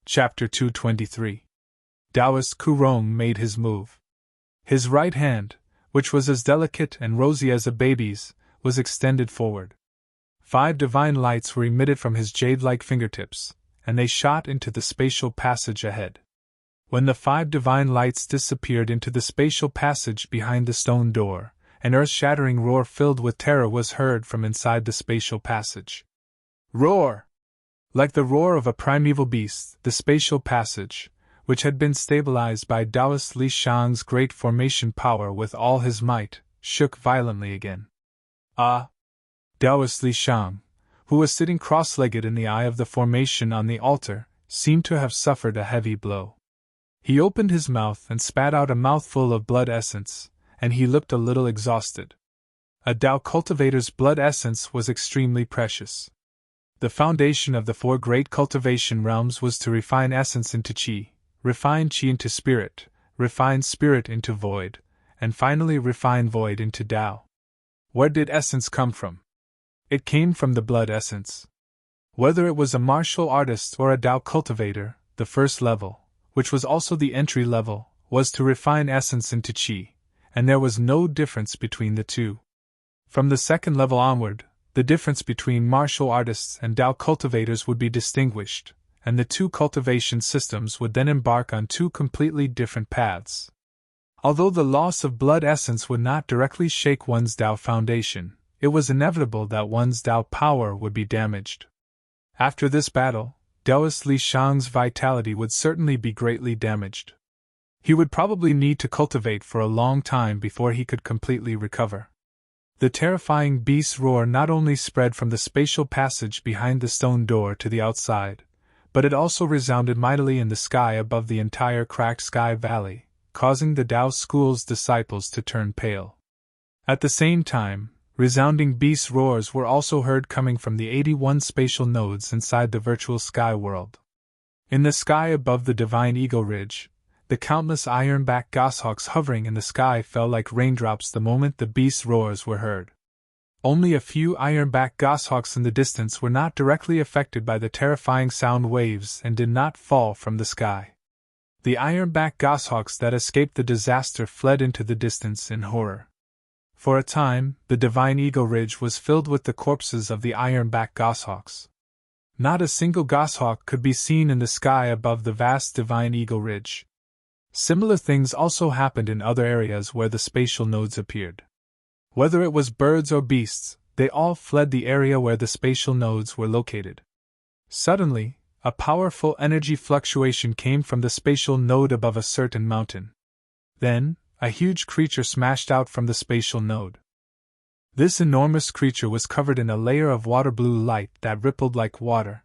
Chapter 223. Taoist Kurong made his move. His right hand, which was as delicate and rosy as a baby's, was extended forward. 5 divine lights were emitted from his jade-like fingertips, and they shot into the spatial passage ahead. When the 5 divine lights disappeared into the spatial passage behind the stone door, an earth-shattering roar filled with terror was heard from inside the spatial passage. Roar! Like the roar of a primeval beast, the spatial passage, which had been stabilized by Taoist Li Shang's great formation power with all his might, shook violently again. Taoist Li Shang, who was sitting cross-legged in the eye of the formation on the altar, seemed to have suffered a heavy blow. He opened his mouth and spat out a mouthful of blood essence, and he looked a little exhausted. A Tao cultivator's blood essence was extremely precious. The foundation of the 4 great cultivation realms was to refine essence into qi, refine qi into spirit, refine spirit into void, and finally refine void into Tao. Where did essence come from? It came from the blood essence. Whether it was a martial artist or a Tao cultivator, the first level, which was also the entry level, was to refine essence into qi, and there was no difference between the two. From the second level onward, the difference between martial artists and Tao cultivators would be distinguished, and the 2 cultivation systems would then embark on 2 completely different paths. Although the loss of blood essence would not directly shake one's Tao foundation, it was inevitable that one's Tao power would be damaged. After this battle, Taoist Li Shang's vitality would certainly be greatly damaged. He would probably need to cultivate for a long time before he could completely recover. The terrifying beast's roar not only spread from the spatial passage behind the stone door to the outside, but it also resounded mightily in the sky above the entire cracked sky valley, causing the Tao school's disciples to turn pale. At the same time, resounding beast roars were also heard coming from the 81 spatial nodes inside the virtual sky world. In the sky above the divine ego ridge, the countless iron-backed goshawks hovering in the sky fell like raindrops the moment the beast's roars were heard. Only a few iron-backed goshawks in the distance were not directly affected by the terrifying sound waves and did not fall from the sky. The iron-backed goshawks that escaped the disaster fled into the distance in horror. For a time, the divine ego ridge was filled with the corpses of the iron-backed goshawks. Not a single goshawk could be seen in the sky above the vast divine ego ridge. Similar things also happened in other areas where the spatial nodes appeared. Whether it was birds or beasts, they all fled the area where the spatial nodes were located. Suddenly, a powerful energy fluctuation came from the spatial node above a certain mountain. Then, a huge creature smashed out from the spatial node. This enormous creature was covered in a layer of water blue light that rippled like water.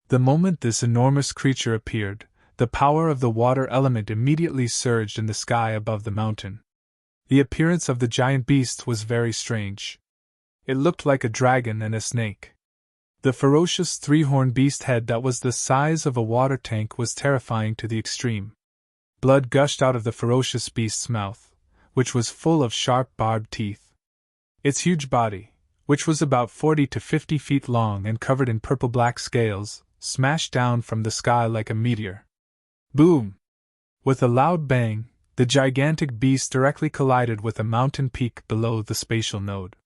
The moment this enormous creature appeared, the power of the water element immediately surged in the sky above the mountain. The appearance of the giant beast was very strange. It looked like a dragon and a snake. The ferocious 3-horned beast head that was the size of a water tank was terrifying to the extreme. Blood gushed out of the ferocious beast's mouth, which was full of sharp barbed teeth. Its huge body, which was about 40 to 50 feet long and covered in purple-black scales, smashed down from the sky like a meteor. Boom! With a loud bang, the gigantic beast directly collided with a mountain peak below the spatial node.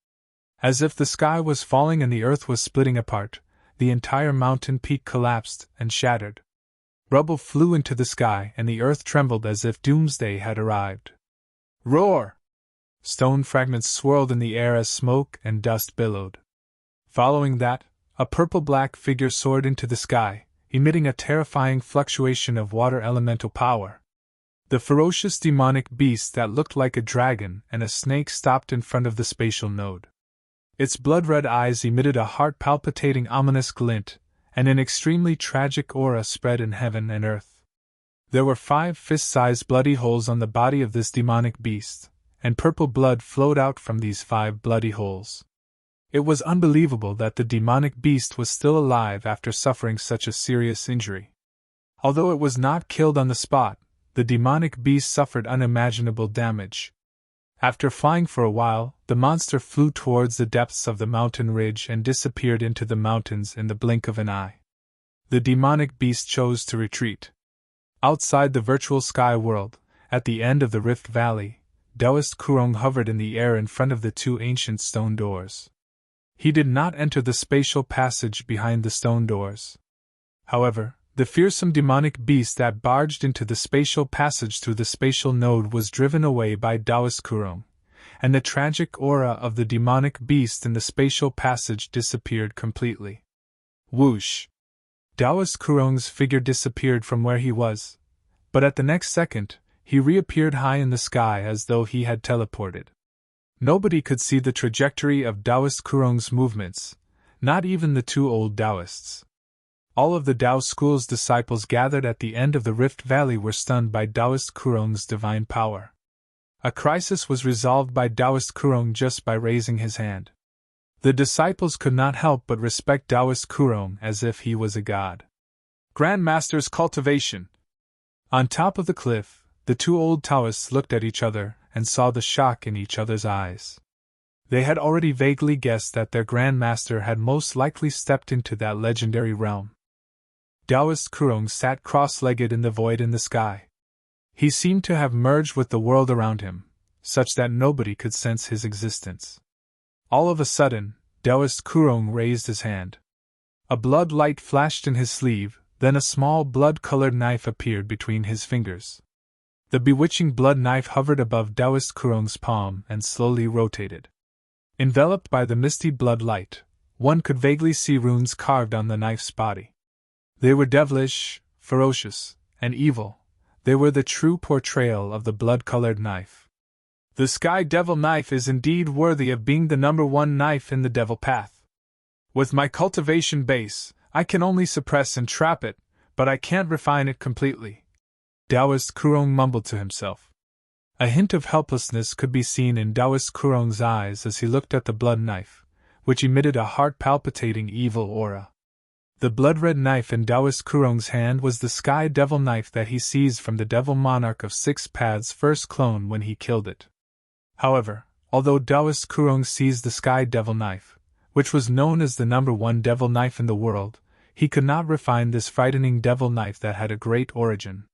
As if the sky was falling and the earth was splitting apart, the entire mountain peak collapsed and shattered. Rubble flew into the sky and the earth trembled as if doomsday had arrived. Roar! Stone fragments swirled in the air as smoke and dust billowed. Following that, a purple-black figure soared into the sky, emitting a terrifying fluctuation of water elemental power. The ferocious demonic beast that looked like a dragon and a snake stopped in front of the spatial node. Its blood-red eyes emitted a heart-palpitating ominous glint, and an extremely tragic aura spread in heaven and earth. There were 5 fist-sized bloody holes on the body of this demonic beast, and purple blood flowed out from these 5 bloody holes. It was unbelievable that the demonic beast was still alive after suffering such a serious injury. Although it was not killed on the spot, the demonic beast suffered unimaginable damage. After flying for a while, the monster flew towards the depths of the mountain ridge and disappeared into the mountains in the blink of an eye. The demonic beast chose to retreat. Outside the virtual sky world, at the end of the Rift Valley, Taoist Kurong hovered in the air in front of the two ancient stone doors. He did not enter the spatial passage behind the stone doors. However, the fearsome demonic beast that barged into the spatial passage through the spatial node was driven away by Taoist Kurong, and the tragic aura of the demonic beast in the spatial passage disappeared completely. Whoosh! Taoist Kurong's figure disappeared from where he was, but at the next second, he reappeared high in the sky as though he had teleported. Nobody could see the trajectory of Taoist Kurong's movements, not even the two old Taoists. All of the Tao school's disciples gathered at the end of the Rift Valley were stunned by Taoist Kurong's divine power. A crisis was resolved by Taoist Kurong just by raising his hand. The disciples could not help but respect Taoist Kurong as if he was a god. Grand Master's cultivation. On top of the cliff, the two old Taoists looked at each other and saw the shock in each other's eyes. They had already vaguely guessed that their Grand Master had most likely stepped into that legendary realm. Taoist Kurong sat cross-legged in the void in the sky. He seemed to have merged with the world around him, such that nobody could sense his existence. All of a sudden, Taoist Kurong raised his hand. A blood light flashed in his sleeve, then a small blood-colored knife appeared between his fingers. The bewitching blood knife hovered above Taoist Kurong's palm and slowly rotated. Enveloped by the misty blood light, one could vaguely see runes carved on the knife's body. They were devilish, ferocious, and evil. They were the true portrayal of the blood-colored knife. The Sky Devil knife is indeed worthy of being the #1 knife in the Devil Path. With my cultivation base, I can only suppress and trap it, but I can't refine it completely. Taoist Kurong mumbled to himself. A hint of helplessness could be seen in Taoist Kurong's eyes as he looked at the blood knife, which emitted a heart-palpitating evil aura. The blood-red knife in Taoist Kurong's hand was the Sky Devil knife that he seized from the Devil Monarch of Six Paths' first clone when he killed it. However, although Taoist Kurong seized the Sky Devil knife, which was known as the #1 devil knife in the world, he could not refine this frightening devil knife that had a great origin.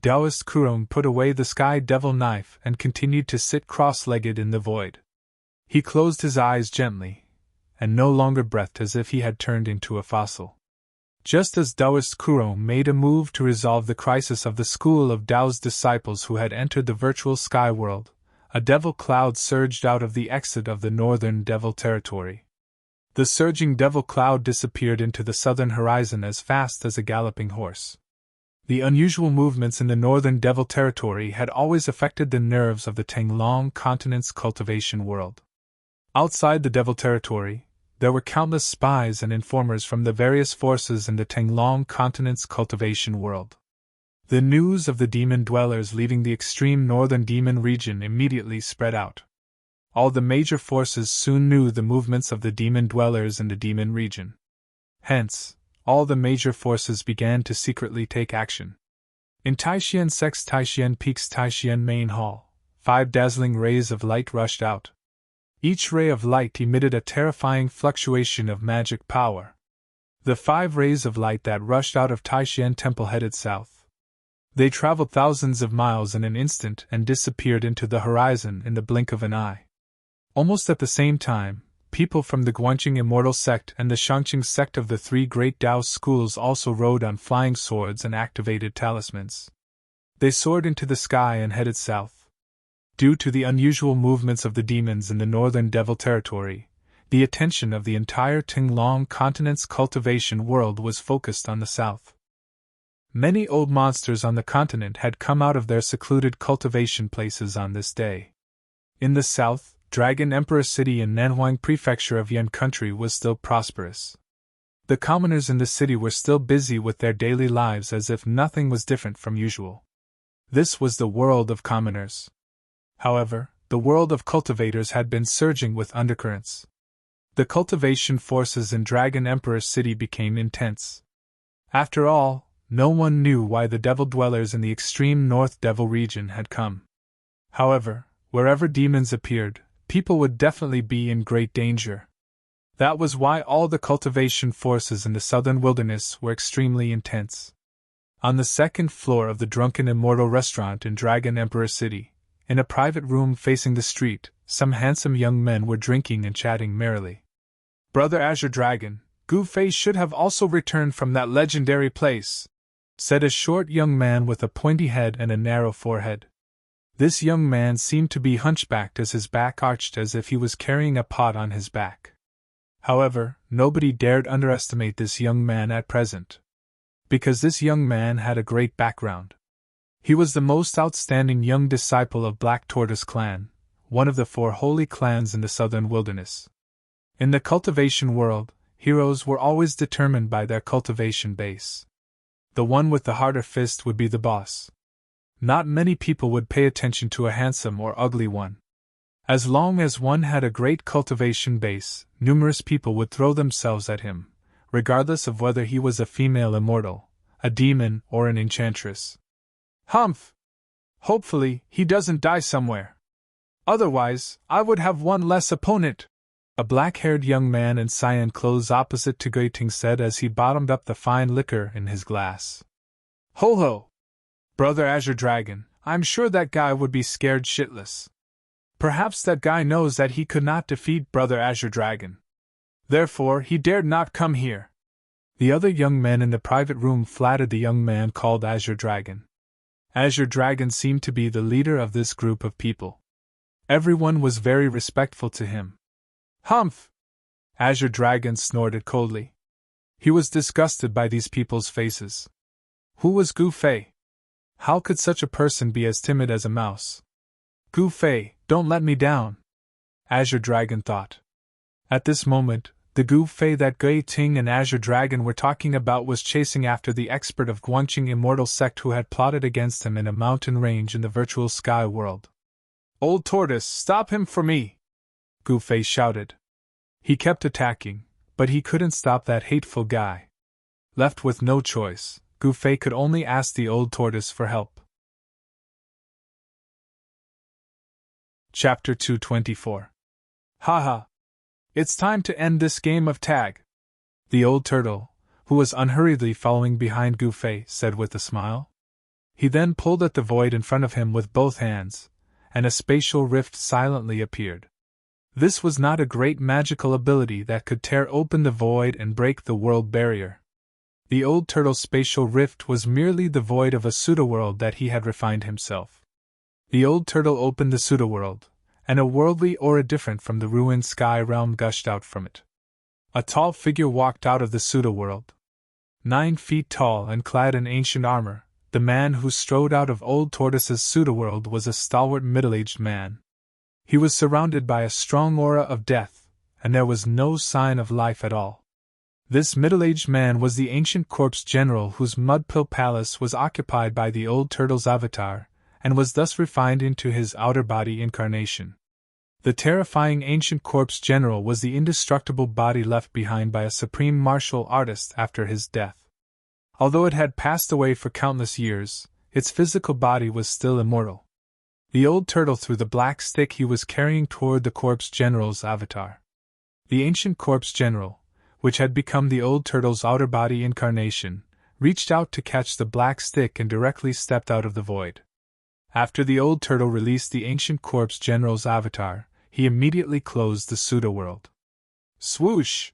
Taoist Kurong put away the Sky Devil knife and continued to sit cross-legged in the void. He closed his eyes gently, and no longer breathed as if he had turned into a fossil. Just as Taoist Kurong made a move to resolve the crisis of the school of Tao's disciples who had entered the virtual sky world, a devil cloud surged out of the exit of the northern devil territory. The surging devil cloud disappeared into the southern horizon as fast as a galloping horse. The unusual movements in the northern devil territory had always affected the nerves of the Tenglong continent's cultivation world. Outside the devil territory, there were countless spies and informers from the various forces in the Tenglong continent's cultivation world. The news of the demon dwellers leaving the extreme northern demon region immediately spread out. All the major forces soon knew the movements of the demon dwellers in the demon region. Hence, all the major forces began to secretly take action. In Taishan Sec's Taishan Peak's Taishan Main Hall, 5 dazzling rays of light rushed out. Each ray of light emitted a terrifying fluctuation of magic power. The 5 rays of light that rushed out of Taishan Temple headed south. They traveled thousands of miles in an instant and disappeared into the horizon in the blink of an eye. Almost at the same time, people from the Guanqing Immortal Sect and the Shangqing Sect of the 3 great Tao schools also rode on flying swords and activated talismans. They soared into the sky and headed south. Due to the unusual movements of the demons in the northern devil territory, the attention of the entire Tenglong continent's cultivation world was focused on the south. Many old monsters on the continent had come out of their secluded cultivation places on this day. In the south, Dragon Emperor City in Nanhuang Prefecture of Yan Country was still prosperous. The commoners in the city were still busy with their daily lives as if nothing was different from usual. This was the world of commoners. However, the world of cultivators had been surging with undercurrents. The cultivation forces in Dragon Emperor City became intense. After all, no one knew why the devil dwellers in the extreme North Devil region had come. However, wherever demons appeared, people would definitely be in great danger. That was why all the cultivation forces in the southern wilderness were extremely intense. On the second floor of the Drunken Immortal restaurant in Dragon Emperor City, in a private room facing the street, some handsome young men were drinking and chatting merrily. Brother Azure Dragon, Gu Fei should have also returned from that legendary place, said a short young man with a pointy head and a narrow forehead. This young man seemed to be hunchbacked as his back arched as if he was carrying a pot on his back. However, nobody dared underestimate this young man at present, because this young man had a great background. He was the most outstanding young disciple of Black Tortoise clan, one of the 4 holy clans in the southern wilderness. In the cultivation world, heroes were always determined by their cultivation base. The one with the harder fist would be the boss. Not many people would pay attention to a handsome or ugly one. As long as one had a great cultivation base, numerous people would throw themselves at him, regardless of whether he was a female immortal, a demon, or an enchantress. Humph! Hopefully, he doesn't die somewhere. Otherwise, I would have one less opponent, a black-haired young man in cyan clothes opposite to Guiting said as he bottomed up the fine liquor in his glass. Ho ho! Brother Azure Dragon, I'm sure that guy would be scared shitless. Perhaps that guy knows that he could not defeat Brother Azure Dragon. Therefore, he dared not come here. The other young men in the private room flattered the young man called Azure Dragon. Azure Dragon seemed to be the leader of this group of people. Everyone was very respectful to him. Humph! Azure Dragon snorted coldly. He was disgusted by these people's faces. Who was Gu Fei? How could such a person be as timid as a mouse? Gu Fei, don't let me down, Azure Dragon thought. At this moment, the Gu Fei that Gui Ting and Azure Dragon were talking about was chasing after the expert of Guangqing Immortal Sect who had plotted against him in a mountain range in the virtual sky world. Old Tortoise, stop him for me! Gu Fei shouted. He kept attacking, but he couldn't stop that hateful guy. Left with no choice, Gu Fei could only ask the old tortoise for help. Chapter 224. Haha! It's time to end this game of tag. The old turtle, who was unhurriedly following behind Gu Fei, said with a smile. He then pulled at the void in front of him with both hands, and a spatial rift silently appeared. This was not a great magical ability that could tear open the void and break the world barrier. The old turtle's spatial rift was merely the void of a pseudo-world that he had refined himself. The old turtle opened the pseudo-world, and a worldly aura different from the ruined sky realm gushed out from it. A tall figure walked out of the pseudo-world. 9 feet tall and clad in ancient armor, the man who strode out of Old Tortoise's pseudo-world was a stalwart middle-aged man. He was surrounded by a strong aura of death, and there was no sign of life at all. This middle-aged man was the ancient corpse general whose mud-pill palace was occupied by the old turtle's avatar, and was thus refined into his outer body incarnation. The terrifying ancient corpse general was the indestructible body left behind by a supreme martial artist after his death. Although it had passed away for countless years, its physical body was still immortal. The old turtle threw the black stick he was carrying toward the corpse general's avatar. The ancient corpse general, which had become the old turtle's outer body incarnation, reached out to catch the black stick and directly stepped out of the void. After the old turtle released the ancient corpse general's avatar, he immediately closed the pseudo-world. Swoosh!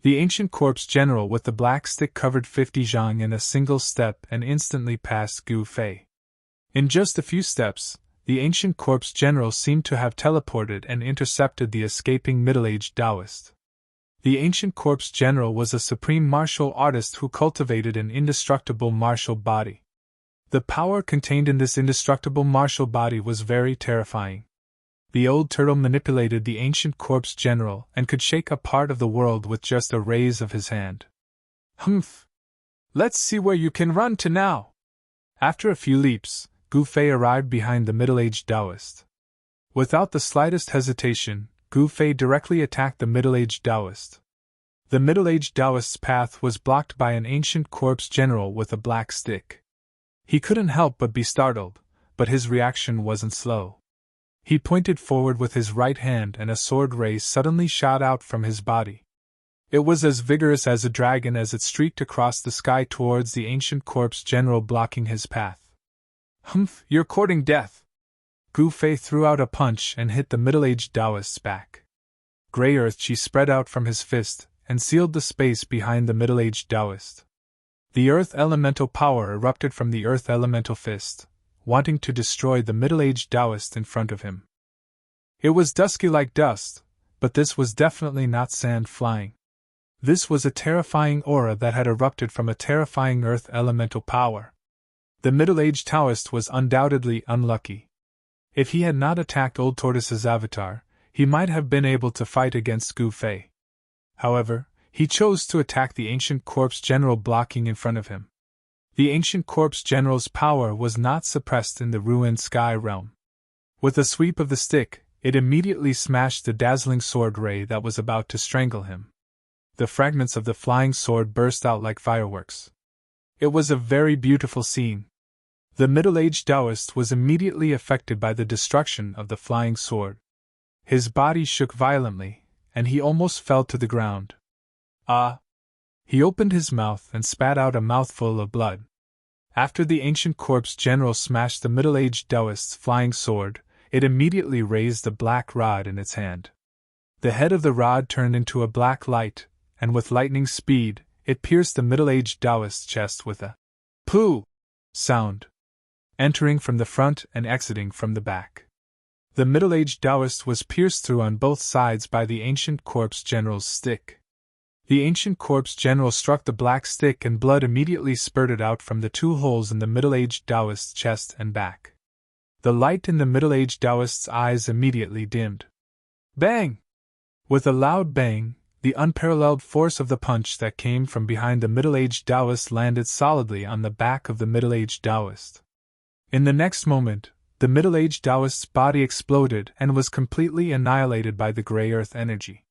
The ancient corpse general with the black stick covered 50 zhang in a single step and instantly passed Gu Fei. In just a few steps, the ancient corpse general seemed to have teleported and intercepted the escaping middle-aged Taoist. The ancient corpse general was a supreme martial artist who cultivated an indestructible martial body. The power contained in this indestructible martial body was very terrifying. The old turtle manipulated the ancient corpse general and could shake a part of the world with just a raise of his hand. Humph! Let's see where you can run to now! After a few leaps, Gu Fei arrived behind the middle-aged Taoist. Without the slightest hesitation, Gu Fei directly attacked the middle-aged Taoist. The middle-aged Taoist's path was blocked by an ancient corpse general with a black stick. He couldn't help but be startled, but his reaction wasn't slow. He pointed forward with his right hand and a sword ray suddenly shot out from his body. It was as vigorous as a dragon as it streaked across the sky towards the ancient corpse general, blocking his path. Humph, you're courting death! Gu Fei threw out a punch and hit the middle-aged Taoist's back. Grey earth chi spread out from his fist and sealed the space behind the middle-aged Taoist. The earth elemental power erupted from the earth elemental fist, wanting to destroy the middle-aged Taoist in front of him. It was dusky like dust, but this was definitely not sand flying. This was a terrifying aura that had erupted from a terrifying earth elemental power. The middle-aged Taoist was undoubtedly unlucky. If he had not attacked Old Tortoise's avatar, he might have been able to fight against Gu Fei. However, he chose to attack the ancient corpse general blocking in front of him. The ancient corpse general's power was not suppressed in the ruined sky realm. With a sweep of the stick, it immediately smashed the dazzling sword ray that was about to strangle him. The fragments of the flying sword burst out like fireworks. It was a very beautiful scene. The middle-aged Taoist was immediately affected by the destruction of the flying sword. His body shook violently, and he almost fell to the ground. Ah! He opened his mouth and spat out a mouthful of blood. After the ancient corpse general smashed the middle-aged Taoist's flying sword, it immediately raised a black rod in its hand. The head of the rod turned into a black light, and with lightning speed, it pierced the middle-aged Taoist's chest with a "pooh" sound, entering from the front and exiting from the back. The middle-aged Taoist was pierced through on both sides by the ancient corpse general's stick. The ancient corpse general struck the black stick and blood immediately spurted out from the two holes in the middle-aged Taoist's chest and back. The light in the middle-aged Taoist's eyes immediately dimmed. Bang! With a loud bang, the unparalleled force of the punch that came from behind the middle-aged Taoist landed solidly on the back of the middle-aged Taoist. In the next moment, the middle-aged Taoist's body exploded and was completely annihilated by the grey earth energy.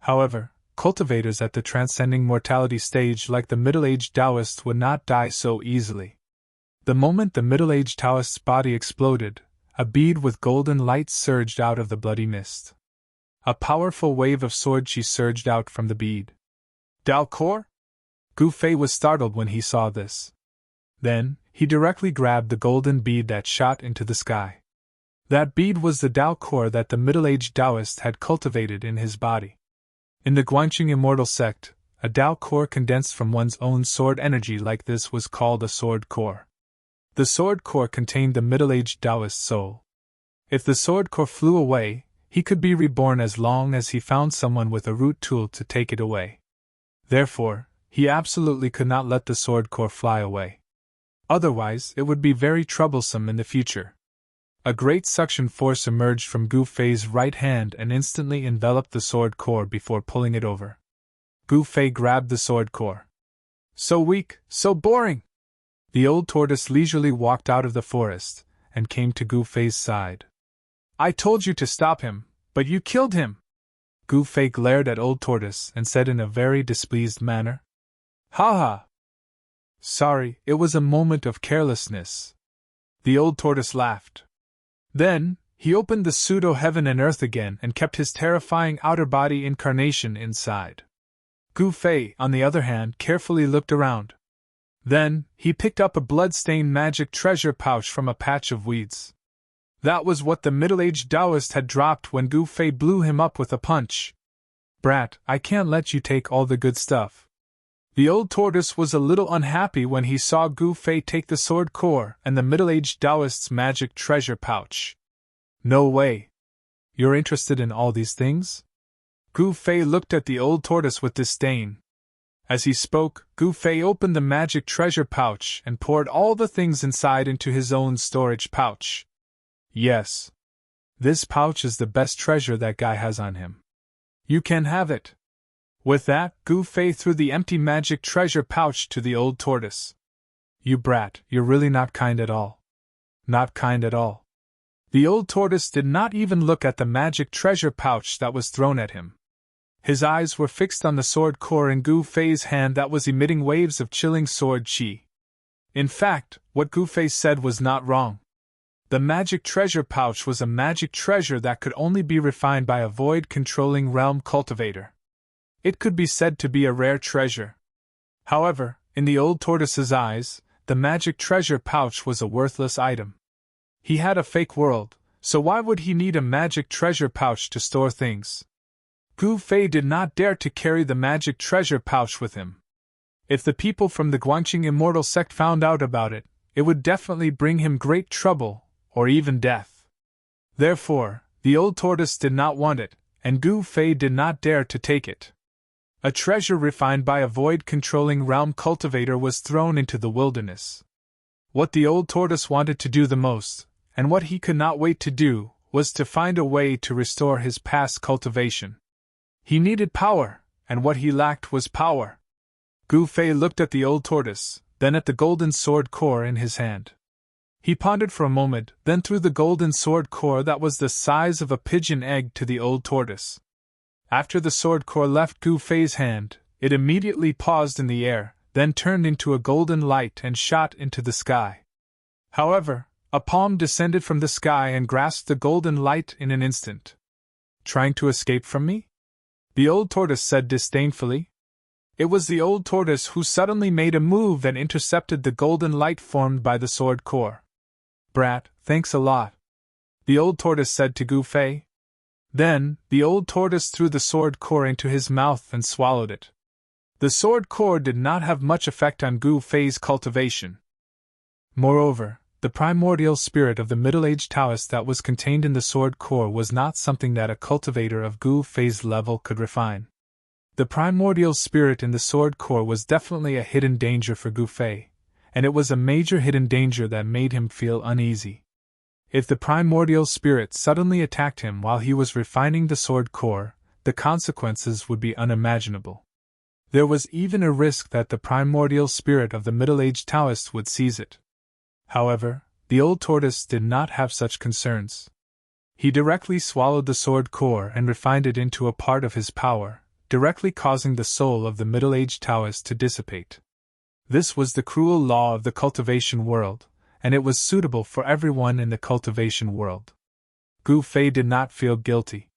However, cultivators at the transcending mortality stage like the middle-aged Taoist would not die so easily. The moment the middle-aged Taoist's body exploded, a bead with golden light surged out of the bloody mist. A powerful wave of sword chi surged out from the bead. Dao Core? Gu Fei was startled when he saw this. Then, he directly grabbed the golden bead that shot into the sky. That bead was the Dao Core that the middle-aged Taoist had cultivated in his body. In the Guanxing Immortal Sect, a Dao Core condensed from one's own sword energy like this was called a sword core. The sword core contained the middle-aged Taoist soul. If the sword core flew away, he could be reborn as long as he found someone with a root tool to take it away. Therefore, he absolutely could not let the sword core fly away. Otherwise, it would be very troublesome in the future. A great suction force emerged from Gu Fei's right hand and instantly enveloped the sword core before pulling it over. Gu Fei grabbed the sword core. So weak, so boring! The old tortoise leisurely walked out of the forest and came to Gu Fei's side. I told you to stop him, but you killed him! Gu Fei glared at Old Tortoise and said in a very displeased manner. Ha ha! Sorry, it was a moment of carelessness. The Old Tortoise laughed. Then, he opened the pseudo-heaven and earth again and kept his terrifying outer body incarnation inside. Gu Fei, on the other hand, carefully looked around. Then, he picked up a blood-stained magic treasure pouch from a patch of weeds. That was what the middle-aged Taoist had dropped when Gu Fei blew him up with a punch. Brat, I can't let you take all the good stuff. The old tortoise was a little unhappy when he saw Gu Fei take the sword core and the middle-aged Taoist's magic treasure pouch. No way. You're interested in all these things? Gu Fei looked at the old tortoise with disdain. As he spoke, Gu Fei opened the magic treasure pouch and poured all the things inside into his own storage pouch. Yes. This pouch is the best treasure that guy has on him. You can have it. With that, Gu Fei threw the empty magic treasure pouch to the old tortoise. You brat, you're really not kind at all. Not kind at all. The old tortoise did not even look at the magic treasure pouch that was thrown at him. His eyes were fixed on the sword core in Gu Fei's hand that was emitting waves of chilling sword chi. In fact, what Gu Fei said was not wrong. The magic treasure pouch was a magic treasure that could only be refined by a void-controlling realm cultivator. It could be said to be a rare treasure. However, in the old tortoise's eyes, the magic treasure pouch was a worthless item. He had a fake world, so why would he need a magic treasure pouch to store things? Gu Fei did not dare to carry the magic treasure pouch with him. If the people from the Guangqing immortal sect found out about it, it would definitely bring him great trouble, or even death. Therefore, the old tortoise did not want it, and Gu Fei did not dare to take it. A treasure refined by a void-controlling realm cultivator was thrown into the wilderness. What the old tortoise wanted to do the most, and what he could not wait to do, was to find a way to restore his past cultivation. He needed power, and what he lacked was power. Gu Fei looked at the old tortoise, then at the golden sword core in his hand. He pondered for a moment, then threw the golden sword core that was the size of a pigeon egg to the old tortoise. After the sword core left Gu Fei's hand, it immediately paused in the air, then turned into a golden light and shot into the sky. However, a palm descended from the sky and grasped the golden light in an instant. "Trying to escape from me?" the old tortoise said disdainfully. It was the old tortoise who suddenly made a move that intercepted the golden light formed by the sword core. "Brat, thanks a lot," the old tortoise said to Gu Fei. Then, the old tortoise threw the sword core into his mouth and swallowed it. The sword core did not have much effect on Gu Fei's cultivation. Moreover, the primordial spirit of the middle-aged Taoist that was contained in the sword core was not something that a cultivator of Gu Fei's level could refine. The primordial spirit in the sword core was definitely a hidden danger for Gu Fei, and it was a major hidden danger that made him feel uneasy. If the primordial spirit suddenly attacked him while he was refining the sword core, the consequences would be unimaginable. There was even a risk that the primordial spirit of the middle-aged Taoist would seize it. However, the old tortoise did not have such concerns. He directly swallowed the sword core and refined it into a part of his power, directly causing the soul of the middle-aged Taoist to dissipate. This was the cruel law of the cultivation world, and it was suitable for everyone in the cultivation world. Gu Fei did not feel guilty.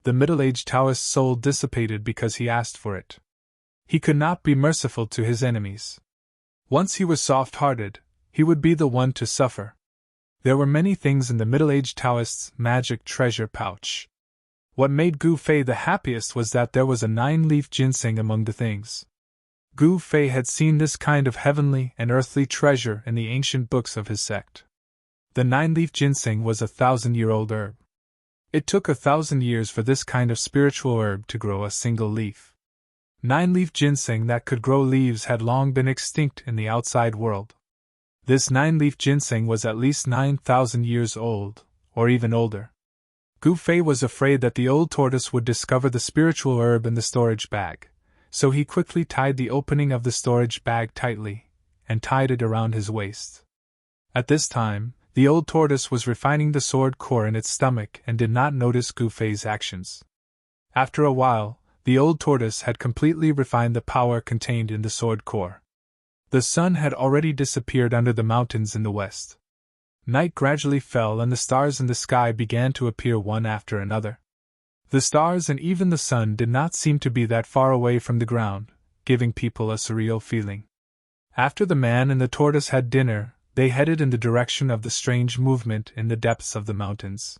The middle-aged Taoist's soul dissipated because he asked for it. He could not be merciful to his enemies. Once he was soft-hearted, he would be the one to suffer. There were many things in the middle-aged Taoist's magic treasure pouch. What made Gu Fei the happiest was that there was a 9-leaf ginseng among the things. Gu Fei had seen this kind of heavenly and earthly treasure in the ancient books of his sect. The 9-leaf ginseng was a 1,000-year-old herb. It took 1,000 years for this kind of spiritual herb to grow a single leaf. 9-leaf ginseng that could grow leaves had long been extinct in the outside world. This 9-leaf ginseng was at least 9,000 years old, or even older. Gu Fei was afraid that the old tortoise would discover the spiritual herb in the storage bag, so he quickly tied the opening of the storage bag tightly, and tied it around his waist. At this time, the old tortoise was refining the sword core in its stomach and did not notice Gu Fei's actions. After a while, the old tortoise had completely refined the power contained in the sword core. The sun had already disappeared under the mountains in the west. Night gradually fell and the stars in the sky began to appear one after another. The stars and even the sun did not seem to be that far away from the ground, giving people a surreal feeling. After the man and the tortoise had dinner, they headed in the direction of the strange movement in the depths of the mountains.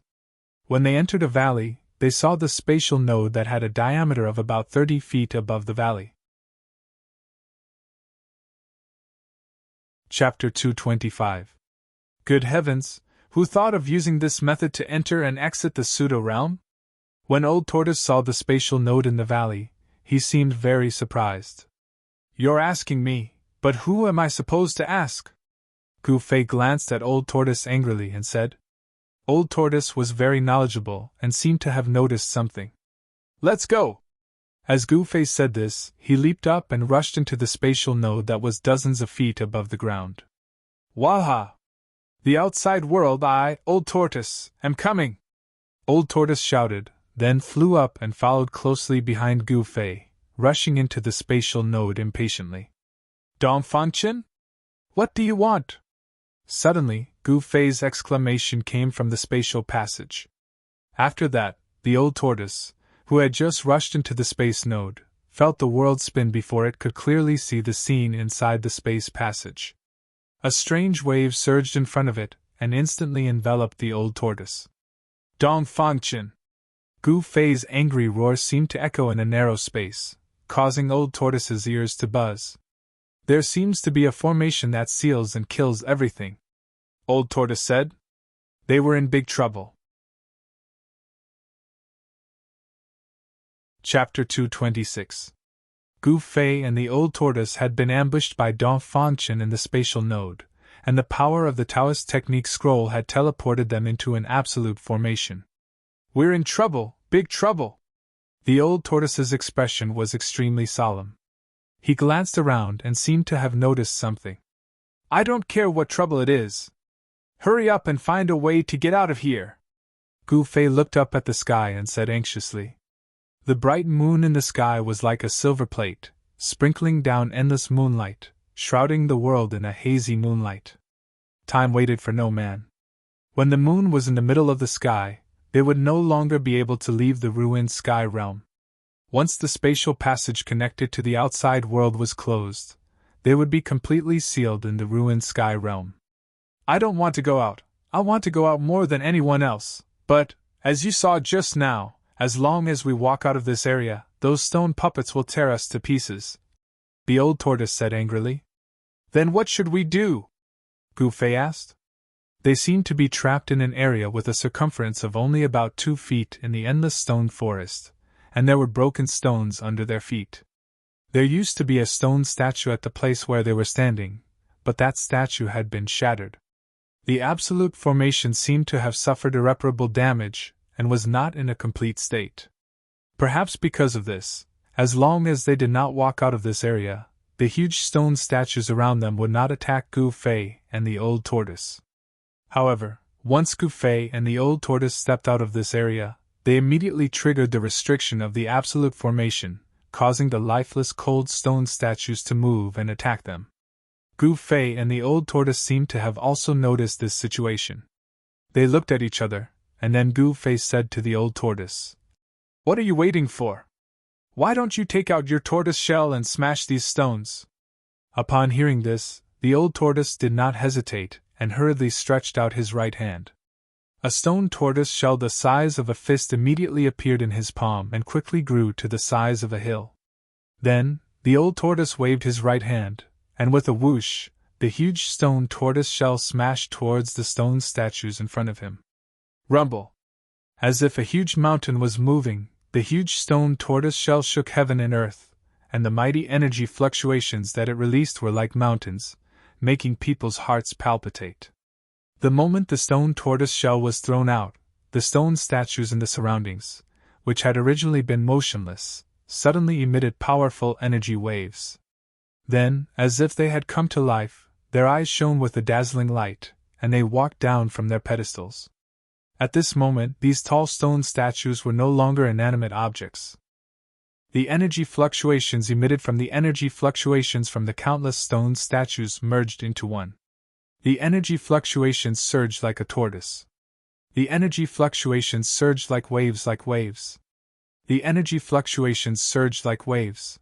When they entered a valley, they saw the spatial node that had a diameter of about 30 feet above the valley. Chapter 225. Good heavens, who thought of using this method to enter and exit the pseudo-realm? When Old Tortoise saw the spatial node in the valley, he seemed very surprised. "You're asking me, but who am I supposed to ask?" Gu Fei glanced at Old Tortoise angrily and said. Old Tortoise was very knowledgeable and seemed to have noticed something. "Let's go!" As Gu Fei said this, he leaped up and rushed into the spatial node that was dozens of feet above the ground. "Waha! The outside world, Old Tortoise, am coming!" Old Tortoise shouted, then flew up and followed closely behind Gu Fei, rushing into the spatial node impatiently. "Dong Fangchen? What do you want?" Suddenly, Gu Fei's exclamation came from the spatial passage. After that, the Old Tortoise, who had just rushed into the space node, felt the world spin before it could clearly see the scene inside the space passage. A strange wave surged in front of it, and instantly enveloped the old tortoise. Dong Fangchen! Gu Fei's angry roar seemed to echo in a narrow space, causing old tortoise's ears to buzz. There seems to be a formation that seals and kills everything, old tortoise said. They were in big trouble. Chapter 226. Gu Fei and the old tortoise had been ambushed by Dong Fangchen in the spatial node, and the power of the Taoist technique scroll had teleported them into an absolute formation. We're in trouble, big trouble! The old tortoise's expression was extremely solemn. He glanced around and seemed to have noticed something. I don't care what trouble it is. Hurry up and find a way to get out of here. Gu Fei looked up at the sky and said anxiously. The bright moon in the sky was like a silver plate, sprinkling down endless moonlight, shrouding the world in a hazy moonlight. Time waited for no man. When the moon was in the middle of the sky, they would no longer be able to leave the ruined sky realm. Once the spatial passage connected to the outside world was closed, they would be completely sealed in the ruined sky realm. I don't want to go out. I want to go out more than anyone else, but, as you saw just now, as long as we walk out of this area, those stone puppets will tear us to pieces, the old tortoise said angrily. Then what should we do? Gu Fei asked. They seemed to be trapped in an area with a circumference of only about 2 feet in the endless stone forest, and there were broken stones under their feet. There used to be a stone statue at the place where they were standing, but that statue had been shattered. The absolute formation seemed to have suffered irreparable damage, and was not in a complete state. Perhaps because of this, as long as they did not walk out of this area, the huge stone statues around them would not attack Gu Fei and the old tortoise. However, once Gu Fei and the old tortoise stepped out of this area, they immediately triggered the restriction of the absolute formation, causing the lifeless cold stone statues to move and attack them. Gu Fei and the old tortoise seemed to have also noticed this situation. They looked at each other, and then Gu Fei said to the old tortoise, What are you waiting for? Why don't you take out your tortoise shell and smash these stones? Upon hearing this, the old tortoise did not hesitate, and hurriedly stretched out his right hand. A stone tortoise shell the size of a fist immediately appeared in his palm and quickly grew to the size of a hill. Then, the old tortoise waved his right hand, and with a whoosh, the huge stone tortoise shell smashed towards the stone statues in front of him. Rumble! As if a huge mountain was moving, the huge stone tortoise shell shook heaven and earth, and the mighty energy fluctuations that it released were like mountains, making people's hearts palpitate. The moment the stone tortoise shell was thrown out, the stone statues in the surroundings, which had originally been motionless, suddenly emitted powerful energy waves. Then, as if they had come to life, their eyes shone with a dazzling light, and they walked down from their pedestals. At this moment, these tall stone statues were no longer inanimate objects. The energy fluctuations emitted from the energy fluctuations from the countless stone statues merged into one. The energy fluctuations surged like a tortoise. The energy fluctuations surged like waves like waves. The energy fluctuations surged like waves.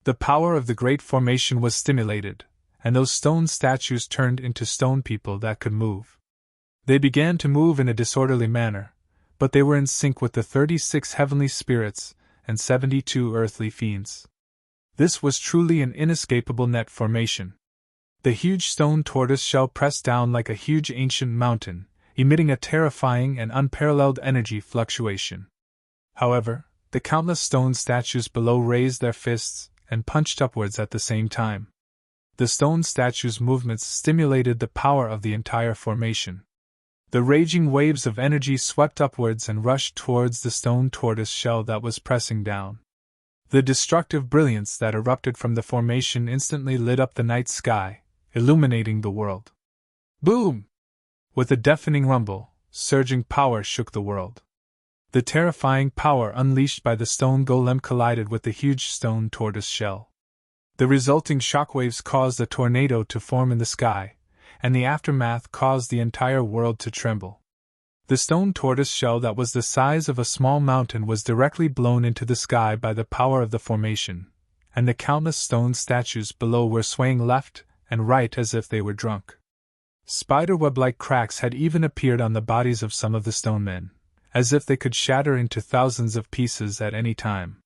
The power of the great formation was stimulated, and those stone statues turned into stone people that could move. They began to move in a disorderly manner, but they were in sync with the 36 heavenly spirits and 72 earthly fiends. This was truly an inescapable net formation. The huge stone tortoise shell pressed down like a huge ancient mountain, emitting a terrifying and unparalleled energy fluctuation. However, the countless stone statues below raised their fists and punched upwards at the same time. The stone statues' movements stimulated the power of the entire formation. The raging waves of energy swept upwards and rushed towards the stone tortoise shell that was pressing down. The destructive brilliance that erupted from the formation instantly lit up the night sky, illuminating the world. Boom! With a deafening rumble, surging power shook the world. The terrifying power unleashed by the stone golem collided with the huge stone tortoise shell. The resulting shockwaves caused a tornado to form in the sky, and the aftermath caused the entire world to tremble. The stone tortoise shell that was the size of a small mountain was directly blown into the sky by the power of the formation, and the countless stone statues below were swaying left and right as if they were drunk. Spiderweb-like cracks had even appeared on the bodies of some of the stone men, as if they could shatter into thousands of pieces at any time.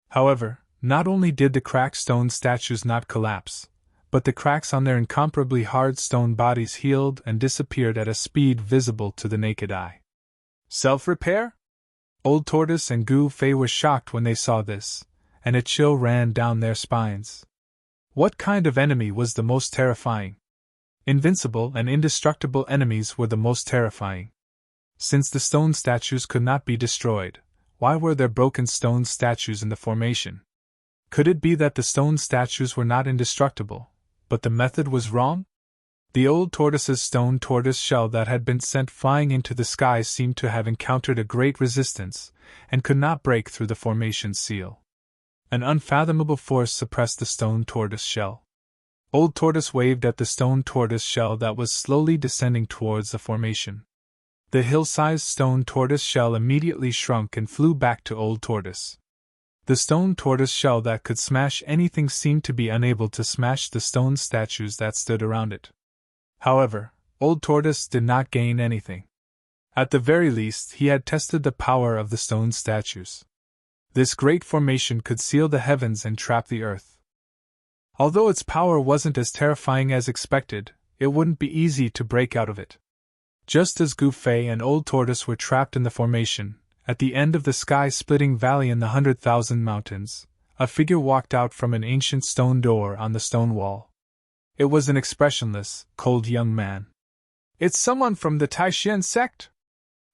However, not only did the cracked stone statues not collapse, but the cracks on their incomparably hard stone bodies healed and disappeared at a speed visible to the naked eye. Self-repair? Old Tortoise and Gu Fei were shocked when they saw this, and a chill ran down their spines. What kind of enemy was the most terrifying? Invincible and indestructible enemies were the most terrifying. Since the stone statues could not be destroyed, why were there broken stone statues in the formation? Could it be that the stone statues were not indestructible, but the method was wrong? The old tortoise's stone tortoise shell that had been sent flying into the sky seemed to have encountered a great resistance, and could not break through the formation's seal. An unfathomable force suppressed the stone tortoise shell. Old Tortoise waved at the stone tortoise shell that was slowly descending towards the formation. The hill-sized stone tortoise shell immediately shrunk and flew back to Old Tortoise. The stone tortoise shell that could smash anything seemed to be unable to smash the stone statues that stood around it. However, Old Tortoise did not gain anything. At the very least, he had tested the power of the stone statues. This great formation could seal the heavens and trap the earth. Although its power wasn't as terrifying as expected, it wouldn't be easy to break out of it. Just as Gu Fei and Old Tortoise were trapped in the formation, at the end of the sky-splitting valley in the 100,000 mountains, a figure walked out from an ancient stone door on the stone wall. It was an expressionless, cold young man. "It's someone from the Taishan sect?"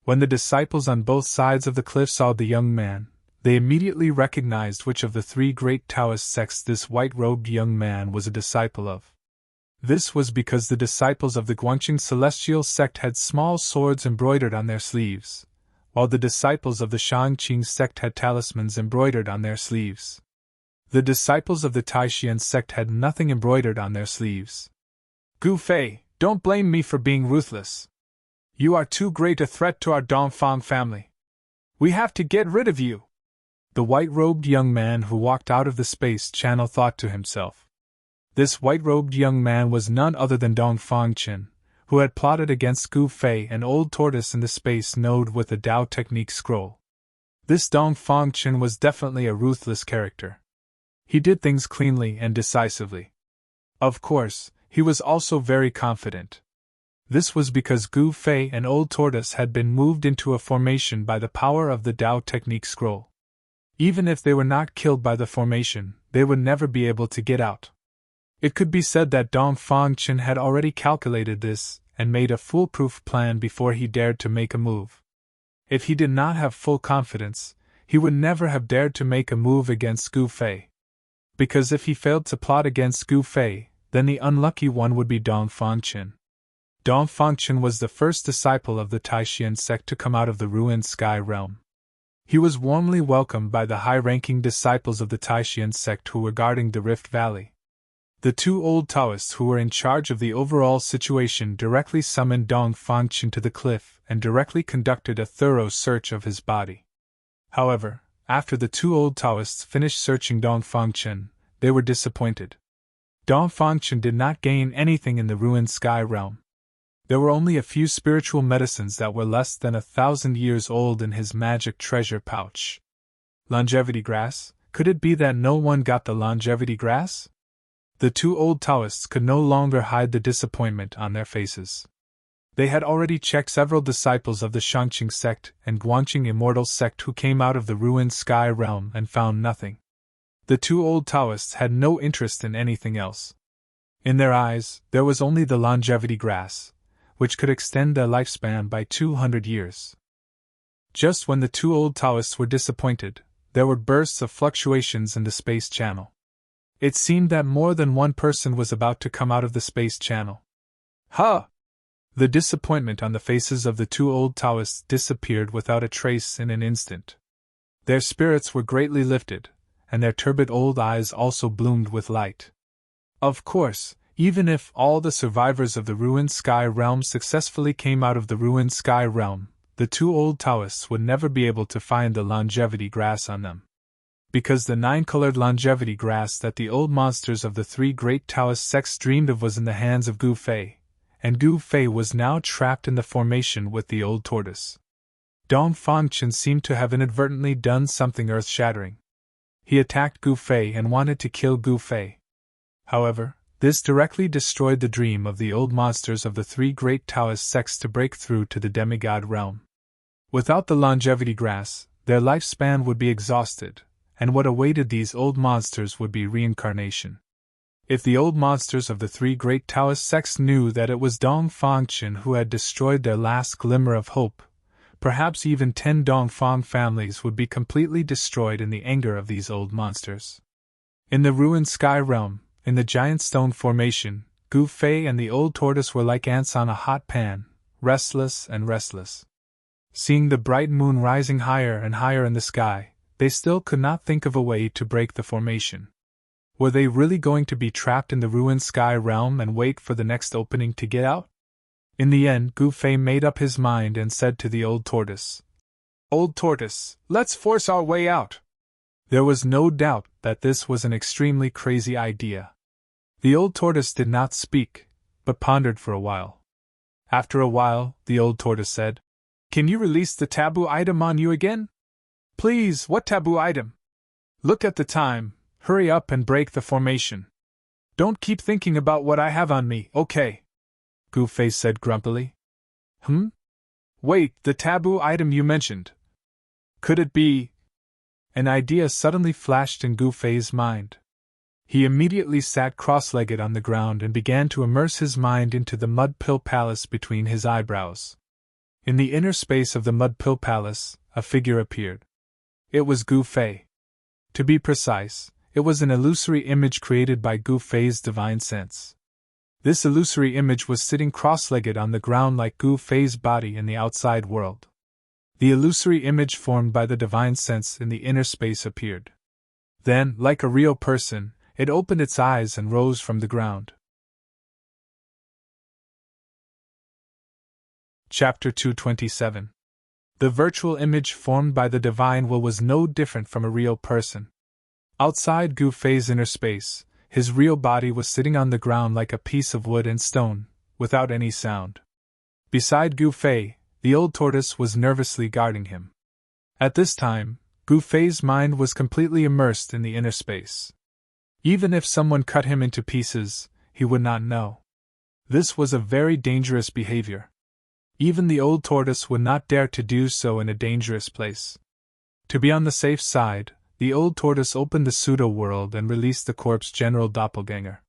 When the disciples on both sides of the cliff saw the young man, they immediately recognized which of the three great Taoist sects this white-robed young man was a disciple of. This was because the disciples of the Guangqing Celestial sect had small swords embroidered on their sleeves, while the disciples of the Shangqing sect had talismans embroidered on their sleeves. The disciples of the Taishan sect had nothing embroidered on their sleeves. "Gu Fei, don't blame me for being ruthless. You are too great a threat to our Dongfang family. We have to get rid of you." The white-robed young man who walked out of the space channel thought to himself. This white-robed young man was none other than Dongfang Qin, who had plotted against Gu Fei and Old Tortoise in the space node with the Tao Technique scroll. This Dongfang Qin was definitely a ruthless character. He did things cleanly and decisively. Of course, he was also very confident. This was because Gu Fei and Old Tortoise had been moved into a formation by the power of the Tao Technique scroll. Even if they were not killed by the formation, they would never be able to get out. It could be said that Dongfang Qin had already calculated this and made a foolproof plan before he dared to make a move. If he did not have full confidence, he would never have dared to make a move against Gu Fei. Because if he failed to plot against Gu Fei, then the unlucky one would be Dongfang Qin. Dongfang Qin was the first disciple of the Taishan sect to come out of the ruined sky realm. He was warmly welcomed by the high-ranking disciples of the Taishan sect who were guarding the Rift Valley. The two old Taoists who were in charge of the overall situation directly summoned Dongfang Qin to the cliff and directly conducted a thorough search of his body. However, after the two old Taoists finished searching Dongfang Qin, they were disappointed. Dongfang Qin did not gain anything in the ruined sky realm. There were only a few spiritual medicines that were less than 1,000 years old in his magic treasure pouch. Longevity grass? Could it be that no one got the longevity grass? The two old Taoists could no longer hide the disappointment on their faces. They had already checked several disciples of the Shangqing sect and Guangqing Immortal sect who came out of the ruined sky realm and found nothing. The two old Taoists had no interest in anything else. In their eyes, there was only the longevity grass, which could extend their lifespan by 200 years. Just when the two old Taoists were disappointed, there were bursts of fluctuations in the space channel. It seemed that more than one person was about to come out of the space channel. Huh! The disappointment on the faces of the two old Taoists disappeared without a trace in an instant. Their spirits were greatly lifted, and their turbid old eyes also bloomed with light. Of course, even if all the survivors of the ruined sky realm successfully came out of the ruined sky realm, the two old Taoists would never be able to find the longevity grass on them. Because the 9-colored longevity grass that the old monsters of the 3 great Taoist sects dreamed of was in the hands of Gu Fei, and Gu Fei was now trapped in the formation with the old tortoise. Dong Fangchen seemed to have inadvertently done something earth-shattering. He attacked Gu Fei and wanted to kill Gu Fei. However, this directly destroyed the dream of the old monsters of the 3 great Taoist sects to break through to the demigod realm. Without the longevity grass, their lifespan would be exhausted, and what awaited these old monsters would be reincarnation. If the old monsters of the 3 great Taoist sects knew that it was Dong Fangchen who had destroyed their last glimmer of hope, perhaps even 10 Dongfang families would be completely destroyed in the anger of these old monsters. In the ruined sky realm, in the giant stone formation, Gu Fei and the old tortoise were like ants on a hot pan, restless and restless. Seeing the bright moon rising higher and higher in the sky, they still could not think of a way to break the formation. Were they really going to be trapped in the ruined sky realm and wait for the next opening to get out? In the end, Gu Fei made up his mind and said to the old tortoise, "Old tortoise, let's force our way out." There was no doubt that this was an extremely crazy idea. The old tortoise did not speak, but pondered for a while. After a while, the old tortoise said, "Can you release the taboo item on you again?" "Please, what taboo item?" "Look at the time, hurry up and break the formation." "Don't keep thinking about what I have on me, okay?" Gu Fei said grumpily. Wait, the taboo item you mentioned. Could it be? An idea suddenly flashed in Gu Fei's mind. He immediately sat cross-legged on the ground and began to immerse his mind into the mud pill palace between his eyebrows. In the inner space of the mud pill palace, a figure appeared. It was Gu Fei. To be precise, it was an illusory image created by Gu Fei's divine sense. This illusory image was sitting cross-legged on the ground like Gu Fei's body in the outside world. The illusory image formed by the divine sense in the inner space appeared. Then, like a real person, it opened its eyes and rose from the ground. Chapter 227. The virtual image formed by the divine will was no different from a real person. Outside Gu Fei's inner space, his real body was sitting on the ground like a piece of wood and stone, without any sound. Beside Gu Fei, the old tortoise was nervously guarding him. At this time, Gu Fei's mind was completely immersed in the inner space. Even if someone cut him into pieces, he would not know. This was a very dangerous behavior. Even the old tortoise would not dare to do so in a dangerous place. To be on the safe side, the old tortoise opened the pseudo-world and released the corpse general doppelganger.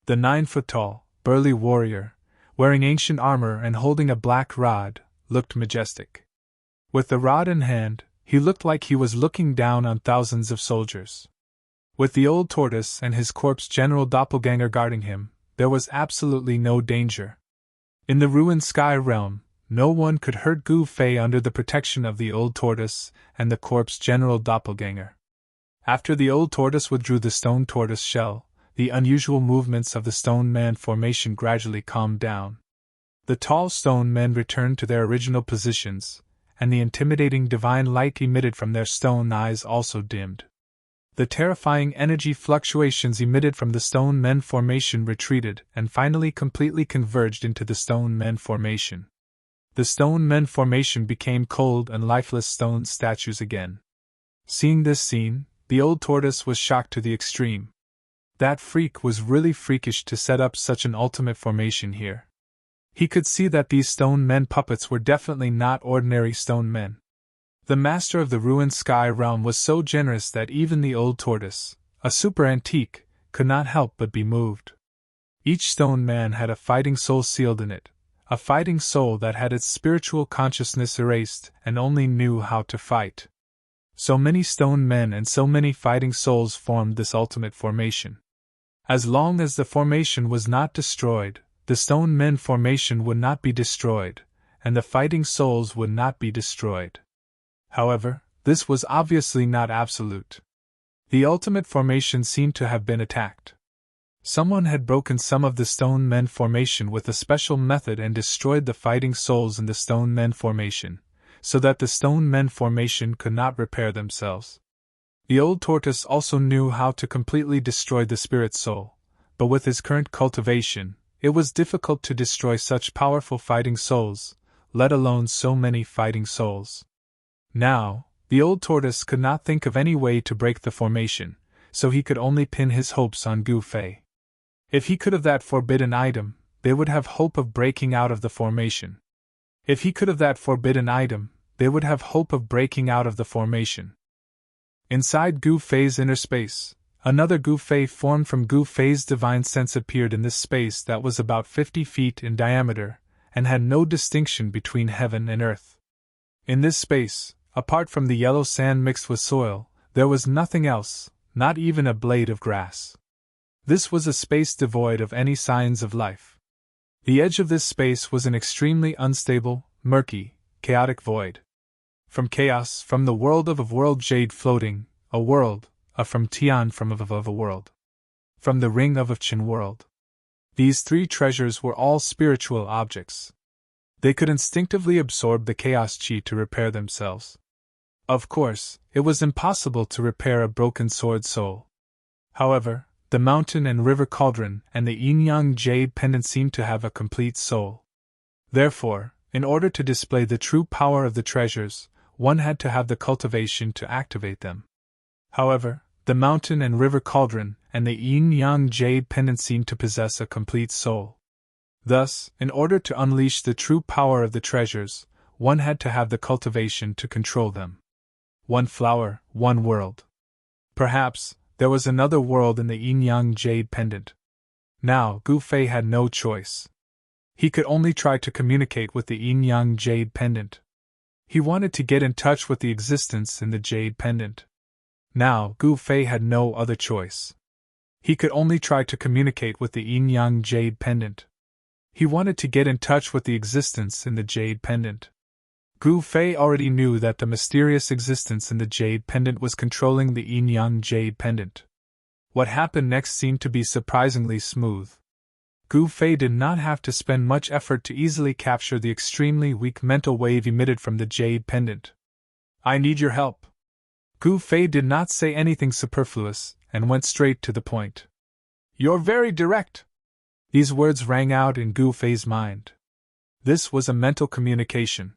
The 9-foot-tall, burly warrior, wearing ancient armor and holding a black rod, looked majestic. With the rod in hand, he looked like he was looking down on thousands of soldiers. With the old tortoise and his corpse general doppelganger guarding him, there was absolutely no danger. In the ruined sky realm, no one could hurt Gu Fei under the protection of the old tortoise and the corpse general doppelganger. After the old tortoise withdrew the stone tortoise shell, the unusual movements of the stone man formation gradually calmed down. The tall stone men returned to their original positions, and the intimidating divine light emitted from their stone eyes also dimmed. The terrifying energy fluctuations emitted from the stone men formation retreated and finally completely converged into the stone men formation. The stone men formation became cold and lifeless stone statues again. Seeing this scene, the old tortoise was shocked to the extreme. That freak was really freakish to set up such an ultimate formation here. He could see that these stone men puppets were definitely not ordinary stone men. The master of the ruined sky realm was so generous that even the old tortoise, a super antique, could not help but be moved. Each stone man had a fighting soul sealed in it, a fighting soul that had its spiritual consciousness erased and only knew how to fight. So many stone men and so many fighting souls formed this ultimate formation. As long as the formation was not destroyed, the stone men formation would not be destroyed, and the fighting souls would not be destroyed. However, this was obviously not absolute. The ultimate formation seemed to have been attacked. Someone had broken some of the stone men formation with a special method and destroyed the fighting souls in the stone men formation, so that the stone men formation could not repair themselves. The old tortoise also knew how to completely destroy the spirit soul, but with his current cultivation, it was difficult to destroy such powerful fighting souls, let alone so many fighting souls. Now, the old tortoise could not think of any way to break the formation, so he could only pin his hopes on Gu Fei. If he could have that forbidden item, they would have hope of breaking out of the formation. If he could have that forbidden item, they would have hope of breaking out of the formation. Inside Gu Fei's inner space, another Gu Fei formed from Gu Fei's divine sense appeared in this space that was about 50 feet in diameter, and had no distinction between heaven and earth. In this space, apart from the yellow sand mixed with soil, there was nothing else, not even a blade of grass. This was a space devoid of any signs of life. The edge of this space was an extremely unstable, murky, chaotic void. From chaos, from the world of world jade floating, a world, from Tian from of a world. From the ring of Chin world. These three treasures were all spiritual objects. They could instinctively absorb the chaos chi to repair themselves. Of course, it was impossible to repair a broken sword soul. However, the mountain and river cauldron and the yin-yang jade pendant seemed to have a complete soul. Therefore, in order to display the true power of the treasures, one had to have the cultivation to activate them. However, the mountain and river cauldron and the yin-yang jade pendant seemed to possess a complete soul. Thus, in order to unleash the true power of the treasures, one had to have the cultivation to control them. One flower, one world. Perhaps, there was another world in the yin-yang jade pendant. Now, Gu Fei had no choice. He could only try to communicate with the yin-yang jade pendant. He wanted to get in touch with the existence in the jade pendant. Now, Gu Fei had no other choice. He could only try to communicate with the yin-yang jade pendant. He wanted to get in touch with the existence in the jade pendant. Gu Fei already knew that the mysterious existence in the jade pendant was controlling the yin-yang jade pendant. What happened next seemed to be surprisingly smooth. Gu Fei did not have to spend much effort to easily capture the extremely weak mental wave emitted from the jade pendant. "I need your help." Gu Fei did not say anything superfluous, and went straight to the point. "You're very direct." These words rang out in Gu Fei's mind. This was a mental communication.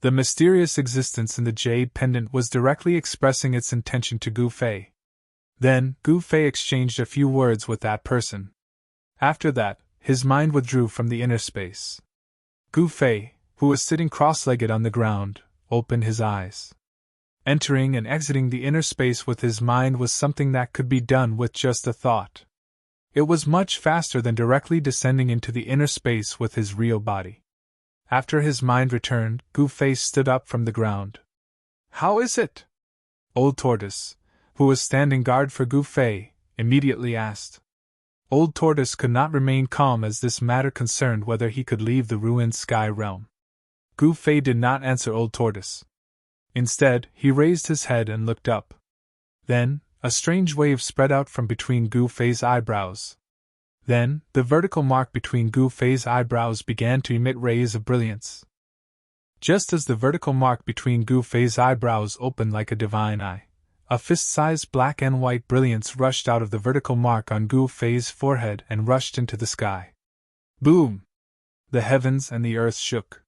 The mysterious existence in the jade pendant was directly expressing its intention to Gu Fei. Then, Gu Fei exchanged a few words with that person. After that, his mind withdrew from the inner space. Gu Fei, who was sitting cross-legged on the ground, opened his eyes. Entering and exiting the inner space with his mind was something that could be done with just a thought. It was much faster than directly descending into the inner space with his real body. After his mind returned, Gu Fei stood up from the ground. "How is it?" Old Tortoise, who was standing guard for Gu Fei, immediately asked. Old Tortoise could not remain calm as this matter concerned whether he could leave the ruined sky realm. Gu Fei did not answer Old Tortoise. Instead, he raised his head and looked up. Then, a strange wave spread out from between Gu Fei's eyebrows. Then, the vertical mark between Gu Fei's eyebrows began to emit rays of brilliance. Just as the vertical mark between Gu Fei's eyebrows opened like a divine eye, a fist-sized black and white brilliance rushed out of the vertical mark on Gu Fei's forehead and rushed into the sky. Boom! The heavens and the earth shook.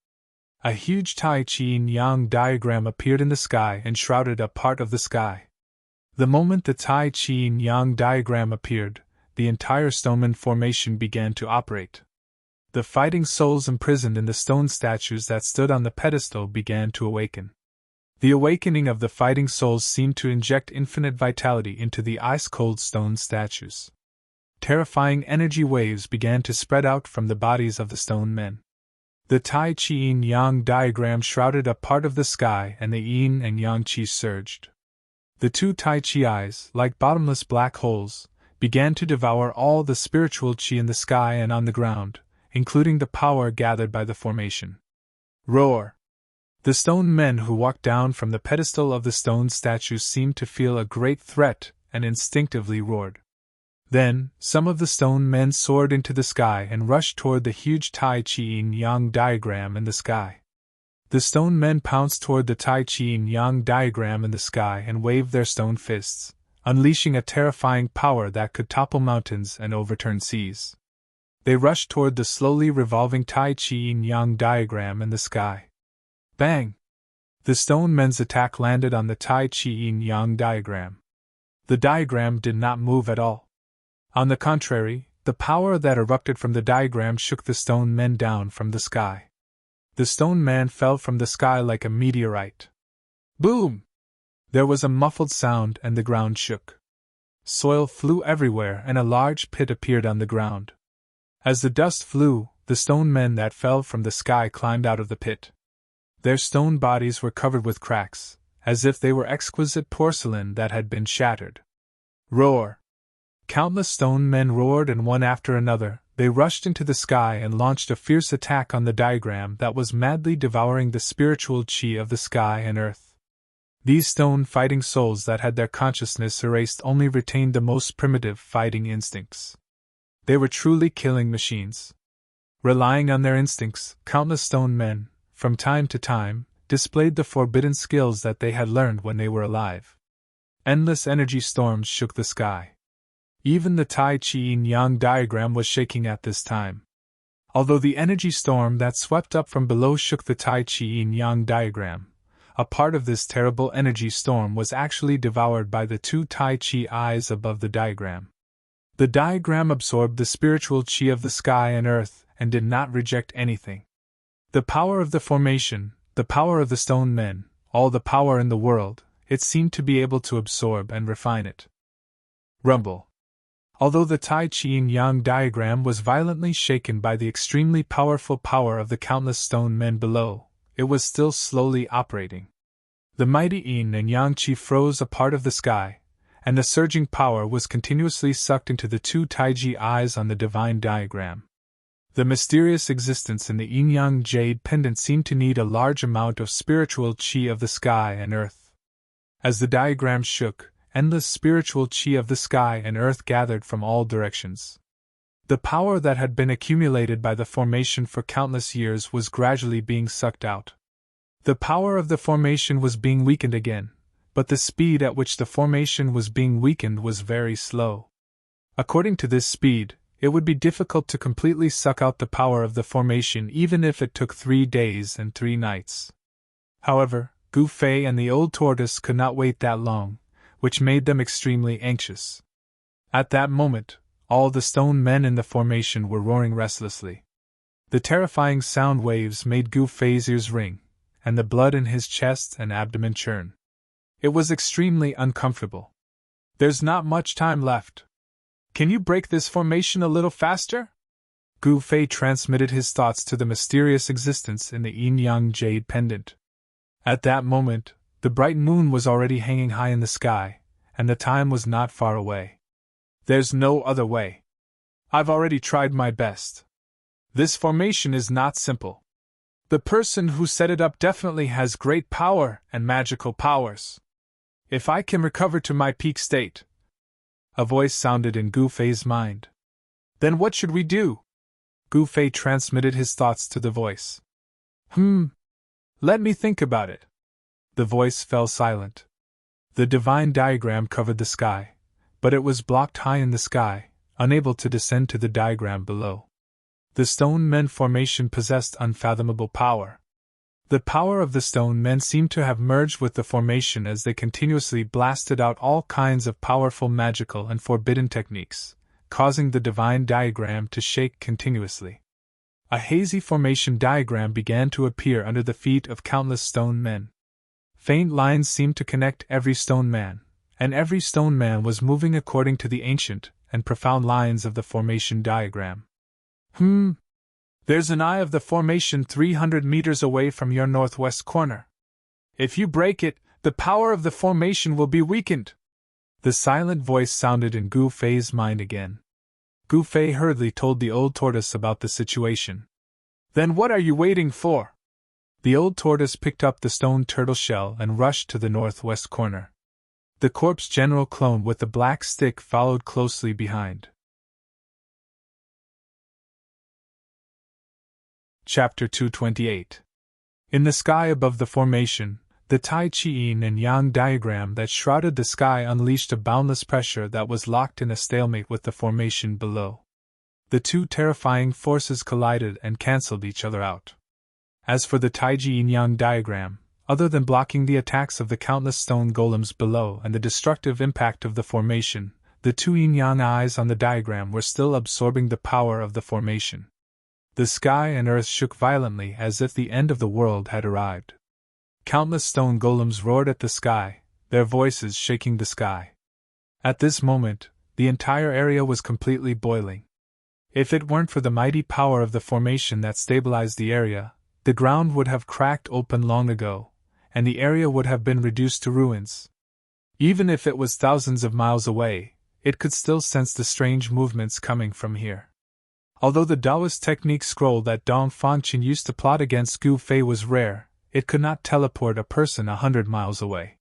A huge Tai Chi Yin-Yang diagram appeared in the sky and shrouded a part of the sky. The moment the Tai Chi Yin-Yang diagram appeared, the entire stoneman formation began to operate. The fighting souls imprisoned in the stone statues that stood on the pedestal began to awaken. The awakening of the fighting souls seemed to inject infinite vitality into the ice-cold stone statues. Terrifying energy waves began to spread out from the bodies of the stone men. The Tai Chi Yin-Yang diagram shrouded a part of the sky and the Yin and Yang Chi surged. The two Tai Chi eyes, like bottomless black holes, began to devour all the spiritual Chi in the sky and on the ground, including the power gathered by the formation. Roar! The stone men who walked down from the pedestal of the stone statues seemed to feel a great threat and instinctively roared. Then, some of the stone men soared into the sky and rushed toward the huge Tai Chi Yin-Yang diagram in the sky. The stone men pounced toward the Tai Chi yin-yang diagram in the sky and waved their stone fists, unleashing a terrifying power that could topple mountains and overturn seas. They rushed toward the slowly revolving Tai Chi yin-yang diagram in the sky. Bang! The stone men's attack landed on the Tai Chi yin-yang diagram. The diagram did not move at all. On the contrary, the power that erupted from the diagram shook the stone men down from the sky. The stone man fell from the sky like a meteorite. Boom! There was a muffled sound and the ground shook. Soil flew everywhere and a large pit appeared on the ground. As the dust flew, the stone men that fell from the sky climbed out of the pit. Their stone bodies were covered with cracks, as if they were exquisite porcelain that had been shattered. Roar! Countless stone men roared, and one after another, they rushed into the sky and launched a fierce attack on the diagram that was madly devouring the spiritual chi of the sky and earth. These stone fighting souls that had their consciousness erased only retained the most primitive fighting instincts. They were truly killing machines. Relying on their instincts, countless stone men, from time to time, displayed the forbidden skills that they had learned when they were alive. Endless energy storms shook the sky. Even the Tai Chi yin-yang diagram was shaking at this time. Although the energy storm that swept up from below shook the Tai Chi yin-yang diagram, a part of this terrible energy storm was actually devoured by the two Tai Chi eyes above the diagram. The diagram absorbed the spiritual chi of the sky and earth and did not reject anything. The power of the formation, the power of the stone men, all the power in the world, it seemed to be able to absorb and refine it. Rumble. Although the Tai Chi yin-yang diagram was violently shaken by the extremely powerful power of the countless stone men below, it was still slowly operating. The mighty yin and yang chi froze a part of the sky, and the surging power was continuously sucked into the two Taiji eyes on the divine diagram. The mysterious existence in the yin-yang jade pendant seemed to need a large amount of spiritual chi of the sky and earth. As the diagram shook, endless spiritual chi of the sky and earth gathered from all directions. The power that had been accumulated by the formation for countless years was gradually being sucked out. The power of the formation was being weakened again, but the speed at which the formation was being weakened was very slow. According to this speed, it would be difficult to completely suck out the power of the formation even if it took 3 days and 3 nights. However, Gu Fei and the old tortoise could not wait that long, which made them extremely anxious. At that moment, all the stone men in the formation were roaring restlessly. The terrifying sound waves made Gu Fei's ears ring, and the blood in his chest and abdomen churn. It was extremely uncomfortable. "There's not much time left. Can you break this formation a little faster?" Gu Fei transmitted his thoughts to the mysterious existence in the yin-yang jade pendant. At that moment, the bright moon was already hanging high in the sky, and the time was not far away. "There's no other way. I've already tried my best. This formation is not simple. The person who set it up definitely has great power and magical powers. If I can recover to my peak state..." A voice sounded in Gu Fei's mind. "Then what should we do?" Gu Fei transmitted his thoughts to the voice. Let me think about it." The voice fell silent. The divine diagram covered the sky, but it was blocked high in the sky, unable to descend to the diagram below. The stone men formation possessed unfathomable power. The power of the stone men seemed to have merged with the formation as they continuously blasted out all kinds of powerful magical and forbidden techniques, causing the divine diagram to shake continuously. A hazy formation diagram began to appear under the feet of countless stone men. Faint lines seemed to connect every stone man, and every stone man was moving according to the ancient and profound lines of the formation diagram. There's an eye of the formation 300 meters away from your northwest corner. If you break it, the power of the formation will be weakened." The silent voice sounded in Gu Fei's mind again. Gu Fei hurriedly told the old tortoise about the situation. "Then what are you waiting for?" The old tortoise picked up the stone turtle shell and rushed to the northwest corner. The corpse general clone with the black stick followed closely behind. Chapter 228. In the sky above the formation, the Tai Chi Yin and Yang diagram that shrouded the sky unleashed a boundless pressure that was locked in a stalemate with the formation below. The two terrifying forces collided and cancelled each other out. As for the Tai Chi Yin Yang diagram, other than blocking the attacks of the countless stone golems below and the destructive impact of the formation, the two yin-yang eyes on the diagram were still absorbing the power of the formation. The sky and earth shook violently as if the end of the world had arrived. Countless stone golems roared at the sky, their voices shaking the sky. At this moment, the entire area was completely boiling. If it weren't for the mighty power of the formation that stabilized the area, the ground would have cracked open long ago, and the area would have been reduced to ruins. Even if it was thousands of miles away, it could still sense the strange movements coming from here. Although the Taoist technique scroll that Dong Fangqin used to plot against Gu Fei was rare, it could not teleport a person 100 miles away.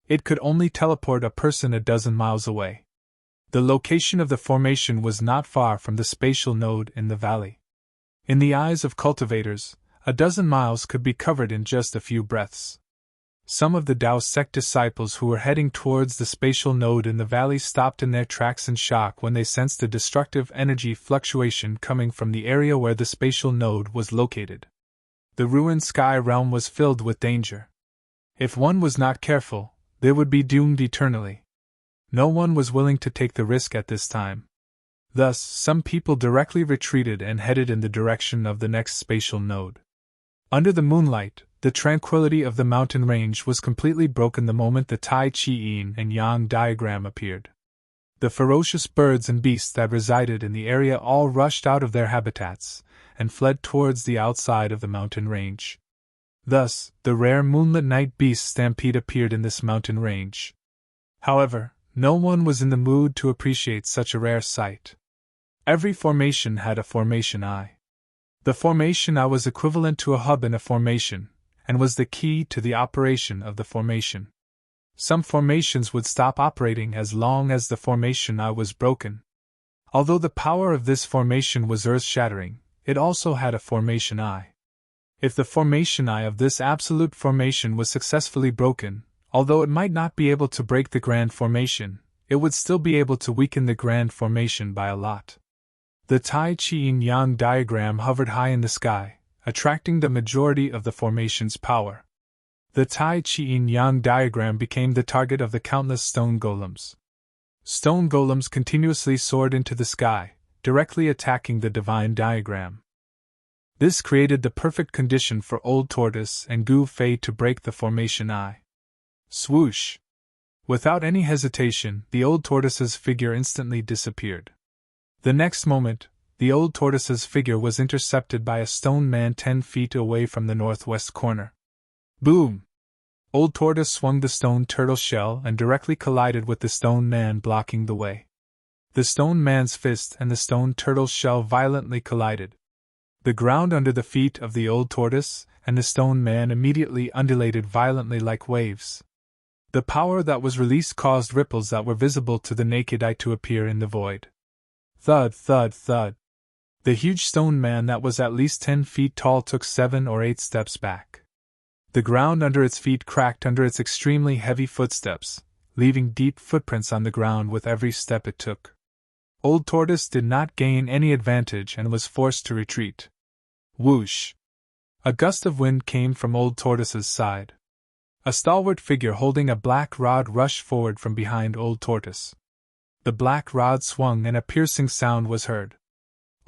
It could only teleport a person a dozen miles away. The location of the formation was not far from the spatial node in the valley. In the eyes of cultivators, a dozen miles could be covered in just a few breaths. Some of the Tao sect disciples who were heading towards the spatial node in the valley stopped in their tracks in shock when they sensed a destructive energy fluctuation coming from the area where the spatial node was located. The ruined sky realm was filled with danger. If one was not careful, they would be doomed eternally. No one was willing to take the risk at this time. Thus, some people directly retreated and headed in the direction of the next spatial node. Under the moonlight, the tranquility of the mountain range was completely broken the moment the Tai Chi Yin and Yang diagram appeared. The ferocious birds and beasts that resided in the area all rushed out of their habitats and fled towards the outside of the mountain range. Thus, the rare moonlit night beast stampede appeared in this mountain range. However, no one was in the mood to appreciate such a rare sight. Every formation had a formation eye. The formation eye was equivalent to a hub in a formation, and was the key to the operation of the formation. Some formations would stop operating as long as the formation eye was broken. Although the power of this formation was earth-shattering, it also had a formation eye. If the formation eye of this absolute formation was successfully broken, although it might not be able to break the grand formation, it would still be able to weaken the grand formation by a lot. The Tai Chi Yin Yang diagram hovered high in the sky, attracting the majority of the formation's power. The Tai Chi Yin Yang diagram became the target of the countless stone golems. Stone golems continuously soared into the sky, directly attacking the divine diagram. This created the perfect condition for Old Tortoise and Gu Fei to break the formation eye. Swoosh! Without any hesitation, the Old Tortoise's figure instantly disappeared. The next moment, the Old Tortoise's figure was intercepted by a stone man 10 feet away from the northwest corner. Boom! Old Tortoise swung the stone turtle shell and directly collided with the stone man blocking the way. The stone man's fist and the stone turtle shell violently collided. The ground under the feet of the Old Tortoise and the stone man immediately undulated violently like waves. The power that was released caused ripples that were visible to the naked eye to appear in the void. Thud, thud, thud. The huge stone man that was at least 10 feet tall took 7 or 8 steps back. The ground under its feet cracked under its extremely heavy footsteps, leaving deep footprints on the ground with every step it took. Old Tortoise did not gain any advantage and was forced to retreat. Whoosh! A gust of wind came from Old Tortoise's side. A stalwart figure holding a black rod rushed forward from behind Old Tortoise. The black rod swung and a piercing sound was heard.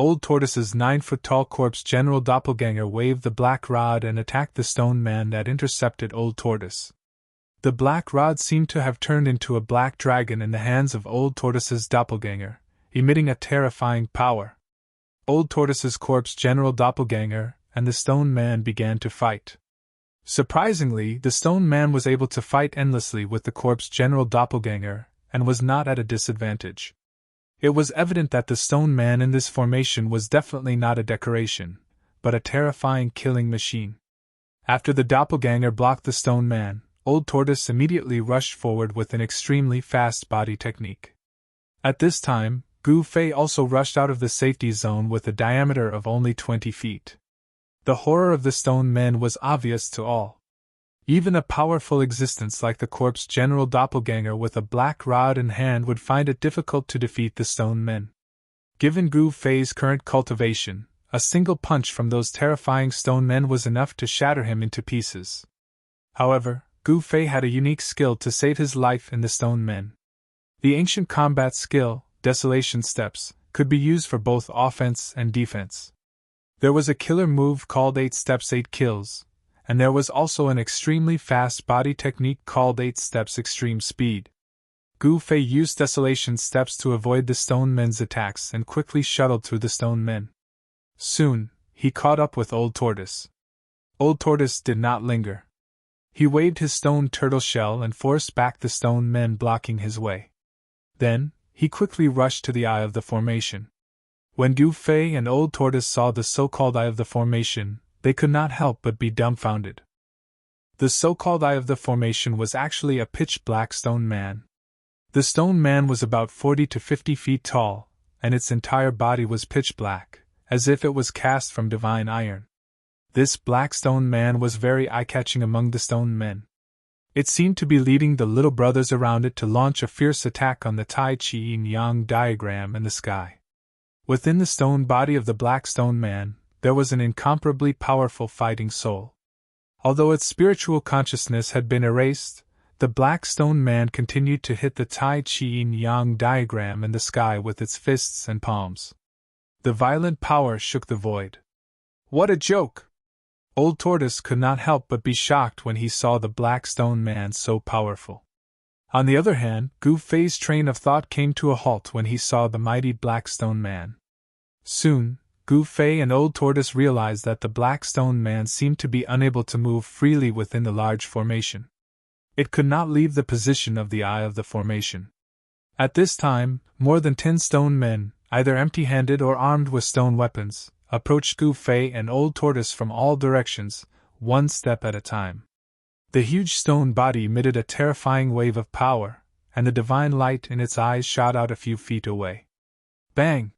Old Tortoise's 9-foot-tall corpse general doppelganger waved the black rod and attacked the stone man that intercepted Old Tortoise. The black rod seemed to have turned into a black dragon in the hands of Old Tortoise's doppelganger, emitting a terrifying power. Old Tortoise's corpse general doppelganger and the stone man began to fight. Surprisingly, the stone man was able to fight endlessly with the corpse general doppelganger and was not at a disadvantage. It was evident that the stone man in this formation was definitely not a decoration, but a terrifying killing machine. After the doppelganger blocked the stone man, Old Tortoise immediately rushed forward with an extremely fast body technique. At this time, Gu Fei also rushed out of the safety zone with a diameter of only 20 feet. The horror of the stone men was obvious to all. Even a powerful existence like the corpse general doppelganger with a black rod in hand would find it difficult to defeat the stone men. Given Gu Fei's current cultivation, a single punch from those terrifying stone men was enough to shatter him into pieces. However, Gu Fei had a unique skill to save his life in the stone men. The ancient combat skill, Desolation Steps, could be used for both offense and defense. There was a killer move called 8 Steps 8 Kills, and there was also an extremely fast body technique called 8 Steps Extreme Speed. Gu Fei used Desolation Steps to avoid the stone men's attacks and quickly shuttled through the stone men. Soon, he caught up with Old Tortoise. Old Tortoise did not linger. He waved his stone turtle shell and forced back the stone men blocking his way. Then, he quickly rushed to the eye of the formation. When Gu Fei and Old Tortoise saw the so-called eye of the formation, they could not help but be dumbfounded. The so-called eye of the formation was actually a pitch-black stone man. The stone man was about 40 to 50 feet tall, and its entire body was pitch black, as if it was cast from divine iron. This black stone man was very eye-catching among the stone men. It seemed to be leading the little brothers around it to launch a fierce attack on the Tai Chi Yin-Yang diagram in the sky. Within the stone body of the black stone man, there was an incomparably powerful fighting soul. Although its spiritual consciousness had been erased, the black stone man continued to hit the Tai Chi Yin-Yang diagram in the sky with its fists and palms. The violent power shook the void. What a joke! Old Tortoise could not help but be shocked when he saw the black stone man so powerful. On the other hand, Gu Fei's train of thought came to a halt when he saw the mighty black stone man. Soon, Gu Fei and Old Tortoise realized that the black stone man seemed to be unable to move freely within the large formation. It could not leave the position of the eye of the formation. At this time, more than 10 stone men, either empty-handed or armed with stone weapons, approached Gu Fei and Old Tortoise from all directions, one step at a time. The huge stone body emitted a terrifying wave of power, and the divine light in its eyes shot out a few feet away. Bang!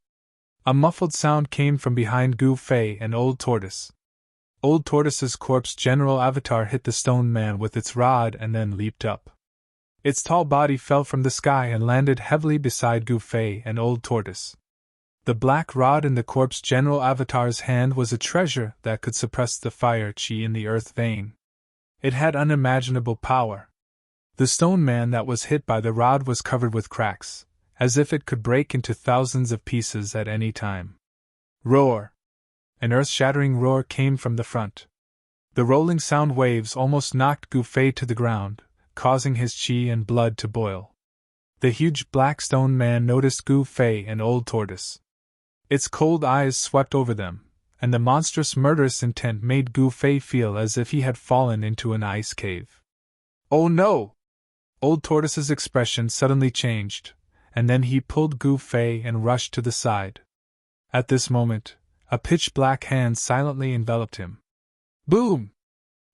A muffled sound came from behind Gu Fei and Old Tortoise. Old Tortoise's corpse general avatar hit the stone man with its rod and then leaped up. Its tall body fell from the sky and landed heavily beside Gu Fei and Old Tortoise. The black rod in the corpse general avatar's hand was a treasure that could suppress the fire chi in the earth vein. It had unimaginable power. The stone man that was hit by the rod was covered with cracks, as if it could break into thousands of pieces at any time. Roar! An earth-shattering roar came from the front. The rolling sound waves almost knocked Gu Fei to the ground, causing his chi and blood to boil. The huge black stone man noticed Gu Fei and Old Tortoise. Its cold eyes swept over them, and the monstrous murderous intent made Gu Fei feel as if he had fallen into an ice cave. Oh no! Old Tortoise's expression suddenly changed, and then he pulled Gu Fei and rushed to the side. At this moment, a pitch-black hand silently enveloped him. Boom!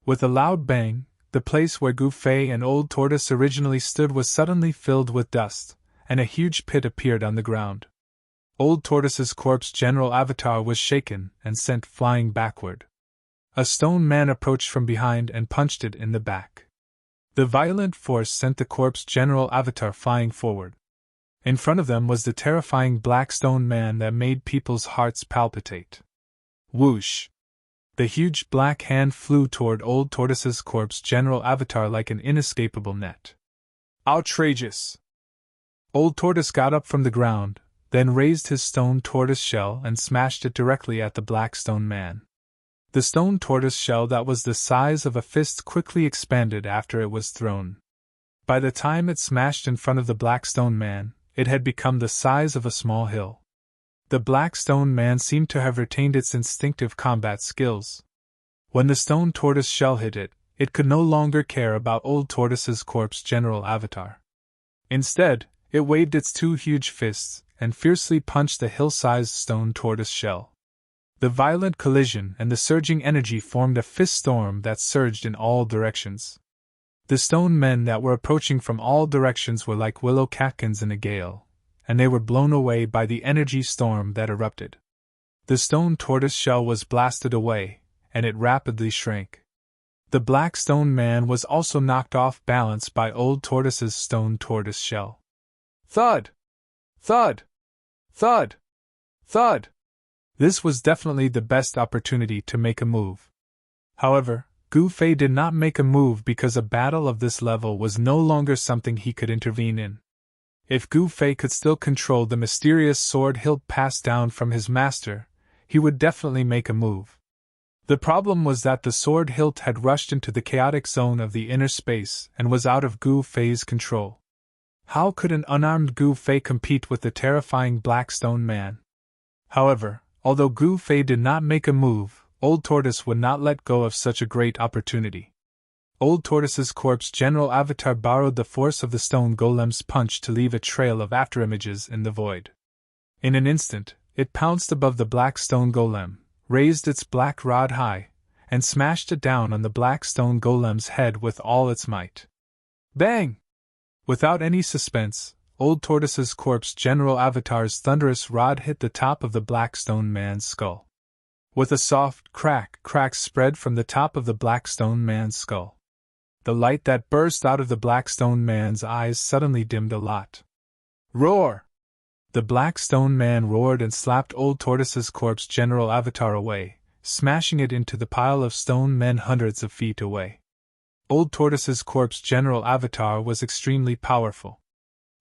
With a loud bang, the place where Gu Fei and Old Tortoise originally stood was suddenly filled with dust, and a huge pit appeared on the ground. Old Tortoise's corpse general avatar was shaken and sent flying backward. A stone man approached from behind and punched it in the back. The violent force sent the corpse general avatar flying forward. In front of them was the terrifying black stone man that made people's hearts palpitate. Whoosh! The huge black hand flew toward Old Tortoise's corpse general avatar like an inescapable net. Outrageous! Old Tortoise got up from the ground, then raised his stone tortoise shell and smashed it directly at the black stone man. The stone tortoise shell that was the size of a fist quickly expanded after it was thrown. By the time it smashed in front of the black stone man, it had become the size of a small hill. The black stone man seemed to have retained its instinctive combat skills. When the stone tortoise shell hit it, it could no longer care about Old Tortoise's corpse general avatar. Instead, it waved its 2 huge fists and fiercely punched the hill-sized stone tortoise shell. The violent collision and the surging energy formed a fist storm that surged in all directions. The stone men that were approaching from all directions were like willow catkins in a gale, and they were blown away by the energy storm that erupted. The stone tortoise shell was blasted away, and it rapidly shrank. The black stone man was also knocked off balance by Old Tortoise's stone tortoise shell. Thud! Thud! Thud! Thud! This was definitely the best opportunity to make a move. However, Gu Fei did not make a move because a battle of this level was no longer something he could intervene in. If Gu Fei could still control the mysterious sword hilt passed down from his master, he would definitely make a move. The problem was that the sword hilt had rushed into the chaotic zone of the inner space and was out of Gu Fei's control. How could an unarmed Gu Fei compete with the terrifying Black Stone Man? However, although Gu Fei did not make a move, Old Tortoise would not let go of such a great opportunity. Old Tortoise's corpse general avatar borrowed the force of the stone golem's punch to leave a trail of afterimages in the void. In an instant, it pounced above the black stone golem, raised its black rod high, and smashed it down on the black stone golem's head with all its might. Bang! Without any suspense, Old Tortoise's corpse general avatar's thunderous rod hit the top of the black stone man's skull. With a soft crack, cracks spread from the top of the black stone man's skull. The light that burst out of the black stone man's eyes suddenly dimmed a lot. Roar! The black stone man roared and slapped Old Tortoise's corpse general avatar away, smashing it into the pile of stone men hundreds of feet away. Old Tortoise's corpse general avatar was extremely powerful.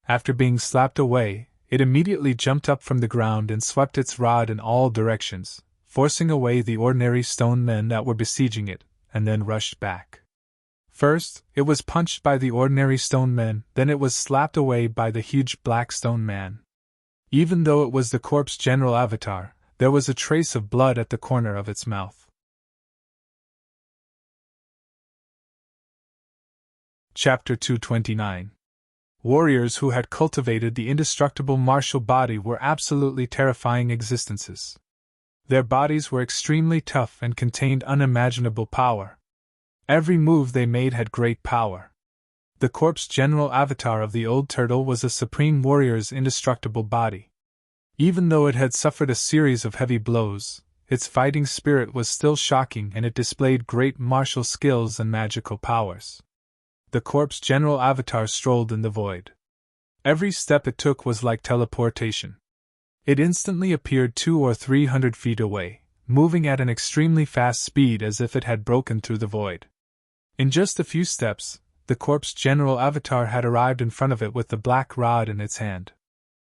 After being slapped away, it immediately jumped up from the ground and swept its rod in all directions, forcing away the ordinary stone men that were besieging it, and then rushed back. First, it was punched by the ordinary stone men, then it was slapped away by the huge black stone man. Even though it was the corpse general avatar, there was a trace of blood at the corner of its mouth. Chapter 229. Warriors who had cultivated the indestructible martial body were absolutely terrifying existences. Their bodies were extremely tough and contained unimaginable power. Every move they made had great power. The corpse general avatar of the old turtle was a supreme warrior's indestructible body. Even though it had suffered a series of heavy blows, its fighting spirit was still shocking and it displayed great martial skills and magical powers. The corpse general avatar strolled in the void. Every step it took was like teleportation. It instantly appeared 200 or 300 feet away, moving at an extremely fast speed as if it had broken through the void. In just a few steps, the corpse general avatar had arrived in front of it with the black rod in its hand.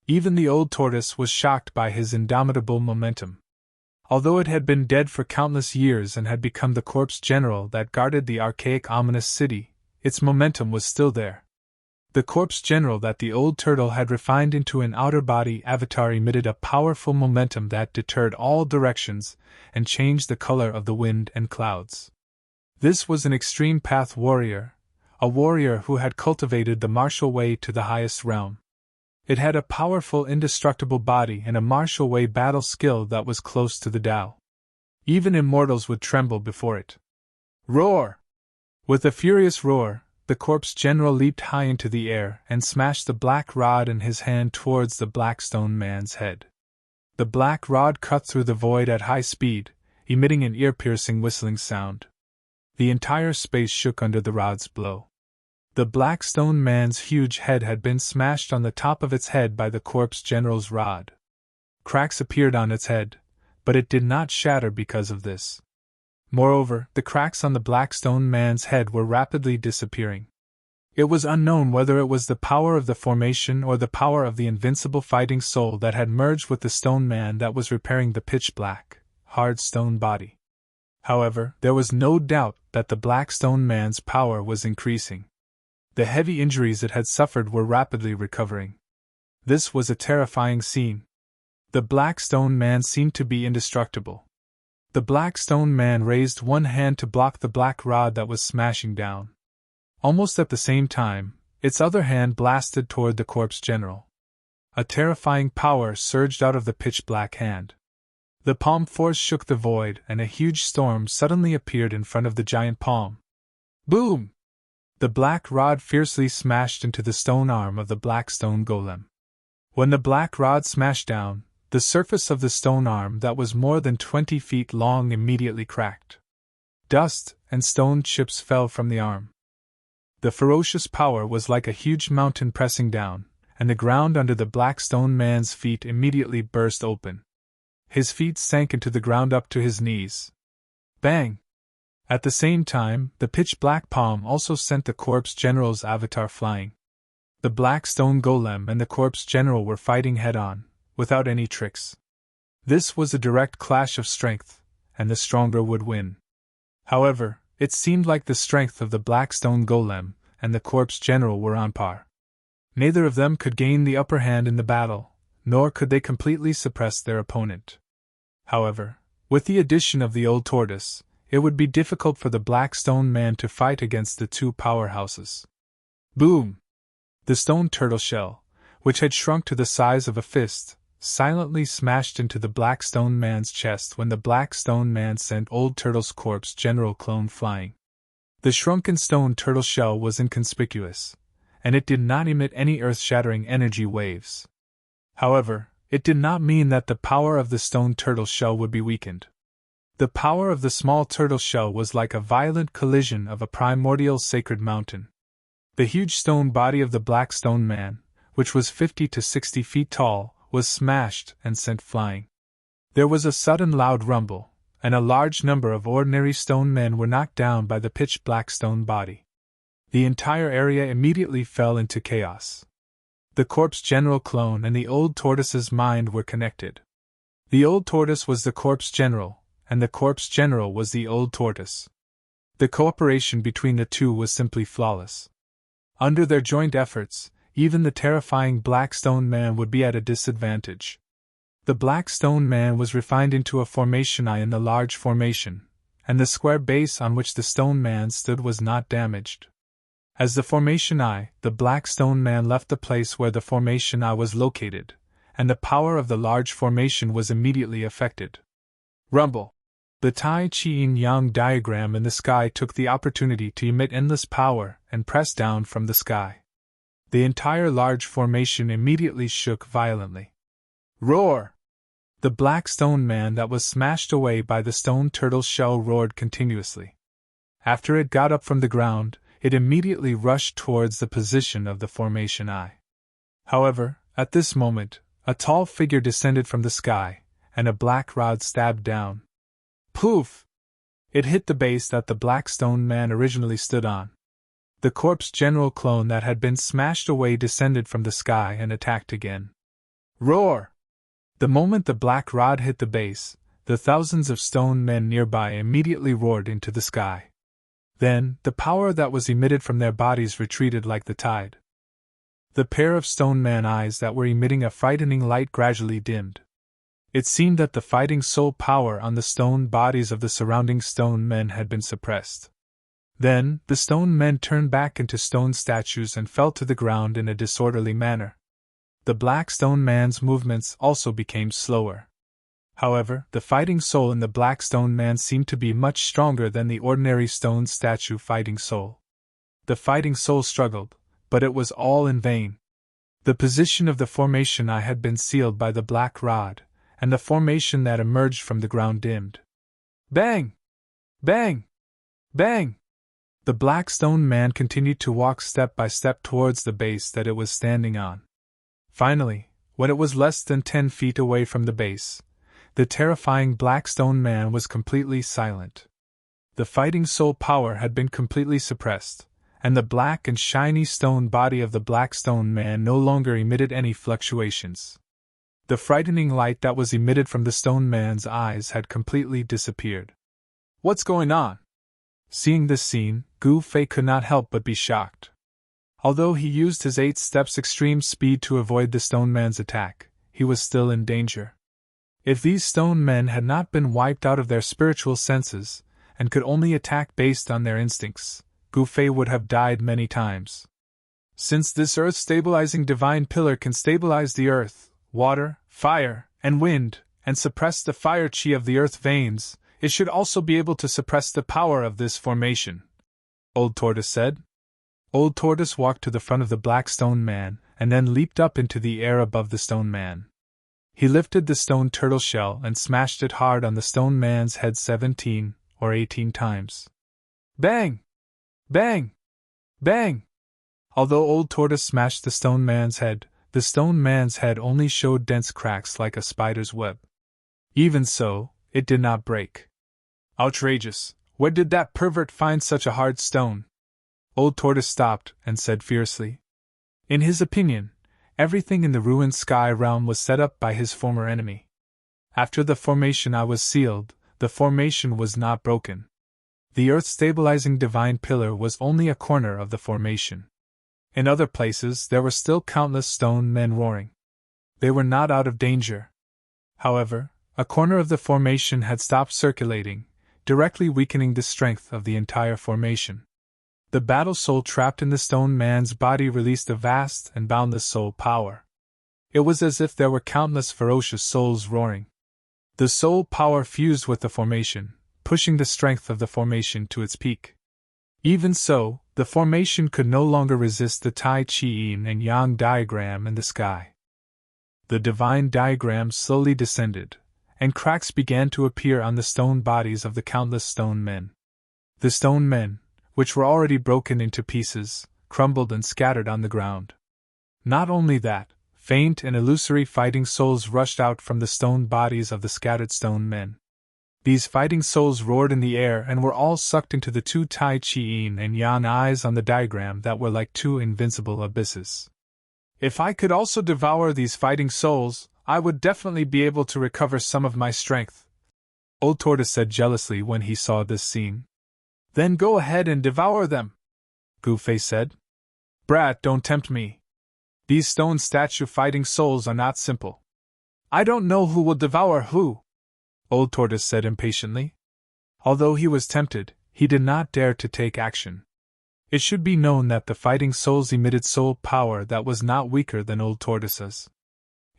Even the old tortoise was shocked by his indomitable momentum. Although it had been dead for countless years and had become the corpse general that guarded the archaic ominous city, its momentum was still there. The corpse general that the old turtle had refined into an outer body avatar emitted a powerful momentum that deterred all directions and changed the color of the wind and clouds. This was an extreme path warrior, a warrior who had cultivated the martial way to the highest realm. It had a powerful indestructible body and a martial way battle skill that was close to the Tao. Even immortals would tremble before it. Roar! With a furious roar, the corpse general leaped high into the air and smashed the black rod in his hand towards the black stone man's head. The black rod cut through the void at high speed, emitting an ear-piercing whistling sound. The entire space shook under the rod's blow. The black stone man's huge head had been smashed on the top of its head by the corpse general's rod. Cracks appeared on its head, but it did not shatter because of this. Moreover, the cracks on the black stone man's head were rapidly disappearing. It was unknown whether it was the power of the formation or the power of the invincible fighting soul that had merged with the stone man that was repairing the pitch-black, hard stone body. However, there was no doubt that the black stone man's power was increasing. The heavy injuries it had suffered were rapidly recovering. This was a terrifying scene. The black stone man seemed to be indestructible. The black stone man raised one hand to block the black rod that was smashing down. Almost at the same time, its other hand blasted toward the corpse general. A terrifying power surged out of the pitch-black hand. The palm force shook the void and a huge storm suddenly appeared in front of the giant palm. Boom! The black rod fiercely smashed into the stone arm of the black stone golem. When the black rod smashed down, the surface of the stone arm that was more than 20 feet long immediately cracked. Dust and stone chips fell from the arm. The ferocious power was like a huge mountain pressing down, and the ground under the black stone man's feet immediately burst open. His feet sank into the ground up to his knees. Bang! At the same time, the pitch-black palm also sent the corpse general's avatar flying. The black stone golem and the corpse general were fighting head-on, without any tricks. This was a direct clash of strength, and the stronger would win. However, it seemed like the strength of the black stone golem and the corpse general were on par. Neither of them could gain the upper hand in the battle, nor could they completely suppress their opponent. However, with the addition of the old tortoise, it would be difficult for the black stone man to fight against the two powerhouses. Boom! The stone turtle shell, which had shrunk to the size of a fist, silently smashed into the black stone man's chest when the black stone man sent old turtle's corpse general clone flying. The shrunken stone turtle shell was inconspicuous, and it did not emit any earth-shattering energy waves. However, it did not mean that the power of the stone turtle shell would be weakened. The power of the small turtle shell was like a violent collision of a primordial sacred mountain. The huge stone body of the black stone man, which was 50 to 60 feet tall, was smashed and sent flying. There was a sudden loud rumble, and a large number of ordinary stone men were knocked down by the pitch-black stone body. The entire area immediately fell into chaos. The corpse general clone and the old tortoise's mind were connected. The old tortoise was the corpse general, and the corpse general was the old tortoise. The cooperation between the two was simply flawless. Under their joint efforts, even the terrifying black stone man would be at a disadvantage. The black stone man was refined into a formation eye in the large formation, and the square base on which the stone man stood was not damaged. As the formation eye, the black stone man left the place where the formation eye was located, and the power of the large formation was immediately affected. Rumble! The Tai Chi Yin-Yang diagram in the sky took the opportunity to emit endless power and press down from the sky. The entire large formation immediately shook violently. Roar! The black stone man that was smashed away by the stone turtle shell roared continuously. After it got up from the ground, it immediately rushed towards the position of the formation eye. However, at this moment, a tall figure descended from the sky, and a black rod stabbed down. Poof! It hit the base that the black stone man originally stood on. The corpse general clone that had been smashed away descended from the sky and attacked again. Roar! The moment the black rod hit the base, the thousands of stone men nearby immediately roared into the sky. Then, the power that was emitted from their bodies retreated like the tide. The pair of stone man eyes that were emitting a frightening light gradually dimmed. It seemed that the fighting soul power on the stone bodies of the surrounding stone men had been suppressed. Then, the stone men turned back into stone statues and fell to the ground in a disorderly manner. The black stone man's movements also became slower. However, the fighting soul in the black stone man seemed to be much stronger than the ordinary stone statue fighting soul. The fighting soul struggled, but it was all in vain. The position of the formation eye had been sealed by the black rod, and the formation that emerged from the ground dimmed. Bang! Bang! Bang! The black stone man continued to walk step by step towards the base that it was standing on. Finally, when it was less than 10 feet away from the base, the terrifying black stone man was completely silent. The fighting soul power had been completely suppressed, and the black and shiny stone body of the black stone man no longer emitted any fluctuations. The frightening light that was emitted from the stone man's eyes had completely disappeared. What's going on? Seeing this scene, Gu Fei could not help but be shocked. Although he used his 8 steps extreme speed to avoid the stone man's attack, he was still in danger. If these stone men had not been wiped out of their spiritual senses, and could only attack based on their instincts, Gu Fei would have died many times. Since this earth-stabilizing divine pillar can stabilize the earth, water, fire, and wind, and suppress the fire chi of the earth veins, it should also be able to suppress the power of this formation, Old Tortoise said. Old Tortoise walked to the front of the black stone man, and then leaped up into the air above the stone man. He lifted the stone turtle shell and smashed it hard on the stone man's head 17, or 18 times. Bang! Bang! Bang! Although Old Tortoise smashed the stone man's head, the stone man's head only showed dense cracks like a spider's web. Even so, it did not break. Outrageous! Where did that pervert find such a hard stone? Old Tortoise stopped and said fiercely. In his opinion, everything in the ruined sky realm was set up by his former enemy. After the formation I was sealed, the formation was not broken. The earth-stabilizing divine pillar was only a corner of the formation. In other places there were still countless stone men roaring. They were not out of danger. However, a corner of the formation had stopped circulating, directly weakening the strength of the entire formation. The battle soul trapped in the stone man's body released a vast and boundless soul power. It was as if there were countless ferocious souls roaring. The soul power fused with the formation, pushing the strength of the formation to its peak. Even so, the formation could no longer resist the Tai Chi Yin and Yang diagram in the sky. The divine diagram slowly descended, and cracks began to appear on the stone bodies of the countless stone men. The stone men, which were already broken into pieces, crumbled and scattered on the ground. Not only that, faint and illusory fighting souls rushed out from the stone bodies of the scattered stone men. These fighting souls roared in the air and were all sucked into the two Tai Chi Yin and Yang eyes on the diagram that were like two invincible abysses. If I could also devour these fighting souls, I would definitely be able to recover some of my strength, Old Tortoise said jealously when he saw this scene. Then go ahead and devour them, Gu Fei said. Brat, don't tempt me. These stone statue fighting souls are not simple. I don't know who will devour who, Old Tortoise said impatiently. Although he was tempted, he did not dare to take action. It should be known that the fighting souls emitted soul power that was not weaker than Old Tortoise's.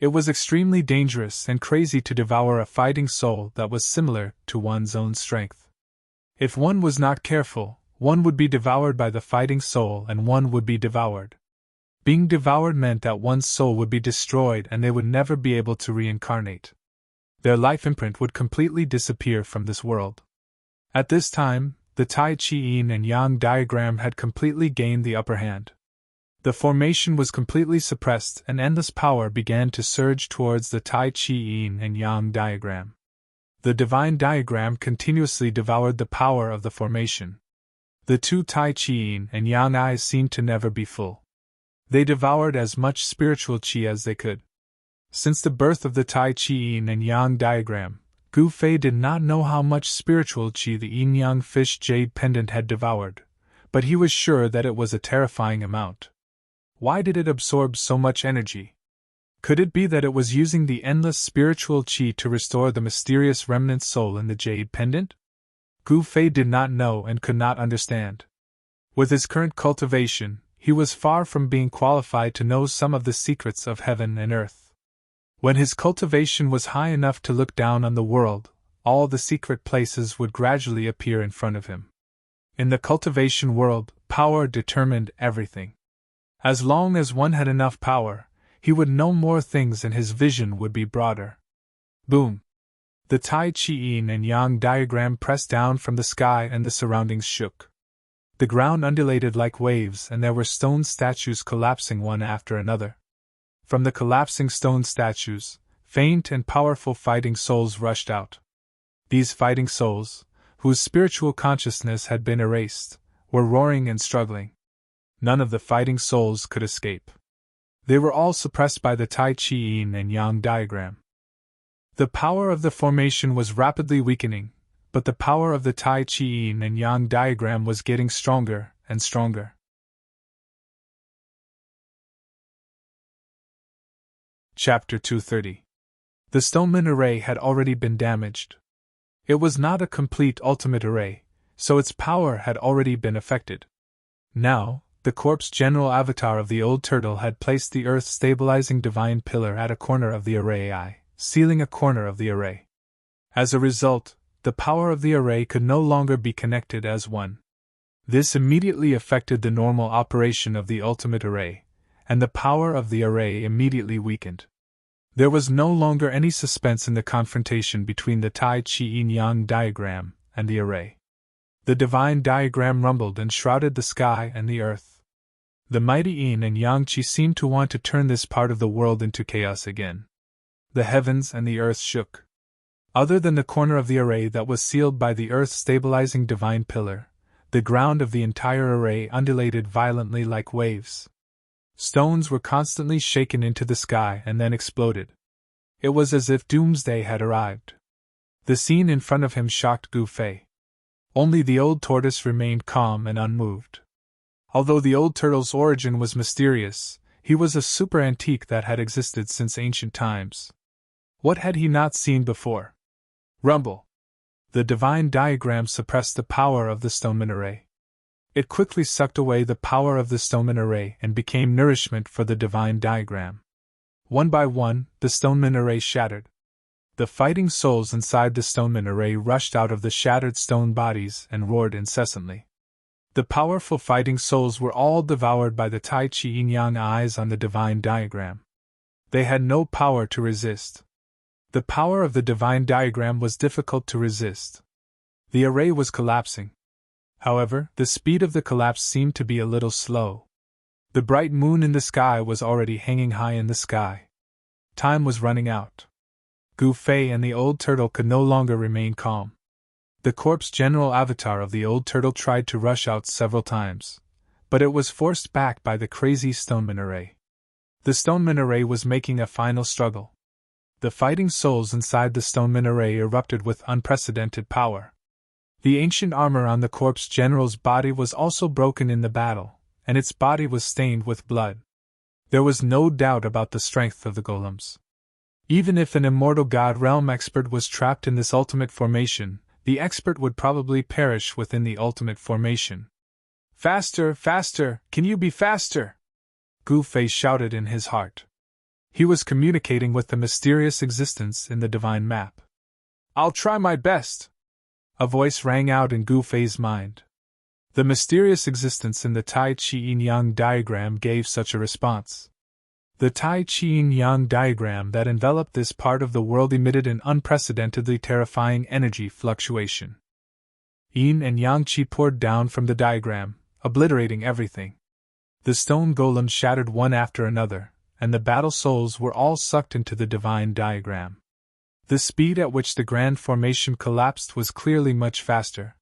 It was extremely dangerous and crazy to devour a fighting soul that was similar to one's own strength. If one was not careful, one would be devoured by the fighting soul and one would be devoured. Being devoured meant that one's soul would be destroyed and they would never be able to reincarnate. Their life imprint would completely disappear from this world. At this time, the Tai Chi Yin and Yang diagram had completely gained the upper hand. The formation was completely suppressed and endless power began to surge towards the Tai Chi Yin and Yang diagram. The divine diagram continuously devoured the power of the formation. The two Tai Chi Yin and Yang eyes seemed to never be full. They devoured as much spiritual qi as they could. Since the birth of the Tai Chi Yin and Yang diagram, Gu Fei did not know how much spiritual qi the yin-yang fish jade pendant had devoured, but he was sure that it was a terrifying amount. Why did it absorb so much energy? Could it be that it was using the endless spiritual qi to restore the mysterious remnant soul in the jade pendant? Gu Fei did not know and could not understand. With his current cultivation, he was far from being qualified to know some of the secrets of heaven and earth. When his cultivation was high enough to look down on the world, all the secret places would gradually appear in front of him. In the cultivation world, power determined everything. As long as one had enough power, he would know more things and his vision would be broader. Boom! The Tai Chi Yin and Yang diagram pressed down from the sky and the surroundings shook. The ground undulated like waves and there were stone statues collapsing one after another. From the collapsing stone statues, faint and powerful fighting souls rushed out. These fighting souls, whose spiritual consciousness had been erased, were roaring and struggling. None of the fighting souls could escape. They were all suppressed by the Tai Chi Yin and Yang diagram. The power of the formation was rapidly weakening, but the power of the Tai Chi Yin and Yang diagram was getting stronger and stronger. Chapter 230. The stoneman array had already been damaged. It was not a complete ultimate array, so its power had already been affected. Now, the corpse general avatar of the old turtle had placed the earth-stabilizing divine pillar at a corner of the array sealing a corner of the array. As a result, the power of the array could no longer be connected as one. This immediately affected the normal operation of the ultimate array, and the power of the array immediately weakened. There was no longer any suspense in the confrontation between the Tai Chi Yin Yang diagram and the array. The divine diagram rumbled and shrouded the sky and the earth. The mighty yin and yang qi seemed to want to turn this part of the world into chaos again. The heavens and the earth shook. Other than the corner of the array that was sealed by the earth-stabilizing divine pillar, the ground of the entire array undulated violently like waves. Stones were constantly shaken into the sky and then exploded. It was as if doomsday had arrived. The scene in front of him shocked Gu Fei. Only the old tortoise remained calm and unmoved. Although the old turtle's origin was mysterious, he was a super antique that had existed since ancient times. What had he not seen before? Rumble! The divine diagram suppressed the power of the stoneman array. It quickly sucked away the power of the stoneman array and became nourishment for the divine diagram. One by one, the stoneman array shattered. The fighting souls inside the stoneman array rushed out of the shattered stone bodies and roared incessantly. The powerful fighting souls were all devoured by the Tai Chi yin-yang eyes on the divine diagram. They had no power to resist. The power of the divine diagram was difficult to resist. The array was collapsing. However, the speed of the collapse seemed to be a little slow. The bright moon in the sky was already hanging high in the sky. Time was running out. Gu Fei and the old turtle could no longer remain calm. The corpse general avatar of the old turtle tried to rush out several times, but it was forced back by the crazy stoneman array. The stoneman array was making a final struggle. The fighting souls inside the stoneman array erupted with unprecedented power. The ancient armor on the corpse general's body was also broken in the battle, and its body was stained with blood. There was no doubt about the strength of the golems. Even if an immortal God realm expert was trapped in this ultimate formation, the expert would probably perish within the ultimate formation. Faster, faster, can you be faster? Gu Fei shouted in his heart. He was communicating with the mysterious existence in the divine map. I'll try my best! A voice rang out in Gu Fei's mind. The mysterious existence in the Tai Chi yin-yang diagram gave such a response. The Tai Chi yin-yang diagram that enveloped this part of the world emitted an unprecedentedly terrifying energy fluctuation. Yin and yang qi poured down from the diagram, obliterating everything. The stone golems shattered one after another, and the battle souls were all sucked into the divine diagram. The speed at which the grand formation collapsed was clearly much faster.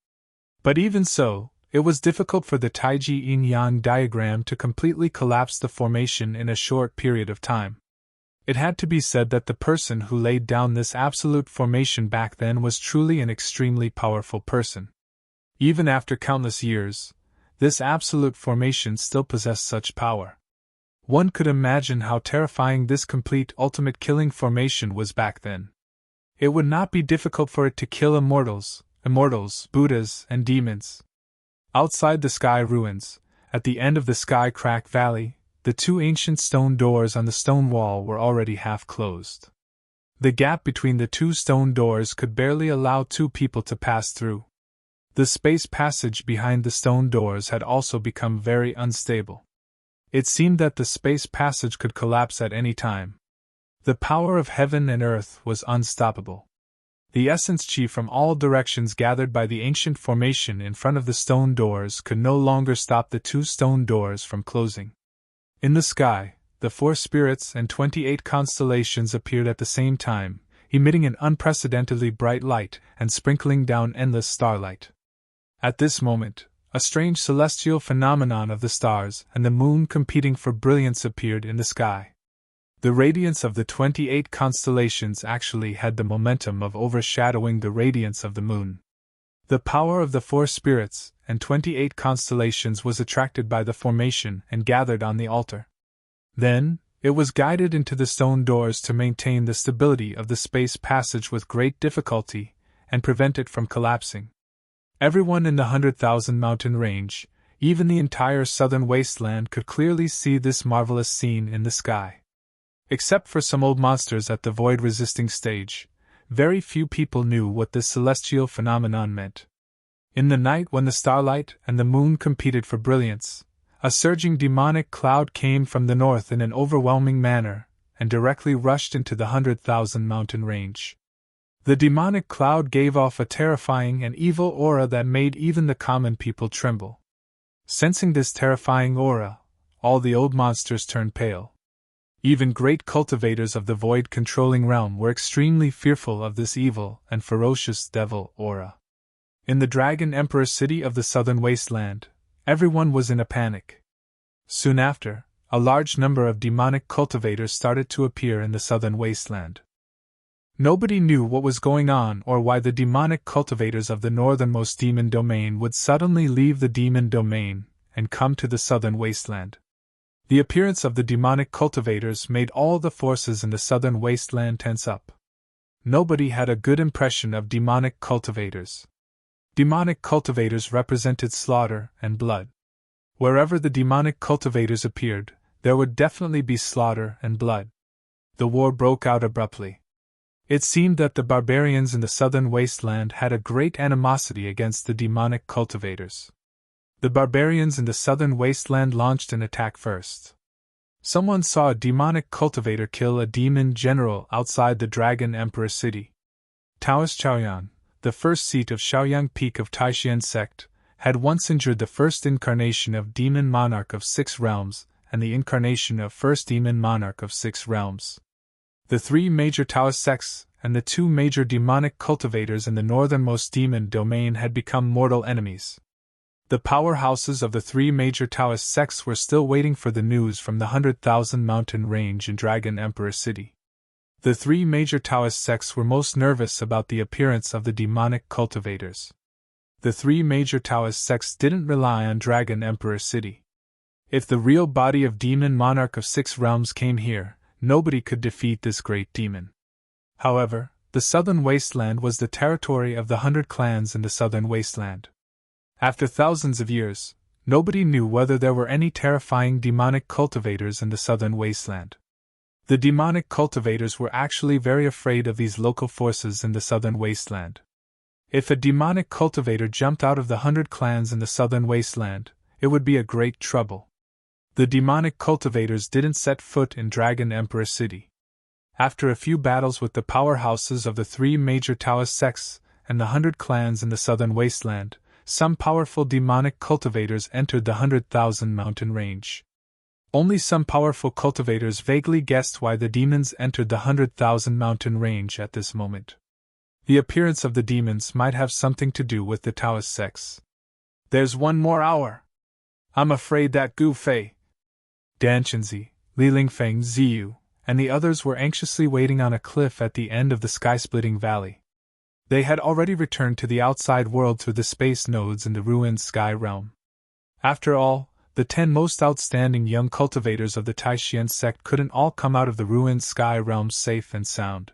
But even so, it was difficult for the Taiji yin-yang diagram to completely collapse the formation in a short period of time. It had to be said that the person who laid down this absolute formation back then was truly an extremely powerful person. Even after countless years, this absolute formation still possessed such power. One could imagine how terrifying this complete ultimate killing formation was back then. It would not be difficult for it to kill immortals, Buddhas, and demons. Outside the sky ruins, at the end of the sky crack valley, the two ancient stone doors on the stone wall were already half closed. The gap between the two stone doors could barely allow two people to pass through. The space passage behind the stone doors had also become very unstable. It seemed that the space passage could collapse at any time. The power of heaven and earth was unstoppable. The essence chi from all directions gathered by the ancient formation in front of the stone doors could no longer stop the two stone doors from closing. In the sky, the 4 spirits and 28 constellations appeared at the same time, emitting an unprecedentedly bright light and sprinkling down endless starlight. At this moment, a strange celestial phenomenon of the stars and the moon competing for brilliance appeared in the sky. The radiance of the 28 constellations actually had the momentum of overshadowing the radiance of the moon. The power of the 4 spirits and 28 constellations was attracted by the formation and gathered on the altar. Then, it was guided into the stone doors to maintain the stability of the space passage with great difficulty and prevent it from collapsing. Everyone in the 100,000 mountain range, even the entire southern wasteland, could clearly see this marvelous scene in the sky. Except for some old monsters at the void-resisting stage, very few people knew what this celestial phenomenon meant. In the night when the starlight and the moon competed for brilliance, a surging demonic cloud came from the north in an overwhelming manner and directly rushed into the 100,000 mountain range. The demonic cloud gave off a terrifying and evil aura that made even the common people tremble. Sensing this terrifying aura, all the old monsters turned pale. Even great cultivators of the void-controlling realm were extremely fearful of this evil and ferocious devil aura. In the Dragon Emperor city of the southern wasteland, everyone was in a panic. Soon after, a large number of demonic cultivators started to appear in the southern wasteland. Nobody knew what was going on or why the demonic cultivators of the northernmost demon domain would suddenly leave the demon domain and come to the southern wasteland. The appearance of the demonic cultivators made all the forces in the southern wasteland tense up. Nobody had a good impression of demonic cultivators. Demonic cultivators represented slaughter and blood. Wherever the demonic cultivators appeared, there would definitely be slaughter and blood. The war broke out abruptly. It seemed that the barbarians in the southern wasteland had a great animosity against the demonic cultivators. The barbarians in the southern wasteland launched an attack first. Someone saw a demonic cultivator kill a demon general outside the Dragon Emperor city. Taoist Shaoyang, the first seat of Shaoyang Peak of Taishan sect, had once injured the first incarnation of Demon Monarch of 6 realms and the incarnation of first Demon Monarch of 6 realms. The 3 major Taoist sects and the 2 major demonic cultivators in the northernmost demon domain had become mortal enemies. The powerhouses of the 3 major Taoist sects were still waiting for the news from the 100,000 mountain range in Dragon Emperor City. The 3 major Taoist sects were most nervous about the appearance of the demonic cultivators. The 3 major Taoist sects didn't rely on Dragon Emperor City. If the real body of Demon Monarch of 6 realms came here, nobody could defeat this great demon. However, the southern wasteland was the territory of the 100 clans in the southern wasteland. After thousands of years, nobody knew whether there were any terrifying demonic cultivators in the southern wasteland. The demonic cultivators were actually very afraid of these local forces in the southern wasteland. If a demonic cultivator jumped out of the 100 clans in the southern wasteland, it would be a great trouble. The demonic cultivators didn't set foot in Dragon Emperor City. After a few battles with the powerhouses of the 3 major Taoist sects and the 100 clans in the southern wasteland, some powerful demonic cultivators entered the 100,000 mountain range. Only some powerful cultivators vaguely guessed why the demons entered the 100,000 mountain range at this moment. The appearance of the demons might have something to do with the Taoist sects. There's 1 more hour. I'm afraid that Gu Fei, Dan Chenzi, Li Lingfeng Ziyu, and the others were anxiously waiting on a cliff at the end of the sky-splitting valley. They had already returned to the outside world through the space nodes in the ruined sky realm. After all, the 10 most outstanding young cultivators of the Taishan sect couldn't all come out of the ruined sky realm safe and sound.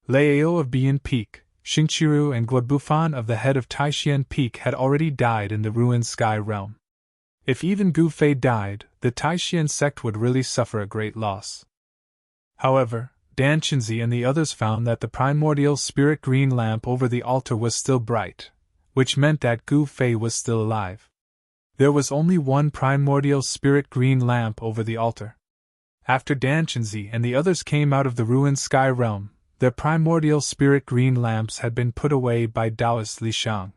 Liao of Bian Peak, Xingqiru and Guodbufan of the head of Taishan Peak had already died in the ruined sky realm. If even Gu Fei died, the Taishan sect would really suffer a great loss. However, Dan Chenzi and the others found that the primordial spirit green lamp over the altar was still bright, which meant that Gu Fei was still alive. There was only 1 primordial spirit green lamp over the altar. After Dan Chenzi and the others came out of the ruined sky realm, their primordial spirit green lamps had been put away by Taoist Li Shang.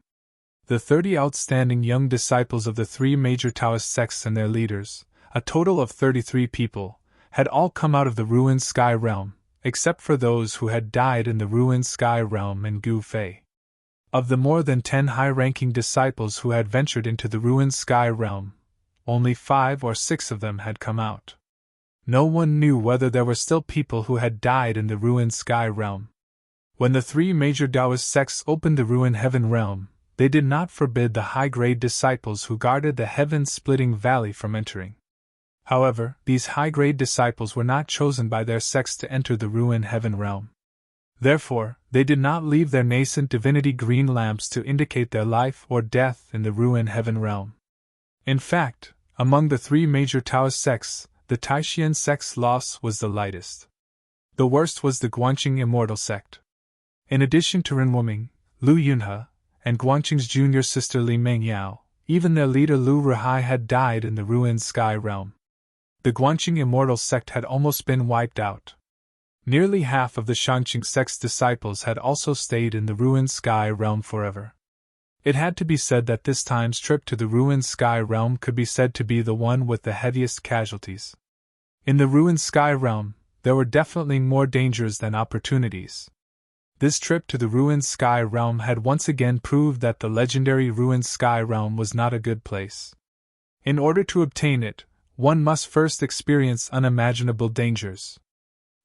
The 30 outstanding young disciples of the 3 major Taoist sects and their leaders, a total of 33 people, had all come out of the ruined sky realm, except for those who had died in the ruined sky realm and Gu Fei. Of the more than 10 high-ranking disciples who had ventured into the ruined sky realm, only 5 or 6 of them had come out. No one knew whether there were still people who had died in the ruined sky realm. When the 3 major Taoist sects opened the ruined heaven realm, they did not forbid the high-grade disciples who guarded the heaven-splitting valley from entering. However, these high-grade disciples were not chosen by their sects to enter the ruined heaven realm. Therefore, they did not leave their nascent divinity green lamps to indicate their life or death in the ruined heaven realm. In fact, among the 3 major Taoist sects, the Taishan sect's loss was the lightest. The worst was the Guanqing Immortal sect. In addition to Ren Wuming, Lu Yunhe, and Guanqing's junior sister Li Mengyao, even their leader Lu Rihai had died in the ruined sky realm. The Guanqing Immortal sect had almost been wiped out. Nearly half of the Shangqing sect's disciples had also stayed in the ruined sky realm forever. It had to be said that this time's trip to the ruined sky realm could be said to be the one with the heaviest casualties. In the ruined sky realm, there were definitely more dangers than opportunities. This trip to the ruined sky realm had once again proved that the legendary ruined sky realm was not a good place. In order to obtain it, one must first experience unimaginable dangers.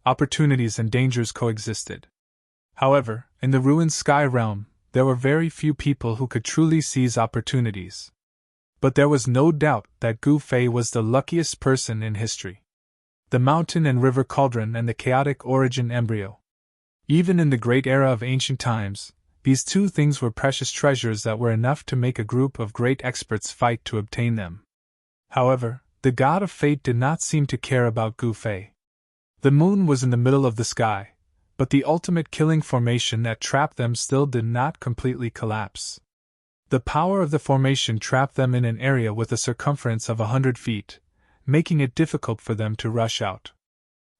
Opportunities and dangers coexisted. However, in the ruined sky realm, there were very few people who could truly seize opportunities. But there was no doubt that Gu Fei was the luckiest person in history. The mountain and river cauldron and the chaotic origin embryo. Even in the great era of ancient times, these two things were precious treasures that were enough to make a group of great experts fight to obtain them. However, the god of fate did not seem to care about Gu Fei. The moon was in the middle of the sky, but the ultimate killing formation that trapped them still did not completely collapse. The power of the formation trapped them in an area with a circumference of 100 feet, making it difficult for them to rush out.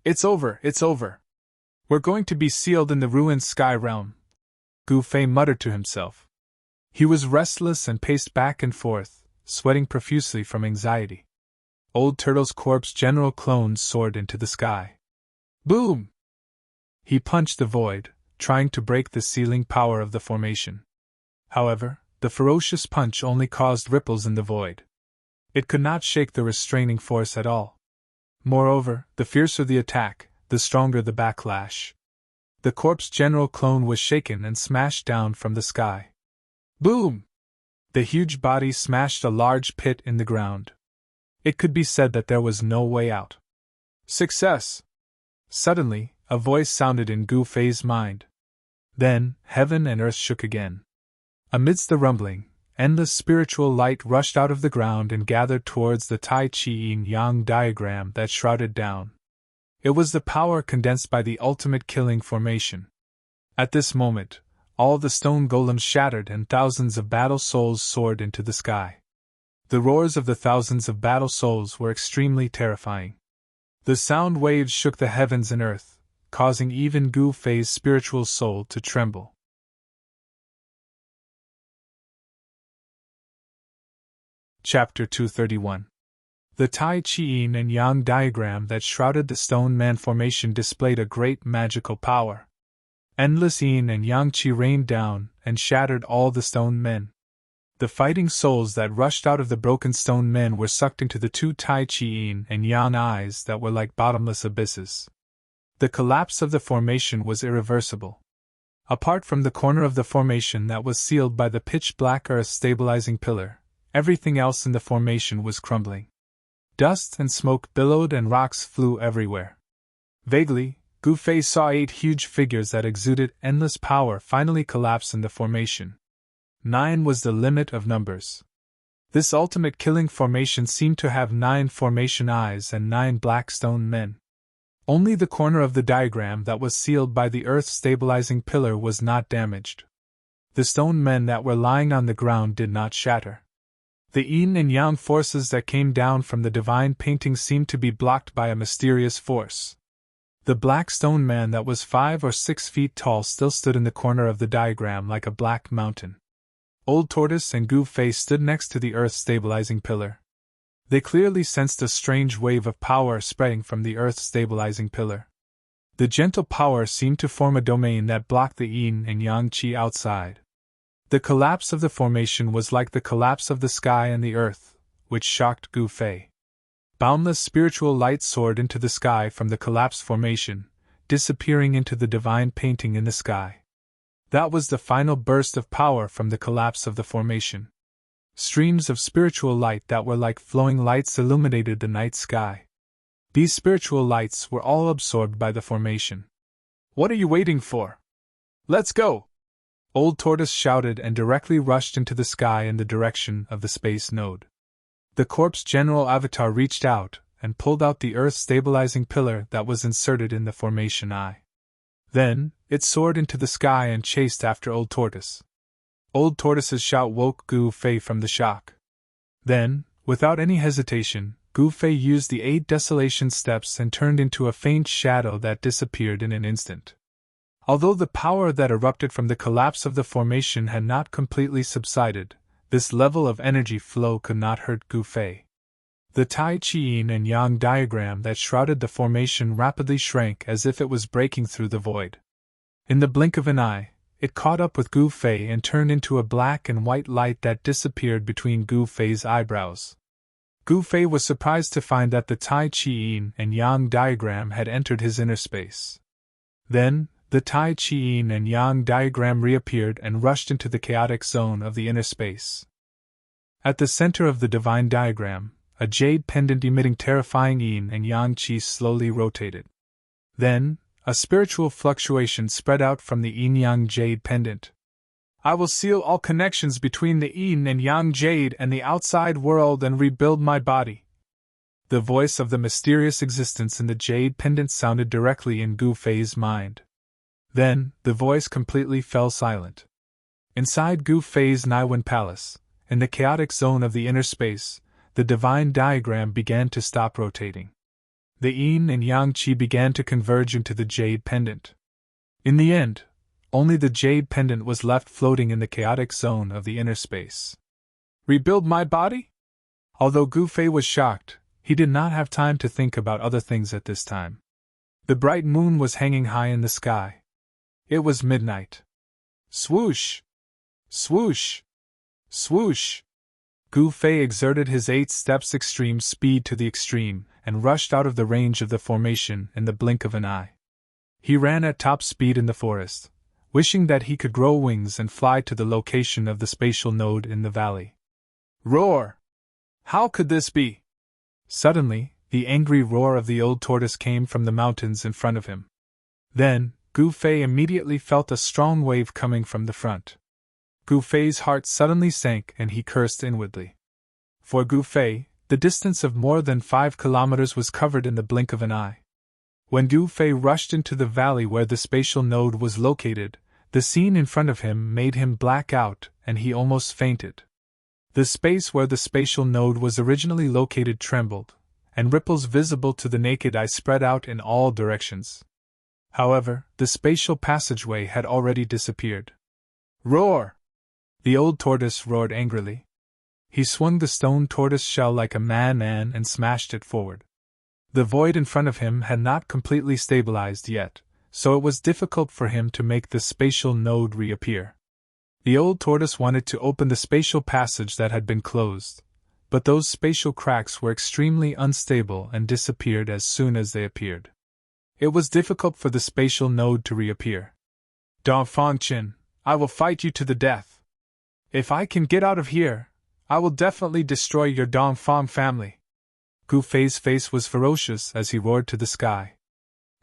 It's over, it's over. We're going to be sealed in the ruined sky realm, Gu Fei muttered to himself. He was restless and paced back and forth, sweating profusely from anxiety. Old Turtle's corpse general clone soared into the sky. Boom! He punched the void, trying to break the sealing power of the formation. However, the ferocious punch only caused ripples in the void. It could not shake the restraining force at all. Moreover, the fiercer the attack, the stronger the backlash. The corpse general clone was shaken and smashed down from the sky. Boom! The huge body smashed a large pit in the ground. It could be said that there was no way out. Success! Suddenly, a voice sounded in Gu Fei's mind. Then, heaven and earth shook again. Amidst the rumbling, endless spiritual light rushed out of the ground and gathered towards the Tai Chi Yin-Yang diagram that shrouded down. It was the power condensed by the ultimate killing formation. At this moment, all the stone golems shattered and thousands of battle souls soared into the sky. The roars of the thousands of battle souls were extremely terrifying. The sound waves shook the heavens and earth, causing even Gu Fei's spiritual soul to tremble. Chapter 231. The Tai Chi Yin and Yang diagram that shrouded the stone man formation displayed a great magical power. Endless Yin and Yang Qi rained down and shattered all the stone men. The fighting souls that rushed out of the broken stone men were sucked into the two Tai Chi Yin and Yang eyes that were like bottomless abysses. The collapse of the formation was irreversible. Apart from the corner of the formation that was sealed by the pitch-black earth stabilizing pillar, everything else in the formation was crumbling. Dust and smoke billowed and rocks flew everywhere. Vaguely, Gu Fei saw 8 huge figures that exuded endless power finally collapse in the formation. 9 was the limit of numbers. This ultimate killing formation seemed to have 9 formation eyes and 9 black stone men. Only the corner of the diagram that was sealed by the earth stabilizing pillar was not damaged. The stone men that were lying on the ground did not shatter. The yin and yang forces that came down from the divine painting seemed to be blocked by a mysterious force. The black stone man that was 5 or 6 feet tall still stood in the corner of the diagram like a black mountain. Old Tortoise and Gu Fei stood next to the earth stabilizing pillar. They clearly sensed a strange wave of power spreading from the earth stabilizing pillar. The gentle power seemed to form a domain that blocked the yin and yang qi outside. The collapse of the formation was like the collapse of the sky and the earth, which shocked Gu Fei. Boundless spiritual light soared into the sky from the collapsed formation, disappearing into the divine painting in the sky. That was the final burst of power from the collapse of the formation. Streams of spiritual light that were like flowing lights illuminated the night sky. These spiritual lights were all absorbed by the formation. What are you waiting for? Let's go! Old Tortoise shouted and directly rushed into the sky in the direction of the space node. The corpse general avatar reached out and pulled out the earth stabilizing pillar that was inserted in the formation eye. Then, it soared into the sky and chased after Old Tortoise. Old Tortoise's shout woke Gu Fei from the shock. Then, without any hesitation, Gu Fei used the 8 desolation steps and turned into a faint shadow that disappeared in an instant. Although the power that erupted from the collapse of the formation had not completely subsided, this level of energy flow could not hurt Gu Fei. The Tai Chi Yin and Yang diagram that shrouded the formation rapidly shrank as if it was breaking through the void. In the blink of an eye, it caught up with Gu Fei and turned into a black and white light that disappeared between Gu Fei's eyebrows. Gu Fei was surprised to find that the Tai Chi Yin and Yang diagram had entered his inner space. Then, the Tai Chi Yin and Yang diagram reappeared and rushed into the chaotic zone of the inner space. At the center of the divine diagram, a jade pendant emitting terrifying yin and yang qi slowly rotated. Then, a spiritual fluctuation spread out from the yin-yang jade pendant. I will seal all connections between the yin and yang jade and the outside world and rebuild my body. The voice of the mysterious existence in the jade pendant sounded directly in Gu Fei's mind. Then, the voice completely fell silent. Inside Gu Fei's Naiwen Palace, in the chaotic zone of the inner space, the divine diagram began to stop rotating. The yin and yang qi began to converge into the jade pendant. In the end, only the jade pendant was left floating in the chaotic zone of the inner space. Rebuild my body? Although Gu Fei was shocked, he did not have time to think about other things at this time. The bright moon was hanging high in the sky. It was midnight. Swoosh! Swoosh! Swoosh! Gu Fei exerted his 8 steps extreme speed to the extreme, and rushed out of the range of the formation in the blink of an eye. He ran at top speed in the forest, wishing that he could grow wings and fly to the location of the spatial node in the valley. Roar! How could this be? Suddenly, the angry roar of the old tortoise came from the mountains in front of him. Then, Gu Fei immediately felt a strong wave coming from the front. Gu Fei's heart suddenly sank and he cursed inwardly. For Gu Fei, the distance of more than 5 kilometers was covered in the blink of an eye. When Gu Fei rushed into the valley where the spatial node was located, the scene in front of him made him black out and he almost fainted. The space where the spatial node was originally located trembled, and ripples visible to the naked eye spread out in all directions. However, the spatial passageway had already disappeared. Roar! The old tortoise roared angrily. He swung the stone tortoise shell like a man and smashed it forward. The void in front of him had not completely stabilized yet, so it was difficult for him to make the spatial node reappear. The old tortoise wanted to open the spatial passage that had been closed, but those spatial cracks were extremely unstable and disappeared as soon as they appeared. It was difficult for the spatial node to reappear. Dongfang Qin, I will fight you to the death. If I can get out of here, I will definitely destroy your Dongfang family. Gu Fei's face was ferocious as he roared to the sky.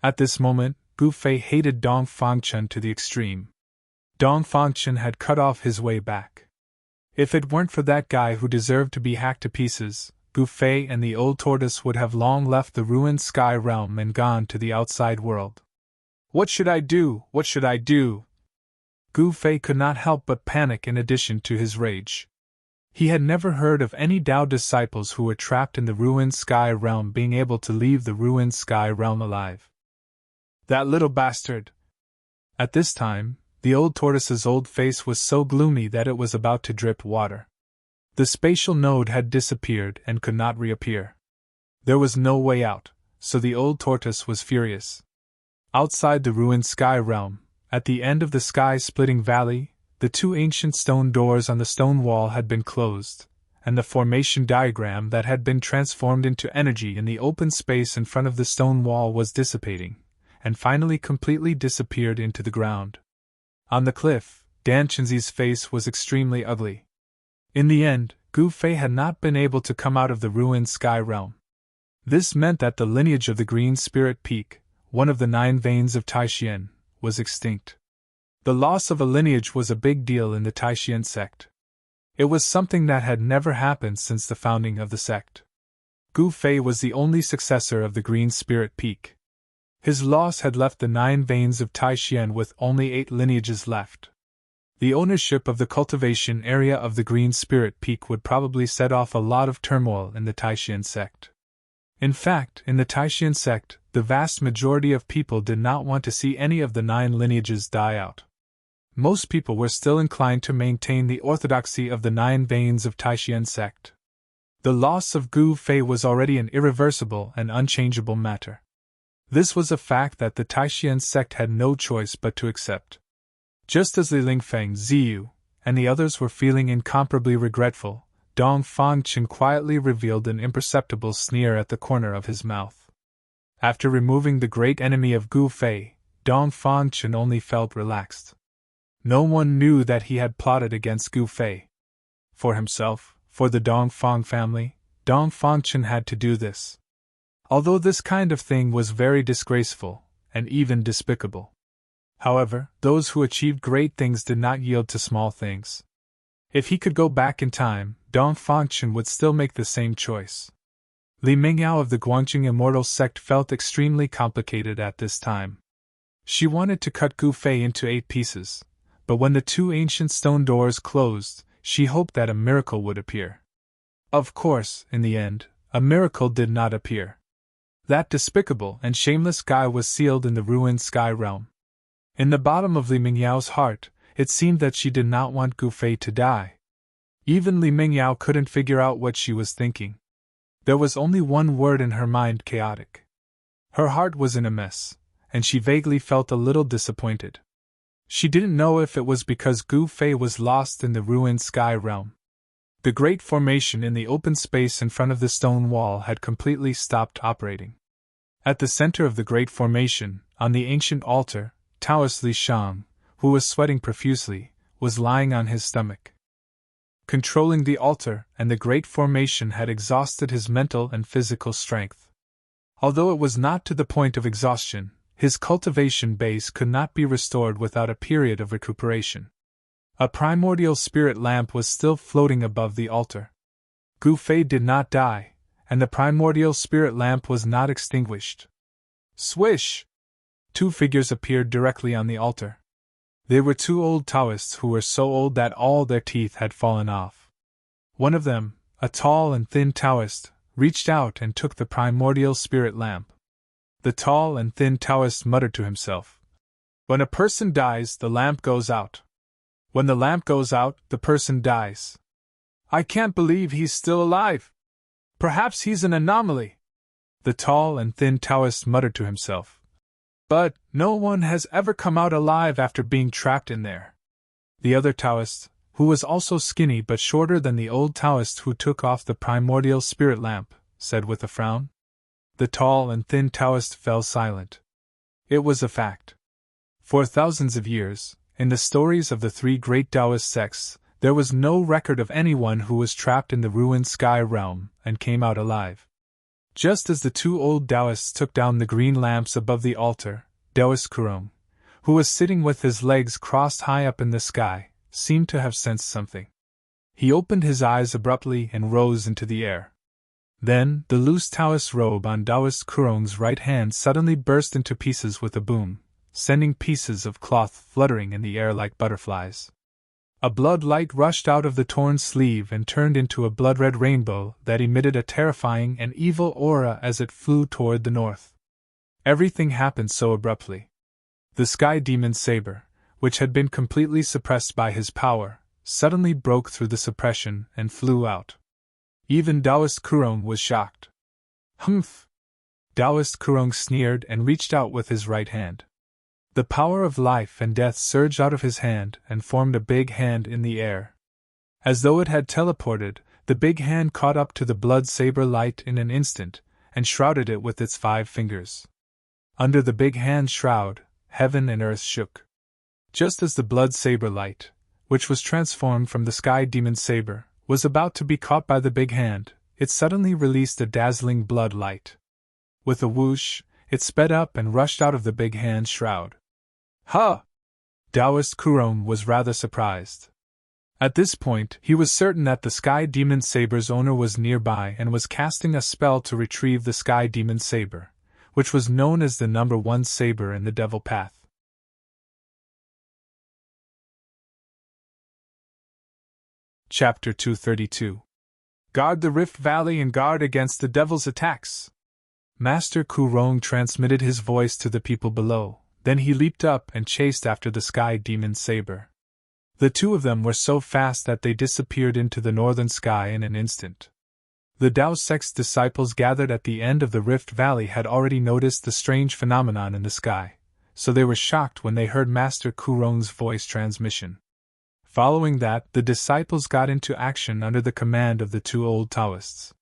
At this moment, Gu Fei hated Dongfang Qin to the extreme. Dongfang Qin had cut off his way back. If it weren't for that guy who deserved to be hacked to pieces, Gu Fei and the old tortoise would have long left the ruined sky realm and gone to the outside world. What should I do? What should I do? Gu Fei could not help but panic in addition to his rage. He had never heard of any Tao disciples who were trapped in the ruined sky realm being able to leave the ruined sky realm alive. That little bastard! At this time, the old tortoise's old face was so gloomy that it was about to drip water. The spatial node had disappeared and could not reappear. There was no way out, so the old tortoise was furious. Outside the ruined sky realm, at the end of the sky-splitting valley, the 2 ancient stone doors on the stone wall had been closed, and the formation diagram that had been transformed into energy in the open space in front of the stone wall was dissipating, and finally completely disappeared into the ground. On the cliff, Dan Chenzi's face was extremely ugly. In the end, Gu Fei had not been able to come out of the ruined sky realm. This meant that the lineage of the Green Spirit Peak, one of the 9 veins of Taishan, was extinct. The loss of a lineage was a big deal in the Taishan sect. It was something that had never happened since the founding of the sect. Gu Fei was the only successor of the Green Spirit Peak. His loss had left the 9 veins of Taishan with only 8 lineages left. The ownership of the cultivation area of the Green Spirit Peak would probably set off a lot of turmoil in the Taishan sect. In fact, in the Taishan sect, the vast majority of people did not want to see any of the 9 lineages die out. Most people were still inclined to maintain the orthodoxy of the 9 veins of Taishan sect. The loss of Gu Fei was already an irreversible and unchangeable matter. This was a fact that the Taishan sect had no choice but to accept. Just as Li Lingfeng, Ziyu, and the others were feeling incomparably regretful, Dong Fangchen quietly revealed an imperceptible sneer at the corner of his mouth. After removing the great enemy of Gu Fei, Dong Fangchen only felt relaxed. No one knew that he had plotted against Gu Fei. For himself, for the Dongfang family, Dong Fangchen had to do this. Although this kind of thing was very disgraceful, and even despicable. However, those who achieved great things did not yield to small things. If he could go back in time, Dong Fangchen would still make the same choice. Li Mingyao of the Guangjing Immortal sect felt extremely complicated at this time. She wanted to cut Gu Fei into 8 pieces, but when the 2 ancient stone doors closed, she hoped that a miracle would appear. Of course, in the end, a miracle did not appear. That despicable and shameless guy was sealed in the ruined sky realm. In the bottom of Li Mingyao's heart, it seemed that she did not want Gu Fei to die. Even Li Mingyao couldn't figure out what she was thinking. There was only one word in her mind: chaotic. Her heart was in a mess, and she vaguely felt a little disappointed. She didn't know if it was because Gu Fei was lost in the ruined sky realm. The great formation in the open space in front of the stone wall had completely stopped operating. At the center of the great formation, on the ancient altar, Taoist Li Shang, who was sweating profusely, was lying on his stomach. Controlling the altar and the great formation had exhausted his mental and physical strength. Although it was not to the point of exhaustion, his cultivation base could not be restored without a period of recuperation. A primordial spirit lamp was still floating above the altar. Gu Fei did not die, and the primordial spirit lamp was not extinguished. Swish! 2 figures appeared directly on the altar. They were 2 old Taoists who were so old that all their teeth had fallen off. One of them, a tall and thin Taoist, reached out and took the primordial spirit lamp. The tall and thin Taoist muttered to himself, "When a person dies, the lamp goes out. When the lamp goes out, the person dies. I can't believe he's still alive. Perhaps he's an anomaly." The tall and thin Taoist muttered to himself, "But no one has ever come out alive after being trapped in there." The other Taoist, who was also skinny but shorter than the old Taoist who took off the primordial spirit lamp, said with a frown. The tall and thin Taoist fell silent. It was a fact. For thousands of years, in the stories of the 3 great Taoist sects, there was no record of anyone who was trapped in the ruined sky realm and came out alive. Just as the 2 old Taoists took down the green lamps above the altar, Taoist Kurong, who was sitting with his legs crossed high up in the sky, seemed to have sensed something. He opened his eyes abruptly and rose into the air. Then, the loose Taoist robe on Taoist Kurong's right hand suddenly burst into pieces with a boom, sending pieces of cloth fluttering in the air like butterflies. A blood light rushed out of the torn sleeve and turned into a blood-red rainbow that emitted a terrifying and evil aura as it flew toward the north. Everything happened so abruptly. The sky demon's saber, which had been completely suppressed by his power, suddenly broke through the suppression and flew out. Even Taoist Kurong was shocked. "Humph!" Taoist Kurong sneered and reached out with his right hand. The power of life and death surged out of his hand and formed a big hand in the air. As though it had teleported, the big hand caught up to the blood saber light in an instant and shrouded it with its 5 fingers. Under the big hand's shroud, heaven and earth shook. Just as the blood saber light, which was transformed from the sky demon's saber, was about to be caught by the big hand, it suddenly released a dazzling blood light. With a whoosh, it sped up and rushed out of the big hand's shroud. "Ha!" Taoist Kurong was rather surprised. At this point, he was certain that the Sky Demon Saber's owner was nearby and was casting a spell to retrieve the Sky Demon Saber, which was known as the number 1 saber in the Devil Path. Chapter 232. Guard the Rift Valley and guard against the Devil's attacks. Master Kurong transmitted his voice to the people below, then he leaped up and chased after the sky demon's saber. The two of them were so fast that they disappeared into the northern sky in an instant. The Tao sect's disciples gathered at the end of the Rift Valley had already noticed the strange phenomenon in the sky, so they were shocked when they heard Master Kurong's voice transmission. Following that, the disciples got into action under the command of the two old Taoists.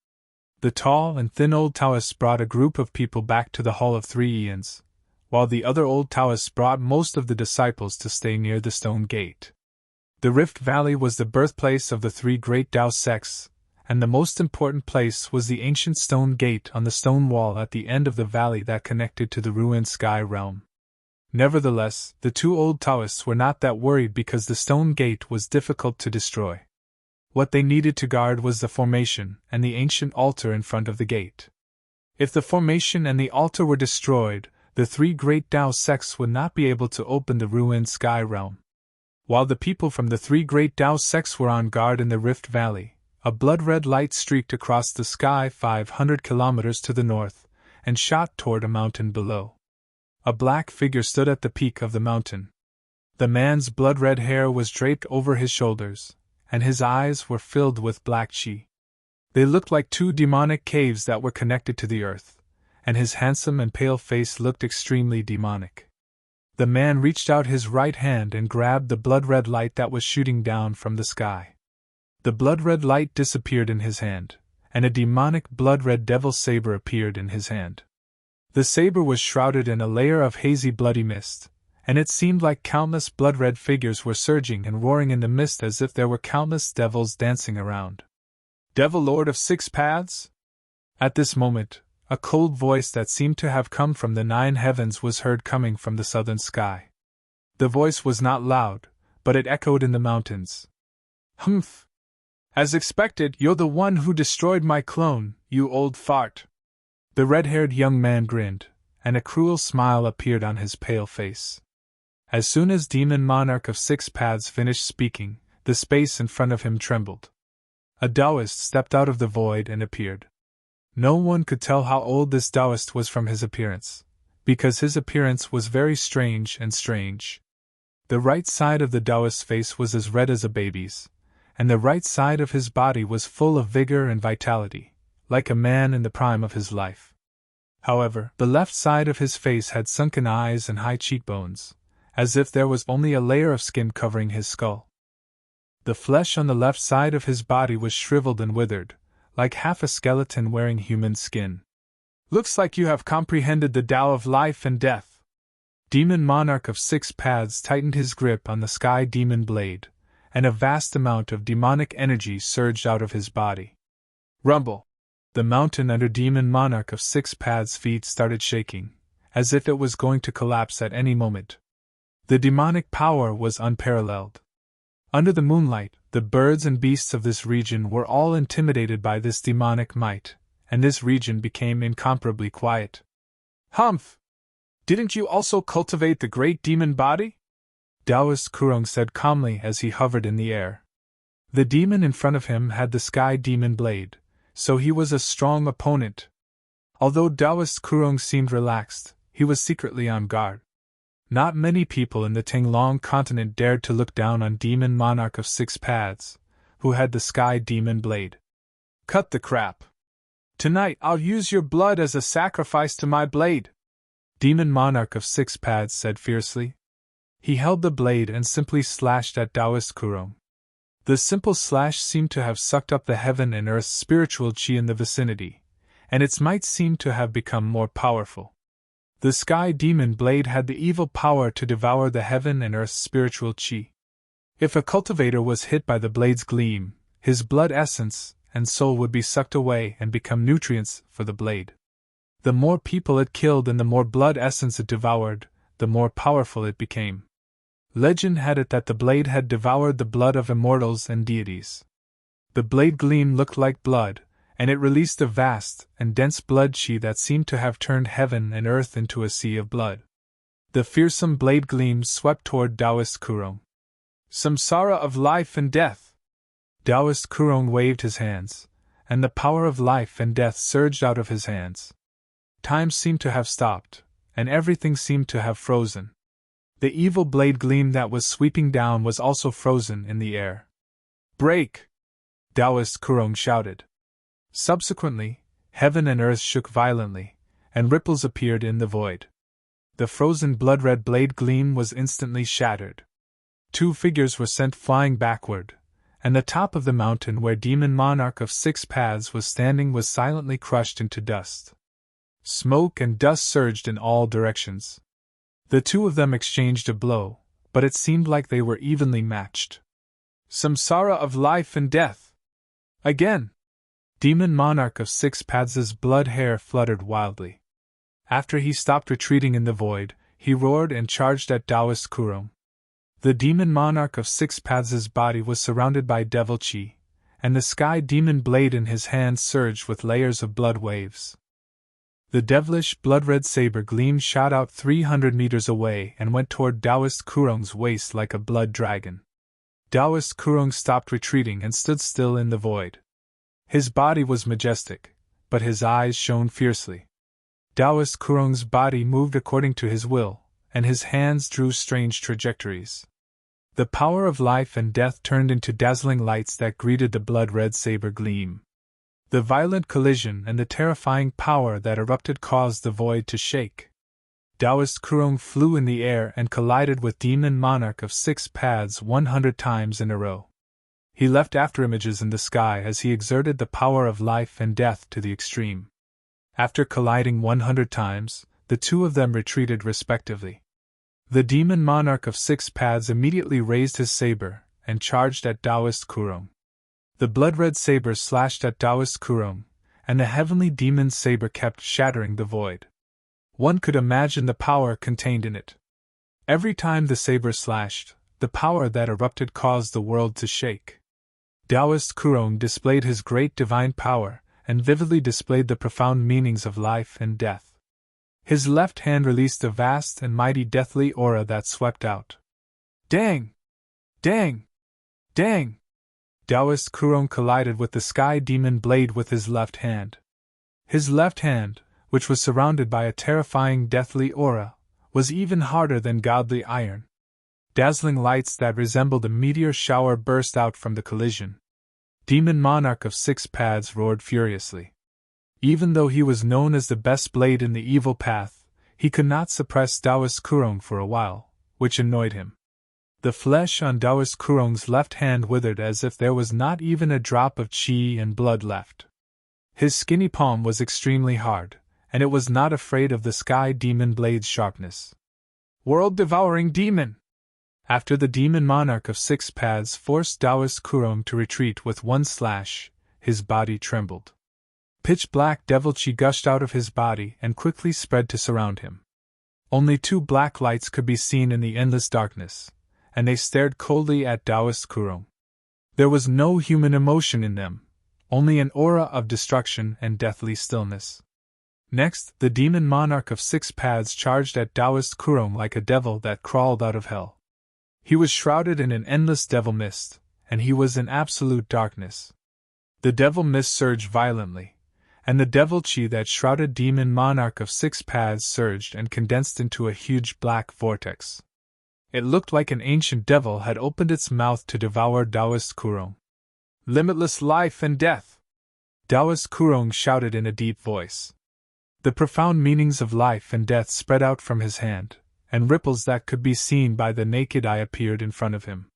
The tall and thin old Taoists brought a group of people back to the Hall of Three Eons, while the other old Taoists brought most of the disciples to stay near the stone gate. The Rift Valley was the birthplace of the three great Tao sects, and the most important place was the ancient stone gate on the stone wall at the end of the valley that connected to the ruined sky realm. Nevertheless, the two old Taoists were not that worried because the stone gate was difficult to destroy. What they needed to guard was the formation and the ancient altar in front of the gate. If the formation and the altar were destroyed, the three great Tao sects would not be able to open the ruined sky realm. While the people from the three great Tao sects were on guard in the Rift Valley, a blood-red light streaked across the sky 500 kilometers to the north and shot toward a mountain below. A black figure stood at the peak of the mountain. The man's blood-red hair was draped over his shoulders, and his eyes were filled with black chi. They looked like two demonic caves that were connected to the earth, and his handsome and pale face looked extremely demonic. The man reached out his right hand and grabbed the blood-red light that was shooting down from the sky. The blood-red light disappeared in his hand, and a demonic blood-red devil saber appeared in his hand. The saber was shrouded in a layer of hazy bloody mist, and it seemed like countless blood-red figures were surging and roaring in the mist as if there were countless devils dancing around. Devil Lord of Six Paths? At this moment, a cold voice that seemed to have come from the nine heavens was heard coming from the southern sky. The voice was not loud, but it echoed in the mountains. Humph! As expected, you're the one who destroyed my clone, you old fart. The red-haired young man grinned, and a cruel smile appeared on his pale face. As soon as Demon Monarch of Six Paths finished speaking, the space in front of him trembled. A Taoist stepped out of the void and appeared. No one could tell how old this Taoist was from his appearance, because his appearance was very strange and strange. The right side of the Taoist's face was as red as a baby's, and the right side of his body was full of vigor and vitality, like a man in the prime of his life. However, the left side of his face had sunken eyes and high cheekbones, as if there was only a layer of skin covering his skull. The flesh on the left side of his body was shriveled and withered, like half a skeleton wearing human skin. Looks like you have comprehended the Tao of life and death. Demon Monarch of Six Paths tightened his grip on the sky demon blade, and a vast amount of demonic energy surged out of his body. Rumble! The mountain under Demon Monarch of Six Paths' feet started shaking, as if it was going to collapse at any moment. The demonic power was unparalleled. Under the moonlight, the birds and beasts of this region were all intimidated by this demonic might, and this region became incomparably quiet. Humph! Didn't you also cultivate the great demon body? Taoist Kurong said calmly as he hovered in the air. The demon in front of him had the sky demon blade, so he was a strong opponent. Although Taoist Kurong seemed relaxed, he was secretly on guard. Not many people in the Tinglong continent dared to look down on Demon Monarch of Six Paths, who had the sky demon blade. Cut the crap. Tonight I'll use your blood as a sacrifice to my blade, Demon Monarch of Six Paths said fiercely. He held the blade and simply slashed at Taoist Kurong. The simple slash seemed to have sucked up the heaven and earth's spiritual chi in the vicinity, and its might seemed to have become more powerful. The sky demon blade had the evil power to devour the heaven and earth's spiritual chi. If a cultivator was hit by the blade's gleam, his blood essence and soul would be sucked away and become nutrients for the blade. The more people it killed and the more blood essence it devoured, the more powerful it became. Legend had it that the blade had devoured the blood of immortals and deities. The blade gleam looked like blood, and it released a vast and dense blood chi that seemed to have turned heaven and earth into a sea of blood. The fearsome blade gleam swept toward Taoist Kurong. Samsara of life and death! Taoist Kurong waved his hands, and the power of life and death surged out of his hands. Time seemed to have stopped, and everything seemed to have frozen. The evil blade gleam that was sweeping down was also frozen in the air. "Break!" Taoist Kurong shouted. Subsequently, heaven and earth shook violently, and ripples appeared in the void. The frozen blood-red blade gleam was instantly shattered. Two figures were sent flying backward, and the top of the mountain where Demon Monarch of Six Paths was standing was silently crushed into dust. Smoke and dust surged in all directions. The two of them exchanged a blow, but it seemed like they were evenly matched. Samsara of life and death! Again! Demon Monarch of Six Paths' blood hair fluttered wildly. After he stopped retreating in the void, he roared and charged at Taoist Kurong. The Demon Monarch of Six Paths' body was surrounded by devil chi, and the sky demon blade in his hand surged with layers of blood waves. The devilish blood-red saber gleam shot out 300 meters away and went toward Taoist Kurong's waist like a blood dragon. Taoist Kurong stopped retreating and stood still in the void. His body was majestic, but his eyes shone fiercely. Taoist Kurong's body moved according to his will, and his hands drew strange trajectories. The power of life and death turned into dazzling lights that greeted the blood-red saber gleam. The violent collision and the terrifying power that erupted caused the void to shake. Taoist Kurong flew in the air and collided with Demon Monarch of Six Paths 100 times in a row. He left afterimages in the sky as he exerted the power of life and death to the extreme. After colliding 100 times, the two of them retreated respectively. The Demon Monarch of Six Paths immediately raised his saber and charged at Taoist Kurong. The blood-red saber slashed at Taoist Kurong, and the heavenly demon's saber kept shattering the void. One could imagine the power contained in it. Every time the saber slashed, the power that erupted caused the world to shake. Taoist Kurong displayed his great divine power, and vividly displayed the profound meanings of life and death. His left hand released a vast and mighty deathly aura that swept out. Dang! Dang! Dang! Taoist Kurong collided with the sky demon blade with his left hand. His left hand, which was surrounded by a terrifying deathly aura, was even harder than godly iron. Dazzling lights that resembled a meteor shower burst out from the collision. Demon Monarch of Six Paths roared furiously. Even though he was known as the best blade in the evil path, he could not suppress Taoist Kurong for a while, which annoyed him. The flesh on Taoist Kurong's left hand withered as if there was not even a drop of chi and blood left. His skinny palm was extremely hard, and it was not afraid of the sky demon blade's sharpness. World-devouring demon! After the Demon Monarch of Six Paths forced Taoist Kurong to retreat with one slash, his body trembled. Pitch-black devil chi gushed out of his body and quickly spread to surround him. Only two black lights could be seen in the endless darkness, and they stared coldly at Taoist Kurong. There was no human emotion in them, only an aura of destruction and deathly stillness. Next, the Demon Monarch of Six Paths charged at Taoist Kurong like a devil that crawled out of hell. He was shrouded in an endless devil mist, and he was in absolute darkness. The devil mist surged violently, and the devil chi that shrouded Demon Monarch of Six Paths surged and condensed into a huge black vortex. It looked like an ancient devil had opened its mouth to devour Taoist Kurong. Limitless life and death! Taoist Kurong shouted in a deep voice. The profound meanings of life and death spread out from his hand, and ripples that could be seen by the naked eye appeared in front of him.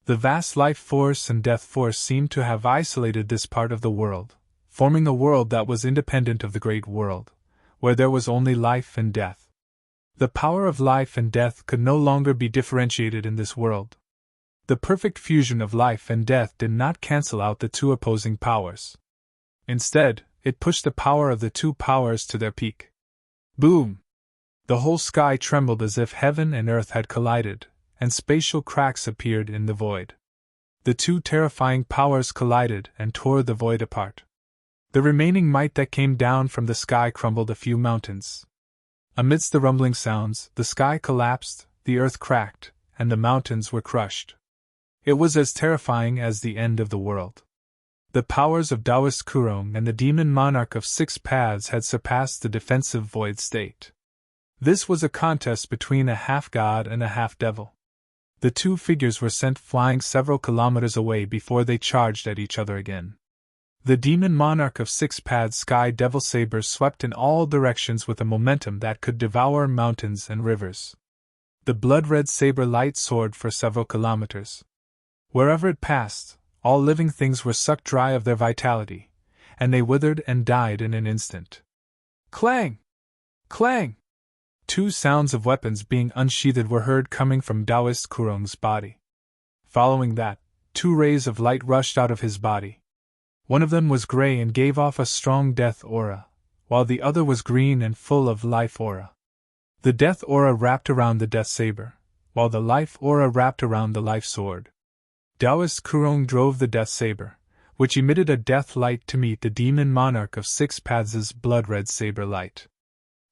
The vast life force and death force seemed to have isolated this part of the world, forming a world that was independent of the great world, where there was only life and death. The power of life and death could no longer be differentiated in this world. The perfect fusion of life and death did not cancel out the two opposing powers. Instead, it pushed the power of the two powers to their peak. Boom! The whole sky trembled as if heaven and earth had collided, and spatial cracks appeared in the void. The two terrifying powers collided and tore the void apart. The remaining might that came down from the sky crumbled a few mountains. Amidst the rumbling sounds, the sky collapsed, the earth cracked, and the mountains were crushed. It was as terrifying as the end of the world. The powers of Taoist Kurong and the demon monarch of 6 paths had surpassed the defensive void state. This was a contest between a half-god and a half-devil. The two figures were sent flying several kilometers away before they charged at each other again. The demon monarch of 6 paths sky devil saber swept in all directions with a momentum that could devour mountains and rivers. The blood-red saber light soared for several kilometers. Wherever it passed, all living things were sucked dry of their vitality, and they withered and died in an instant. Clang! Clang! 2 sounds of weapons being unsheathed were heard coming from Taoist Kurong's body. Following that, 2 rays of light rushed out of his body. One of them was gray and gave off a strong death aura, while the other was green and full of life aura. The death aura wrapped around the death saber, while the life aura wrapped around the life sword. Taoist Kurong drove the death saber, which emitted a death light to meet the demon monarch of 6 paths' blood-red saber light.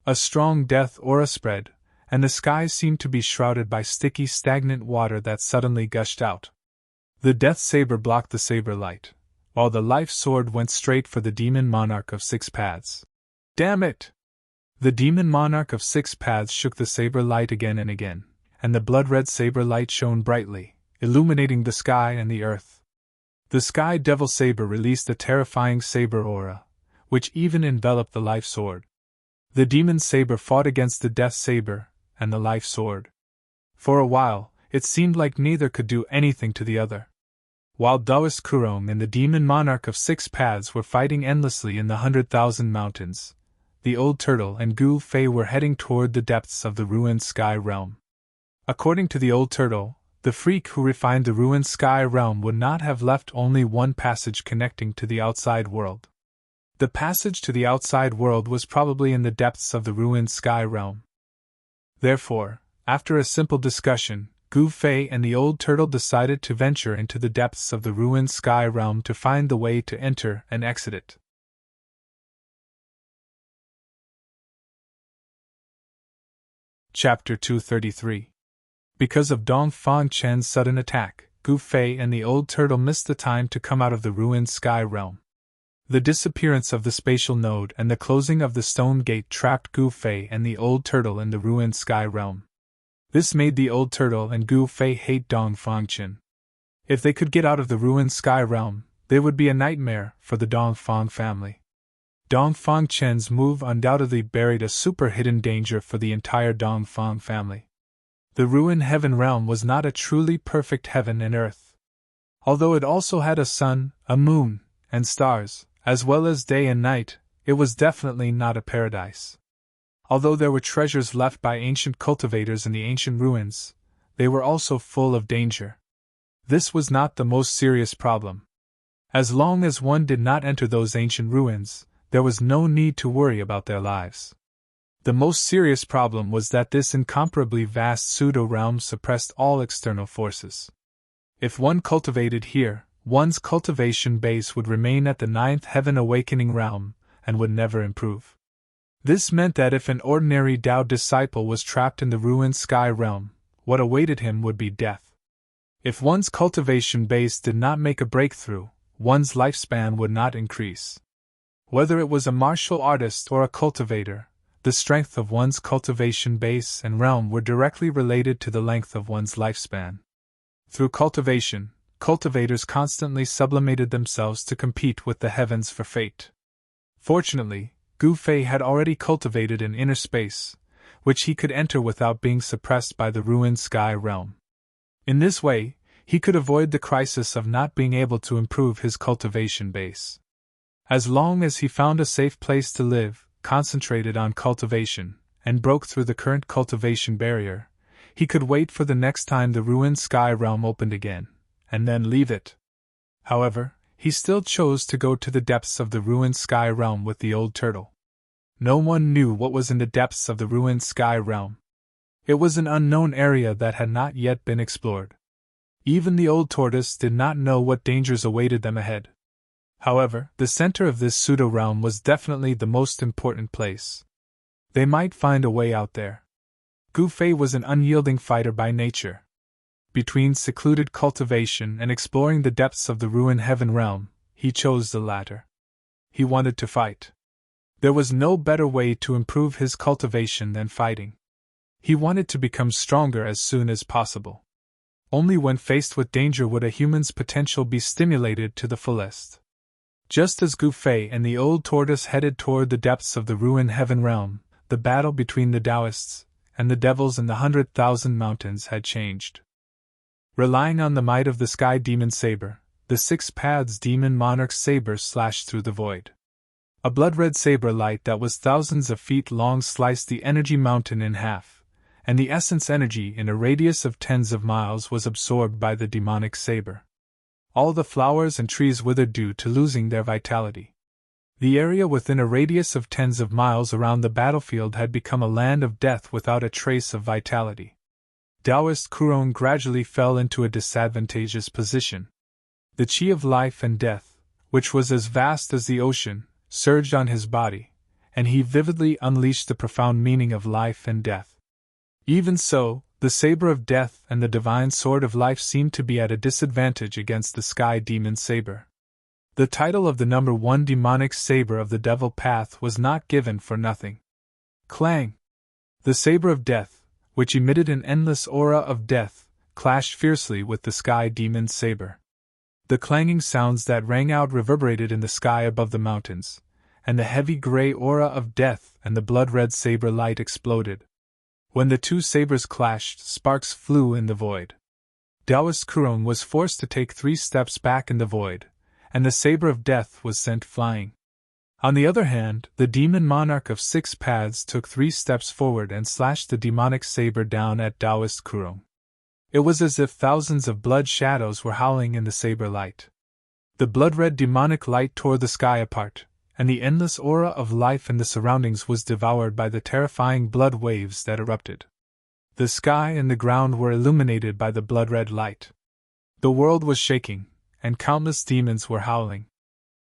A strong death aura spread, and the sky seemed to be shrouded by sticky, stagnant water that suddenly gushed out. The death saber blocked the saber light, while the life sword went straight for the demon monarch of 6 paths. Damn it! The demon monarch of 6 paths shook the saber light again and again, and the blood-red saber light shone brightly, illuminating the sky and the earth. The sky devil saber released a terrifying saber aura, which even enveloped the life sword. The demon saber fought against the death saber and the life sword. For a while, it seemed like neither could do anything to the other. While Taoist Kurong and the demon monarch of 6 paths were fighting endlessly in the 100,000 mountains, the old turtle and Gu Fei were heading toward the depths of the ruined sky realm. According to the old turtle, the freak who refined the ruined sky realm would not have left only one passage connecting to the outside world. The passage to the outside world was probably in the depths of the ruined sky realm. Therefore, after a simple discussion, Gu Fei and the old turtle decided to venture into the depths of the ruined sky realm to find the way to enter and exit it. Chapter 233. Because of Dong Fang Chen's sudden attack, Gu Fei and the old turtle missed the time to come out of the ruined sky realm. The disappearance of the spatial node and the closing of the stone gate trapped Gu Fei and the old turtle in the ruined sky realm. This made the old turtle and Gu Fei hate Dong Fang Chen. If they could get out of the ruined sky realm, they would be a nightmare for the Dong Fang family. Dong Fang Chen's move undoubtedly buried a super hidden danger for the entire Dong Fang family. The ruined heaven realm was not a truly perfect heaven and earth. Although it also had a sun, a moon, and stars, as well as day and night, it was definitely not a paradise. Although there were treasures left by ancient cultivators in the ancient ruins, they were also full of danger. This was not the most serious problem. As long as one did not enter those ancient ruins, there was no need to worry about their lives. The most serious problem was that this incomparably vast pseudo-realm suppressed all external forces. If one cultivated here, one's cultivation base would remain at the 9th heaven awakening realm, and would never improve. This meant that if an ordinary Tao disciple was trapped in the ruined sky realm, what awaited him would be death. If one's cultivation base did not make a breakthrough, one's lifespan would not increase. Whether it was a martial artist or a cultivator, the strength of one's cultivation base and realm were directly related to the length of one's lifespan. Through cultivation, cultivators constantly sublimated themselves to compete with the heavens for fate. Fortunately, Gu Fei had already cultivated an inner space, which he could enter without being suppressed by the ruined sky realm. In this way, he could avoid the crisis of not being able to improve his cultivation base. As long as he found a safe place to live, concentrated on cultivation, and broke through the current cultivation barrier, he could wait for the next time the ruined sky realm opened again, and then leave it. However, he still chose to go to the depths of the ruined sky realm with the old turtle. No one knew what was in the depths of the ruined sky realm. It was an unknown area that had not yet been explored. Even the old tortoise did not know what dangers awaited them ahead. However, the center of this pseudo-realm was definitely the most important place. They might find a way out there. Gu Fei was an unyielding fighter by nature. Between secluded cultivation and exploring the depths of the ruined heaven realm, he chose the latter. He wanted to fight. There was no better way to improve his cultivation than fighting. He wanted to become stronger as soon as possible. Only when faced with danger would a human's potential be stimulated to the fullest. Just as Gu Fei and the old tortoise headed toward the depths of the ruined heaven realm, the battle between the Taoists and the devils in the 100,000 mountains had changed. Relying on the might of the sky demon saber, the Six Paths demon monarch's saber slashed through the void. A blood-red saber light that was thousands of feet long sliced the energy mountain in half, and the essence energy in a radius of tens of miles was absorbed by the demonic saber. All the flowers and trees withered due to losing their vitality. The area within a radius of tens of miles around the battlefield had become a land of death without a trace of vitality. Taoist Kurong gradually fell into a disadvantageous position. The chi of life and death, which was as vast as the ocean, surged on his body, and he vividly unleashed the profound meaning of life and death. Even so, the saber of death and the divine sword of life seemed to be at a disadvantage against the sky demon saber. The title of the number 1 demonic saber of the devil path was not given for nothing. Clang! The saber of death, which emitted an endless aura of death, clashed fiercely with the sky demon's saber. The clanging sounds that rang out reverberated in the sky above the mountains, and the heavy gray aura of death and the blood-red saber light exploded. When the two sabers clashed, sparks flew in the void. Taoist Kurong was forced to take 3 steps back in the void, and the saber of death was sent flying. On the other hand, the demon monarch of 6 paths took 3 steps forward and slashed the demonic saber down at Taoist Kurong. It was as if thousands of blood shadows were howling in the saber light. The blood-red demonic light tore the sky apart, and the endless aura of life in the surroundings was devoured by the terrifying blood waves that erupted. The sky and the ground were illuminated by the blood-red light. The world was shaking, and countless demons were howling.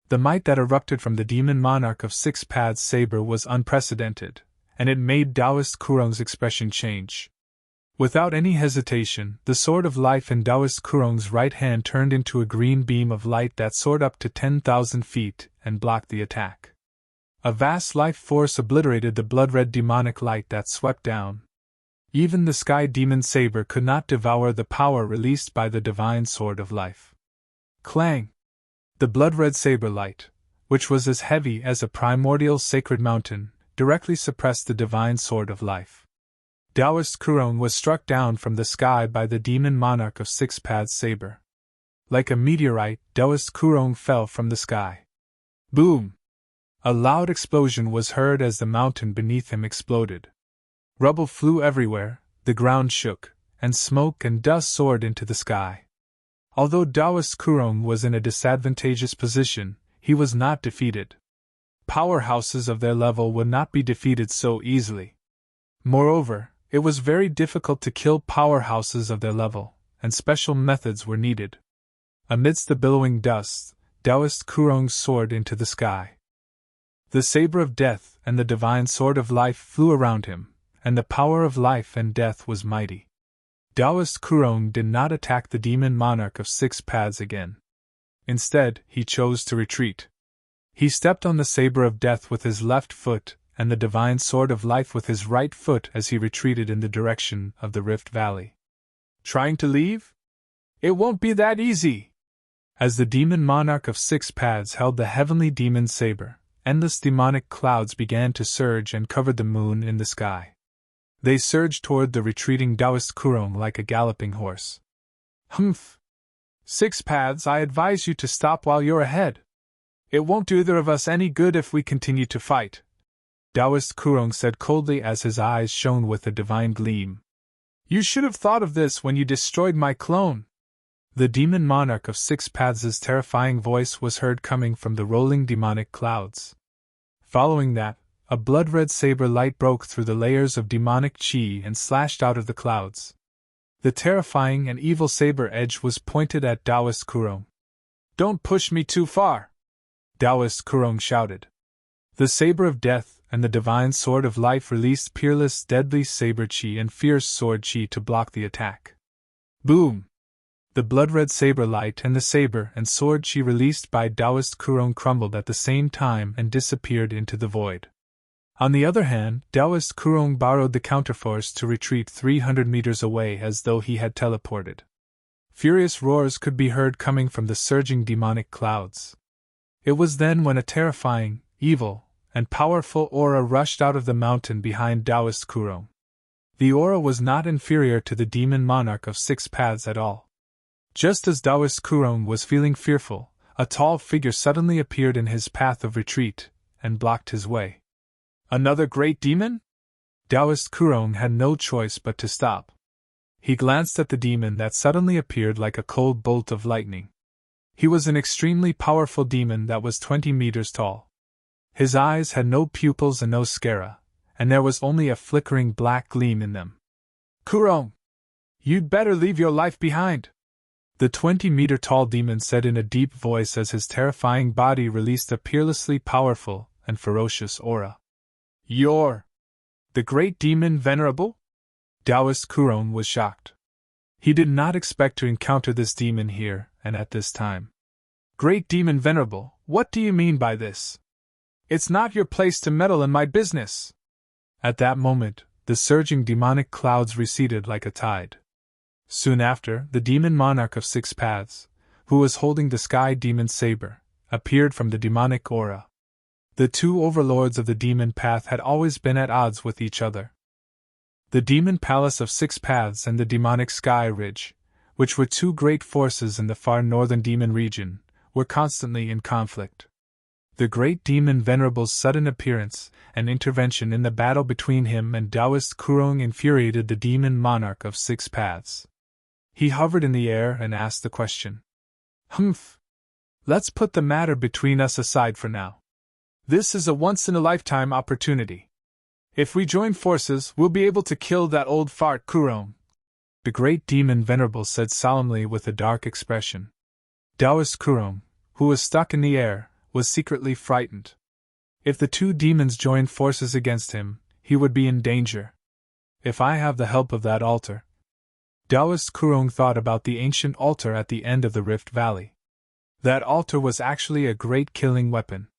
The might that erupted from the demon monarch of 6 paths saber was unprecedented, and it made Taoist Kurong's expression change. Without any hesitation, the sword of life in Taoist Kurong's right hand turned into a green beam of light that soared up to 10,000 feet and blocked the attack. A vast life force obliterated the blood-red demonic light that swept down. Even the sky demon saber could not devour the power released by the divine sword of life. Clang! The blood-red saber light, which was as heavy as a primordial sacred mountain, directly suppressed the divine sword of life. Taoist Kurong was struck down from the sky by the demon monarch of 6 paths saber. Like a meteorite, Taoist Kurong fell from the sky. Boom! A loud explosion was heard as the mountain beneath him exploded. Rubble flew everywhere, the ground shook, and smoke and dust soared into the sky. Although Taoist Kurong was in a disadvantageous position, he was not defeated. Powerhouses of their level would not be defeated so easily. Moreover, it was very difficult to kill powerhouses of their level, and special methods were needed. Amidst the billowing dust, Taoist Kurong soared into the sky. The saber of death and the divine sword of life flew around him, and the power of life and death was mighty. Taoist Kurong did not attack the demon monarch of 6 paths again. Instead, he chose to retreat. He stepped on the saber of death with his left foot, and the divine sword of life with his right foot as he retreated in the direction of the Rift Valley. Trying to leave? It won't be that easy! As the demon monarch of 6 paths held the heavenly demon saber, endless demonic clouds began to surge and covered the moon in the sky. They surged toward the retreating Taoist Kurong like a galloping horse. Humph! 6 paths, I advise you to stop while you're ahead. It won't do either of us any good if we continue to fight, Taoist Kurong said coldly as his eyes shone with a divine gleam. You should have thought of this when you destroyed my clone. The demon monarch of 6 paths' terrifying voice was heard coming from the rolling demonic clouds. Following that, a blood-red saber light broke through the layers of demonic chi and slashed out of the clouds. The terrifying and evil saber edge was pointed at Taoist Kurong. Don't push me too far! Taoist Kurong shouted. The saber of death and the divine sword of life released peerless deadly saber chi and fierce sword chi to block the attack. Boom! The blood-red saber light and the saber and sword she released by Taoist Kurong crumbled at the same time and disappeared into the void. On the other hand, Taoist Kurong borrowed the counterforce to retreat 300 meters away as though he had teleported. Furious roars could be heard coming from the surging demonic clouds. It was then when a terrifying, evil, and powerful aura rushed out of the mountain behind Taoist Kurong. The aura was not inferior to the demon monarch of 6 paths at all. Just as Taoist Kurong was feeling fearful, a tall figure suddenly appeared in his path of retreat and blocked his way. Another great demon? Taoist Kurong had no choice but to stop. He glanced at the demon that suddenly appeared like a cold bolt of lightning. He was an extremely powerful demon that was 20 meters tall. His eyes had no pupils and no sclera, and there was only a flickering black gleam in them. Kurong! You'd better leave your life behind! The 20-meter-tall demon said in a deep voice as his terrifying body released a peerlessly powerful and ferocious aura. You're the great demon Venerable? Taoist Kurong was shocked. He did not expect to encounter this demon here and at this time. Great demon Venerable, what do you mean by this? It's not your place to meddle in my business. At that moment, the surging demonic clouds receded like a tide. Soon after, the demon monarch of 6 paths, who was holding the sky demon saber, appeared from the demonic aura. The two overlords of the demon path had always been at odds with each other. The demon palace of 6 paths and the demonic sky ridge, which were two great forces in the far northern demon region, were constantly in conflict. The great demon Venerable's sudden appearance and intervention in the battle between him and Taoist Kurong infuriated the demon monarch of 6 paths. He hovered in the air and asked the question. Humph! Let's put the matter between us aside for now. This is a once-in-a-lifetime opportunity. If we join forces, we'll be able to kill that old fart Kurong. The great demon Venerable said solemnly with a dark expression. Taoist Kurong, who was stuck in the air, was secretly frightened. If the two demons joined forces against him, he would be in danger. If I have the help of that altar. Taoist Kurong thought about the ancient altar at the end of the Rift Valley. That altar was actually a great killing weapon.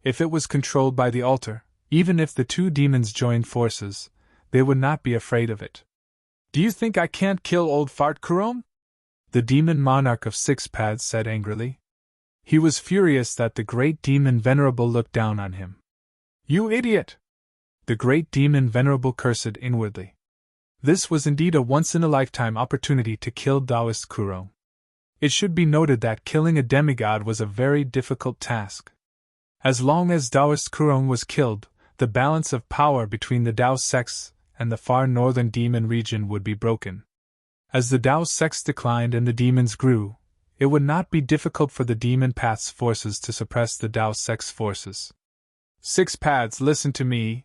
If it was controlled by the altar, even if the two demons joined forces, they would not be afraid of it. Do you think I can't kill old fart Kurong? The demon monarch of 6 paths said angrily. He was furious that the great demon Venerable looked down on him. You idiot! The great demon Venerable cursed inwardly. This was indeed a once-in-a-lifetime opportunity to kill Taoist Kurong. It should be noted that killing a demigod was a very difficult task. As long as Taoist Kurong was killed, the balance of power between the Tao sects and the far northern demon region would be broken. As the Tao sects declined and the demons grew, it would not be difficult for the demon path's forces to suppress the Tao sect's forces. 6 paths, listen to me.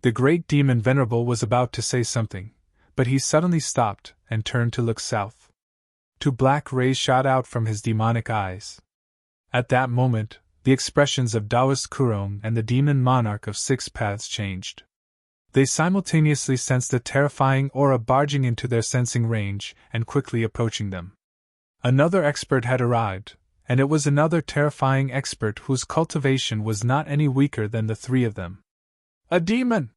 The great demon Venerable was about to say something, but he suddenly stopped and turned to look south. 2 black rays shot out from his demonic eyes. At that moment, the expressions of Taoist Kurong and the demon monarch of 6 paths changed. They simultaneously sensed a terrifying aura barging into their sensing range and quickly approaching them. Another expert had arrived, and it was another terrifying expert whose cultivation was not any weaker than the 3 of them. A demon!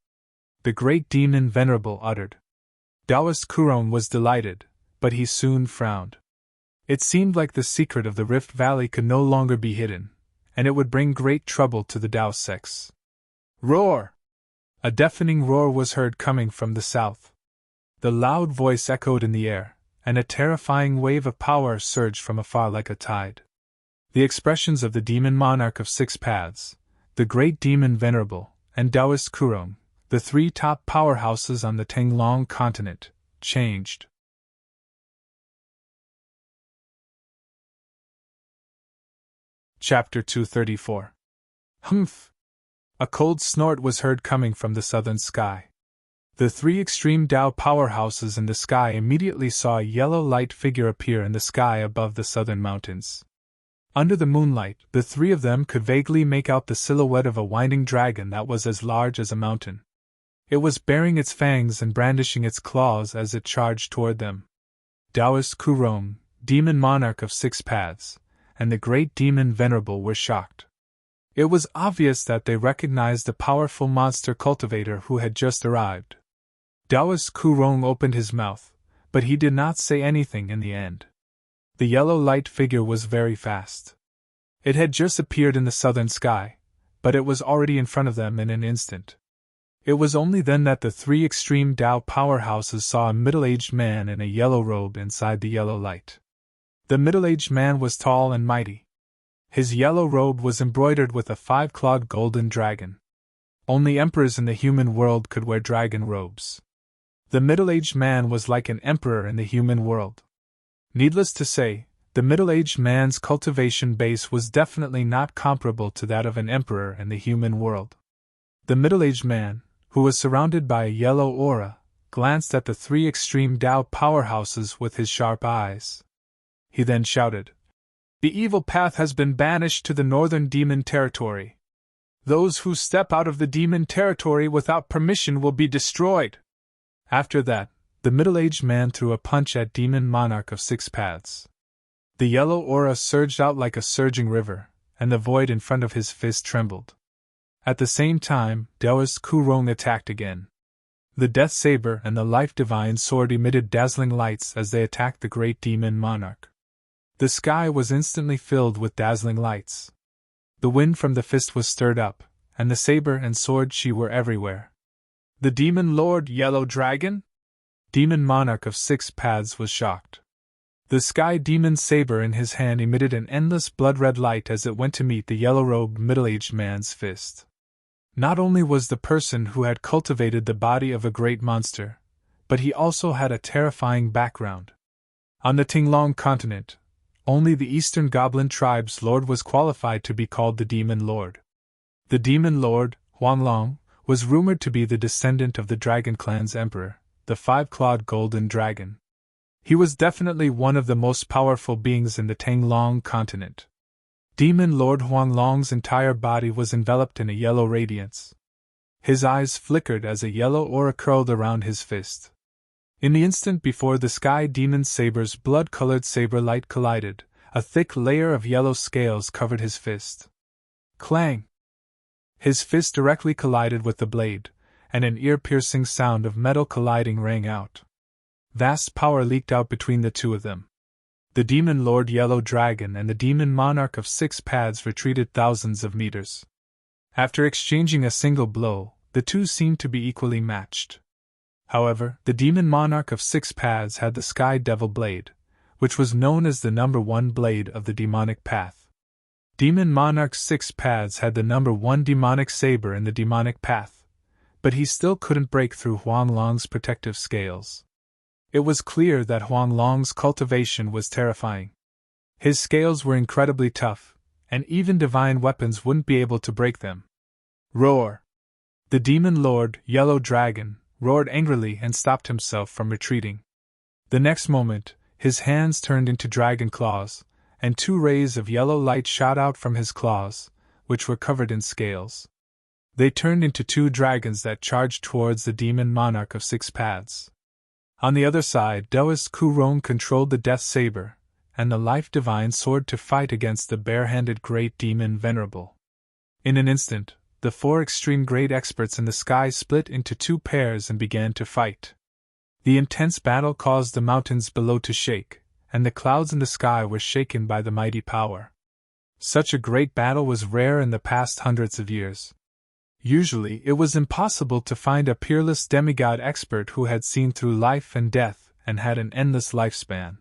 The great demon Venerable uttered. Taoist Kurong was delighted, but he soon frowned. It seemed like the secret of the Rift Valley could no longer be hidden, and it would bring great trouble to the Tao sects. Roar! A deafening roar was heard coming from the south. The loud voice echoed in the air, and a terrifying wave of power surged from afar like a tide. The expressions of the demon monarch of 6 paths, the great demon Venerable, and Taoist Kurong, the 3 top powerhouses on the Tenglong continent, changed. Chapter 234. Humph! A cold snort was heard coming from the southern sky. The 3 extreme Tao powerhouses in the sky immediately saw a yellow light figure appear in the sky above the southern mountains. Under the moonlight, the 3 of them could vaguely make out the silhouette of a winding dragon that was as large as a mountain. It was baring its fangs and brandishing its claws as it charged toward them. Taoist Kurong, demon monarch of 6 paths, and the great demon Venerable were shocked. It was obvious that they recognized the powerful monster cultivator who had just arrived. Taoist Kurong opened his mouth, but he did not say anything in the end. The yellow light figure was very fast. It had just appeared in the southern sky, but it was already in front of them in an instant. It was only then that the 3 extreme Tao powerhouses saw a middle-aged man in a yellow robe inside the yellow light. The middle-aged man was tall and mighty. His yellow robe was embroidered with a 5-clawed golden dragon. Only emperors in the human world could wear dragon robes. The middle-aged man was like an emperor in the human world. Needless to say, the middle-aged man's cultivation base was definitely not comparable to that of an emperor in the human world. The middle-aged man, who was surrounded by a yellow aura, glanced at the 3 extreme Tao powerhouses with his sharp eyes. He then shouted, "The evil path has been banished to the northern demon territory. Those who step out of the demon territory without permission will be destroyed." After that, the middle-aged man threw a punch at demon monarch of 6 paths. The yellow aura surged out like a surging river, and the void in front of his fist trembled. At the same time, Taoist Kurong attacked again. The Death Saber and the Life Divine Sword emitted dazzling lights as they attacked the great demon monarch. The sky was instantly filled with dazzling lights. The wind from the fist was stirred up, and the saber and sword sheath were everywhere. "The demon lord Yellow Dragon?" Demon monarch of 6 paths was shocked. The sky demon's saber in his hand emitted an endless blood-red light as it went to meet the yellow-robed middle-aged man's fist. Not only was the person who had cultivated the body of a great monster, but he also had a terrifying background. On the Tinglong continent, only the Eastern Goblin tribe's lord was qualified to be called the Demon Lord. The Demon Lord, Huanglong, was rumored to be the descendant of the Dragon Clan's emperor, the 5-clawed golden dragon. He was definitely one of the most powerful beings in the Tinglong continent. Demon Lord Huanglong's entire body was enveloped in a yellow radiance. His eyes flickered as a yellow aura curled around his fist. In the instant before the sky demon's saber's blood-colored saber light collided, a thick layer of yellow scales covered his fist. Clang! His fist directly collided with the blade, and an ear-piercing sound of metal colliding rang out. Vast power leaked out between the two of them. The Demon Lord Yellow Dragon and the Demon Monarch of 6 paths retreated thousands of meters. After exchanging a single blow, the two seemed to be equally matched. However, the Demon Monarch of 6 paths had the Sky Devil Blade, which was known as the number 1 blade of the demonic path. Demon Monarch 6 paths had the number 1 demonic saber in the demonic path, but he still couldn't break through Huanglong's protective scales. It was clear that Huanglong's cultivation was terrifying. His scales were incredibly tough, and even divine weapons wouldn't be able to break them. Roar! The Demon Lord, Yellow Dragon, roared angrily and stopped himself from retreating. The next moment, his hands turned into dragon claws, and 2 rays of yellow light shot out from his claws, which were covered in scales. They turned into 2 dragons that charged towards the Demon Monarch of 6 paths. On the other side, Taoist Kurong controlled the Death Saber and the Life Divine Sword to fight against the bare-handed Great Demon Venerable. In an instant, the 4 extreme great experts in the sky split into 2 pairs and began to fight. The intense battle caused the mountains below to shake, and the clouds in the sky were shaken by the mighty power. Such a great battle was rare in the past hundreds of years. Usually, it was impossible to find a peerless demigod expert who had seen through life and death and had an endless lifespan.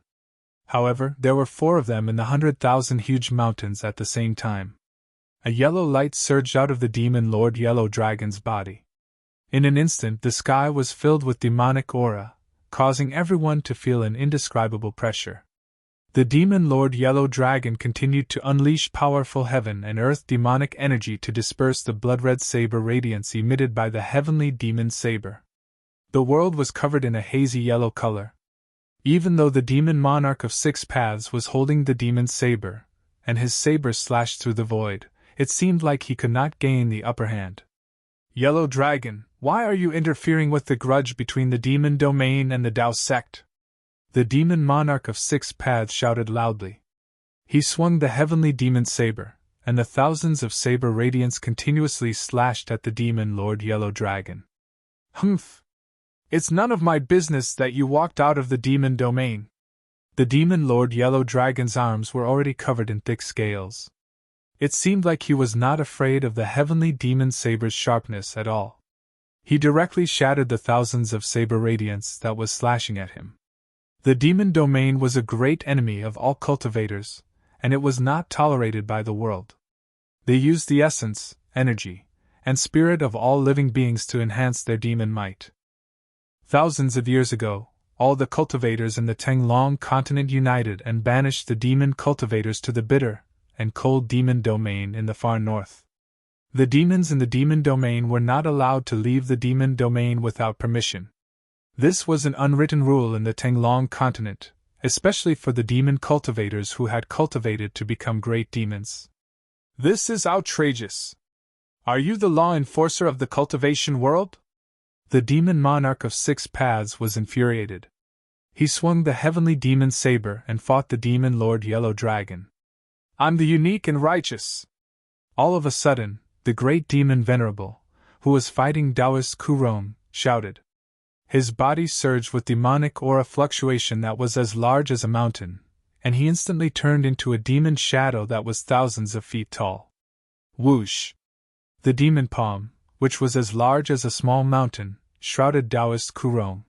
However, there were 4 of them in the 100,000 huge mountains at the same time. A yellow light surged out of the Demon Lord Yellow Dragon's body. In an instant, the sky was filled with demonic aura, causing everyone to feel an indescribable pressure. The Demon Lord Yellow Dragon continued to unleash powerful heaven and earth demonic energy to disperse the blood-red saber radiance emitted by the heavenly demon saber. The world was covered in a hazy yellow color. Even though the Demon Monarch of 6 paths was holding the demon saber, and his saber slashed through the void, it seemed like he could not gain the upper hand. "Yellow Dragon, why are you interfering with the grudge between the demon domain and the Tao sect?" The demon monarch of 6 paths shouted loudly. He swung the heavenly demon saber, and the thousands of saber radiance continuously slashed at the demon Lord Yellow Dragon. Humph! It's none of my business that you walked out of the demon domain. The demon Lord Yellow Dragon's arms were already covered in thick scales. It seemed like he was not afraid of the heavenly demon saber's sharpness at all. He directly shattered the thousands of saber radiance that was slashing at him. The demon domain was a great enemy of all cultivators, and it was not tolerated by the world. They used the essence, energy, and spirit of all living beings to enhance their demon might. Thousands of years ago, all the cultivators in the Tenglong continent united and banished the demon cultivators to the bitter and cold demon domain in the far north. The demons in the demon domain were not allowed to leave the demon domain without permission. This was an unwritten rule in the Tenglong continent, especially for the demon cultivators who had cultivated to become great demons. This is outrageous. Are you the law enforcer of the cultivation world? The demon monarch of 6 paths was infuriated. He swung the heavenly demon saber and fought the demon Lord Yellow Dragon. I'm the unique and righteous. All of a sudden, the great demon Venerable, who was fighting Taoist Kurong, shouted. His body surged with demonic aura fluctuation that was as large as a mountain, and he instantly turned into a demon shadow that was thousands of feet tall. Whoosh! The demon palm, which was as large as a small mountain, shrouded Taoist Kurong.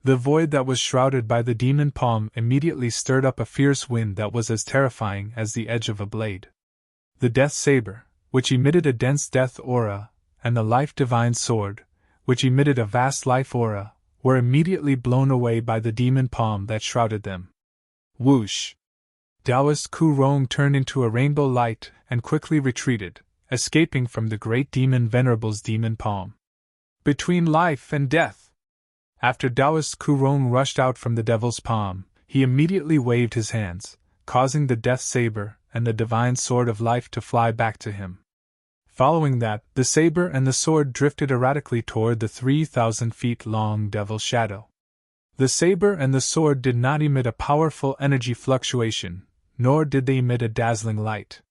The void that was shrouded by the demon palm immediately stirred up a fierce wind that was as terrifying as the edge of a blade. The death saber, which emitted a dense death aura, and the life divine sword, which emitted a vast life aura, were immediately blown away by the demon palm that shrouded them. Whoosh! Taoist Kurong turned into a rainbow light and quickly retreated, escaping from the great demon Venerable's demon palm. Between life and death! After Taoist Kurong rushed out from the devil's palm, he immediately waved his hands, causing the death saber and the divine sword of life to fly back to him. Following that, the saber and the sword drifted erratically toward the 3,000 feet long devil shadow. The saber and the sword did not emit a powerful energy fluctuation, nor did they emit a dazzling light.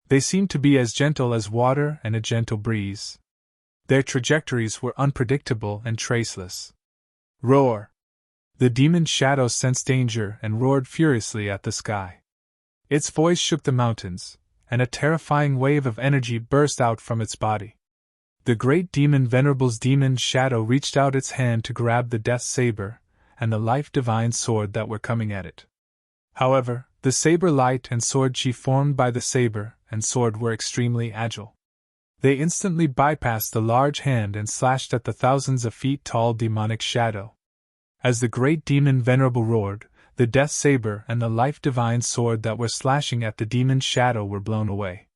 They seemed to be as gentle as water and a gentle breeze. Their trajectories were unpredictable and traceless. Roar! The demon shadow sensed danger and roared furiously at the sky. Its voice shook the mountains, and a terrifying wave of energy burst out from its body. The great demon Venerable's demon shadow reached out its hand to grab the death saber and the life divine sword that were coming at it. However, the saber light and sword chi formed by the saber and sword were extremely agile. They instantly bypassed the large hand and slashed at the thousands of feet tall demonic shadow. As the great demon Venerable roared, the death saber and the life divine sword that were slashing at the demon shadow were blown away.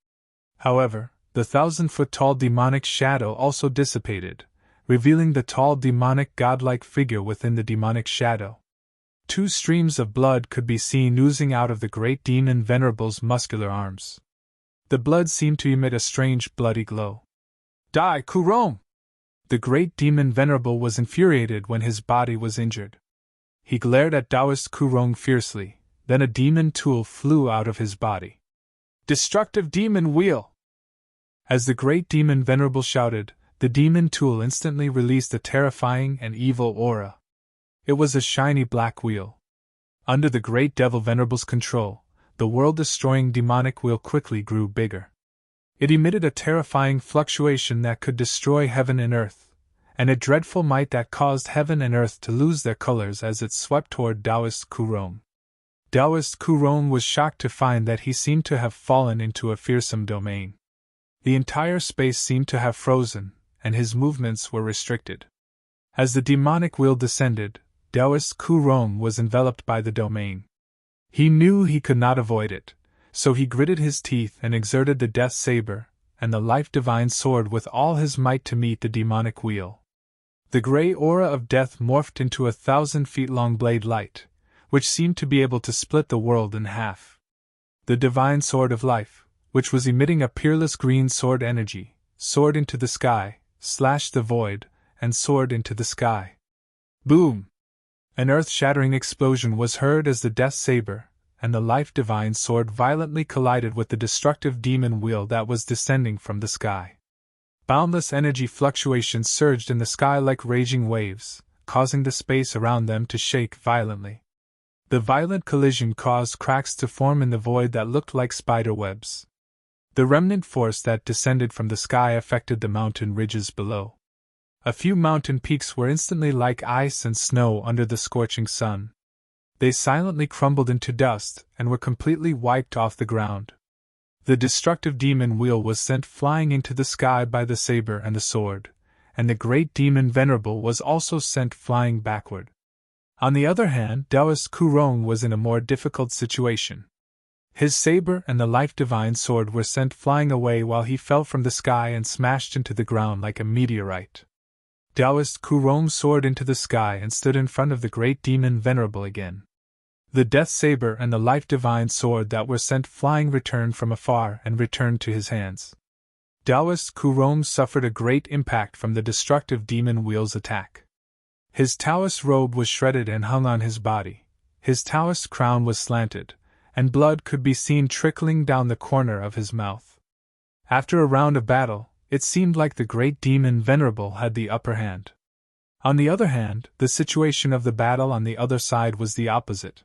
However, the 1,000-foot-tall demonic shadow also dissipated, revealing the tall demonic godlike figure within the demonic shadow. 2 streams of blood could be seen oozing out of the great demon Venerable's muscular arms. The blood seemed to emit a strange bloody glow. Die, Kurong! The great demon Venerable was infuriated when his body was injured. He glared at Taoist Kurong fiercely, then a demon tool flew out of his body. Destructive demon wheel! As the great demon Venerable shouted, the demon tool instantly released a terrifying and evil aura. It was a shiny black wheel. Under the great devil Venerable's control, the world-destroying demonic wheel quickly grew bigger. It emitted a terrifying fluctuation that could destroy heaven and earth, and a dreadful might that caused heaven and earth to lose their colors as it swept toward Taoist Kurong. Taoist Kurong was shocked to find that he seemed to have fallen into a fearsome domain. The entire space seemed to have frozen, and his movements were restricted. As the demonic wheel descended, Taoist Kurong was enveloped by the domain. He knew he could not avoid it, so he gritted his teeth and exerted the death saber and the life divine sword with all his might to meet the demonic wheel. The gray aura of death morphed into a 1,000-feet-long blade light, which seemed to be able to split the world in half. The divine sword of life, which was emitting a peerless green sword energy, soared into the sky, slashed the void, and soared into the sky. Boom! An earth-shattering explosion was heard as the death saber and the life-divine sword violently collided with the destructive demon wheel that was descending from the sky. Boundless energy fluctuations surged in the sky like raging waves, causing the space around them to shake violently. The violent collision caused cracks to form in the void that looked like spider webs. The remnant force that descended from the sky affected the mountain ridges below. A few mountain peaks were instantly like ice and snow under the scorching sun. They silently crumbled into dust and were completely wiped off the ground. The destructive demon wheel was sent flying into the sky by the saber and the sword, and the great demon Venerable was also sent flying backward. On the other hand, Taoist Kurong was in a more difficult situation. His saber and the life-divine sword were sent flying away while he fell from the sky and smashed into the ground like a meteorite. Taoist Kurong soared into the sky and stood in front of the great demon Venerable again. The death saber and the life-divine sword that were sent flying returned from afar and returned to his hands. Taoist Kurong suffered a great impact from the destructive demon wheel's attack. His Taoist robe was shredded and hung on his body, his Taoist crown was slanted, and blood could be seen trickling down the corner of his mouth. After a round of battle, it seemed like the great demon Venerable had the upper hand. On the other hand, the situation of the battle on the other side was the opposite.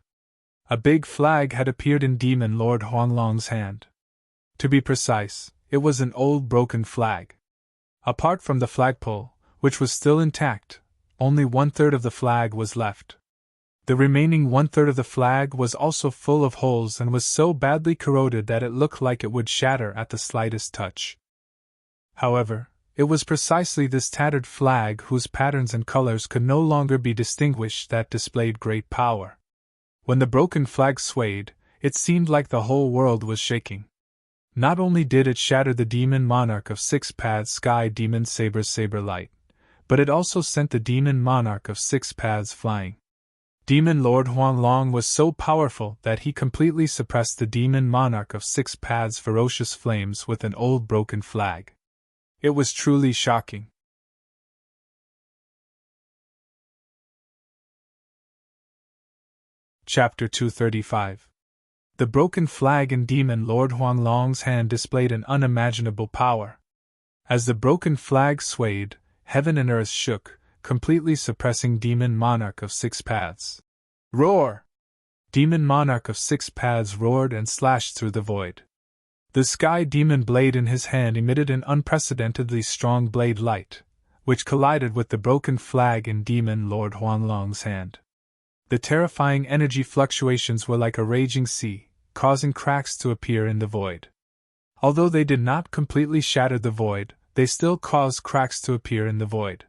A big flag had appeared in Demon Lord Huanglong's hand. To be precise, it was an old broken flag. Apart from the flagpole, which was still intact, only 1/3 of the flag was left. The remaining 1/3 of the flag was also full of holes and was so badly corroded that it looked like it would shatter at the slightest touch. However, it was precisely this tattered flag whose patterns and colors could no longer be distinguished that displayed great power. When the broken flag swayed, it seemed like the whole world was shaking. Not only did it shatter the demon monarch of 6 paths Sky Demon Saber's saber light, but it also sent the demon monarch of 6 paths flying. Demon Lord Huanglong was so powerful that he completely suppressed the demon monarch of 6 paths' ferocious flames with an old broken flag. It was truly shocking. Chapter 235. The broken flag in Demon Lord Huanglong's hand displayed an unimaginable power. As the broken flag swayed, heaven and earth shook, completely suppressing Demon Monarch of 6 paths. Roar! Demon Monarch of 6 paths roared and slashed through the void. The sky demon blade in his hand emitted an unprecedentedly strong blade light, which collided with the broken flag in Demon Lord Huanglong's hand. The terrifying energy fluctuations were like a raging sea, causing cracks to appear in the void. Although they did not completely shatter the void, they still caused cracks to appear in the void.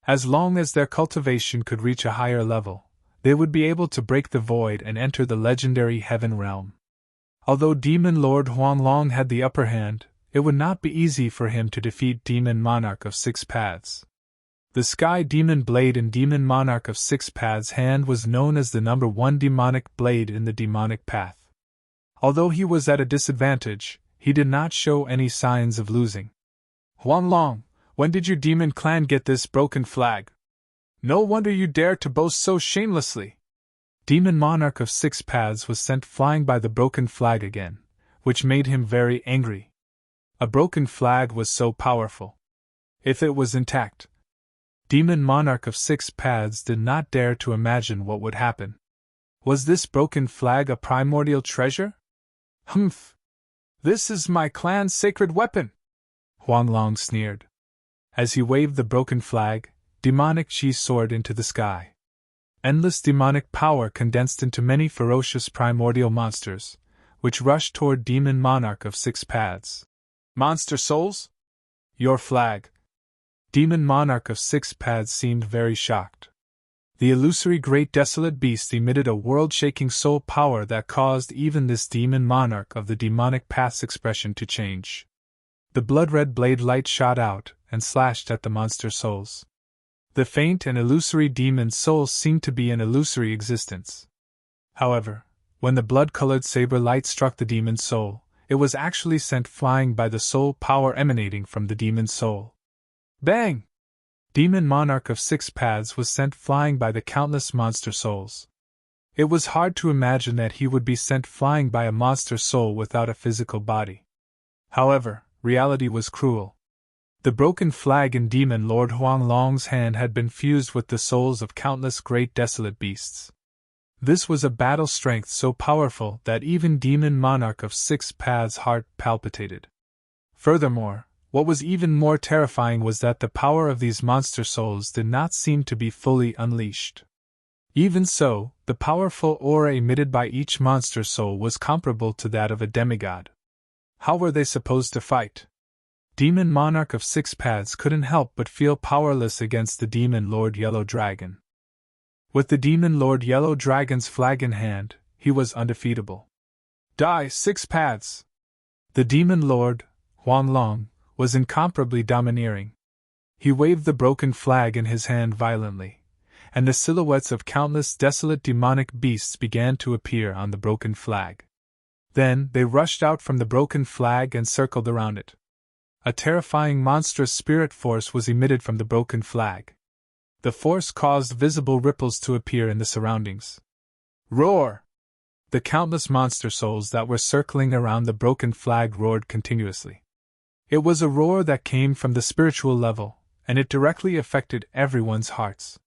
As long as their cultivation could reach a higher level, they would be able to break the void and enter the legendary heaven realm. Although Demon Lord Huanglong had the upper hand, it would not be easy for him to defeat Demon Monarch of 6 paths. The Sky Demon Blade in Demon Monarch of 6 paths' hand was known as the number 1 demonic blade in the demonic path. Although he was at a disadvantage, he did not show any signs of losing. Huanglong, when did your demon clan get this broken flag? No wonder you dare to boast so shamelessly. Demon Monarch of 6 paths was sent flying by the broken flag again, which made him very angry. A broken flag was so powerful. If it was intact, Demon Monarch of 6 paths did not dare to imagine what would happen. Was this broken flag a primordial treasure? Humph! This is my clan's sacred weapon! Huanglong sneered. As he waved the broken flag, demonic chi soared into the sky. Endless demonic power condensed into many ferocious primordial monsters, which rushed toward Demon Monarch of 6 paths. Monster souls? Your flag! Demon Monarch of 6 paths seemed very shocked. The illusory great desolate beast emitted a world-shaking soul power that caused even this Demon Monarch of the demonic path's expression to change. The blood-red blade light shot out and slashed at the monster souls. The faint and illusory demon souls seemed to be an illusory existence. However, when the blood-colored saber light struck the demon soul, it was actually sent flying by the soul power emanating from the demon soul. Bang! demon monarch of 6 paths was sent flying by the countless monster souls. It was hard to imagine that he would be sent flying by a monster soul without a physical body. However, reality was cruel. The broken flag in Demon Lord Huanglong's hand had been fused with the souls of countless great desolate beasts. This was a battle strength so powerful that even Demon Monarch of 6 Paths' heart palpitated. Furthermore, what was even more terrifying was that the power of these monster souls did not seem to be fully unleashed. Even so, the powerful aura emitted by each monster soul was comparable to that of a demigod. How were they supposed to fight? Demon Monarch of 6 Paths couldn't help but feel powerless against the Demon Lord Yellow Dragon. With the Demon Lord Yellow Dragon's flag in hand, he was undefeatable. Die, 6 Paths! The Demon Lord, Huanglong, was incomparably domineering. He waved the broken flag in his hand violently, and the silhouettes of countless desolate demonic beasts began to appear on the broken flag. Then they rushed out from the broken flag and circled around it. A terrifying monstrous spirit force was emitted from the broken flag. The force caused visible ripples to appear in the surroundings. Roar! The countless monster souls that were circling around the broken flag roared continuously. It was a roar that came from the spiritual level, and it directly affected everyone's hearts.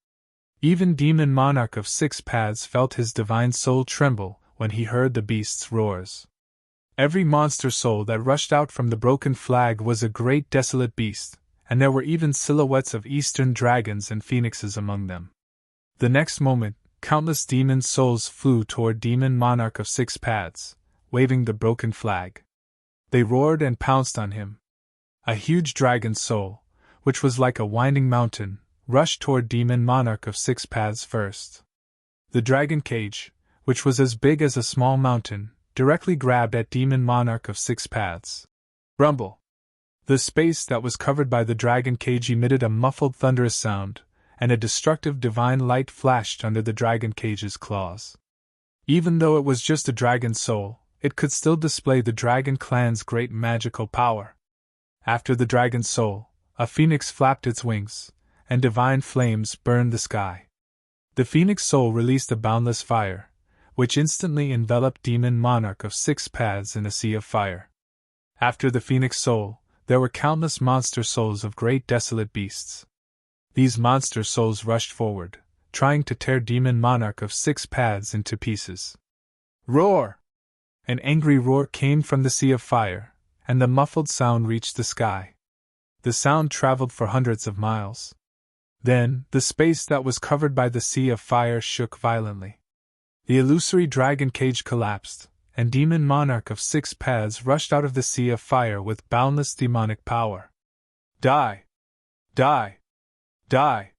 Even Demon Monarch of 6 Paths felt his divine soul tremble when he heard the beast's roars. Every monster soul that rushed out from the broken flag was a great desolate beast, and there were even silhouettes of eastern dragons and phoenixes among them. The next moment, countless demon souls flew toward Demon Monarch of 6 Paths, waving the broken flag. They roared and pounced on him. A huge dragon soul, which was like a winding mountain, rushed toward Demon Monarch of 6 Paths first. The dragon cage, which was as big as a small mountain, directly grabbed at Demon Monarch of 6 Paths. Rumble! The space that was covered by the dragon cage emitted a muffled thunderous sound, and a destructive divine light flashed under the dragon cage's claws. Even though it was just a dragon soul, it could still display the dragon clan's great magical power. After the dragon soul, a phoenix flapped its wings, and divine flames burned the sky. The phoenix soul released a boundless fire, which instantly enveloped Demon Monarch of 6 Paths in a sea of fire. After the phoenix soul, there were countless monster souls of great desolate beasts. These monster souls rushed forward, trying to tear Demon Monarch of 6 Paths into pieces. Roar! An angry roar came from the sea of fire, and the muffled sound reached the sky. The sound traveled for hundreds of miles. Then, the space that was covered by the sea of fire shook violently. The illusory dragon cage collapsed, and Demon Monarch of 6 Paths rushed out of the sea of fire with boundless demonic power. Die! Die! Die!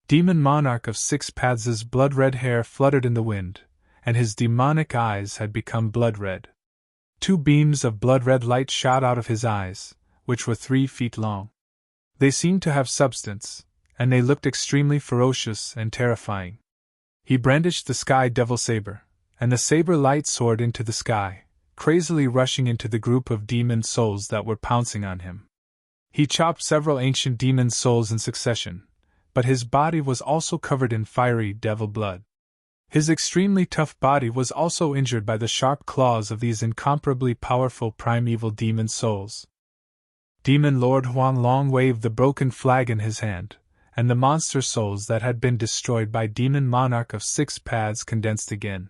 Demon Monarch of 6 Paths' blood-red hair fluttered in the wind, and his demonic eyes had become blood-red. 2 beams of blood-red light shot out of his eyes, which were 3 feet long. They seemed to have substance, and they looked extremely ferocious and terrifying. He brandished the sky devil saber, and the saber light soared into the sky, crazily rushing into the group of demon souls that were pouncing on him. He chopped several ancient demon souls in succession, but his body was also covered in fiery devil blood. His extremely tough body was also injured by the sharp claws of these incomparably powerful primeval demon souls. Demon Lord Huanglong waved the broken flag in his hand, and the monster souls that had been destroyed by Demon Monarch of 6 Paths condensed again.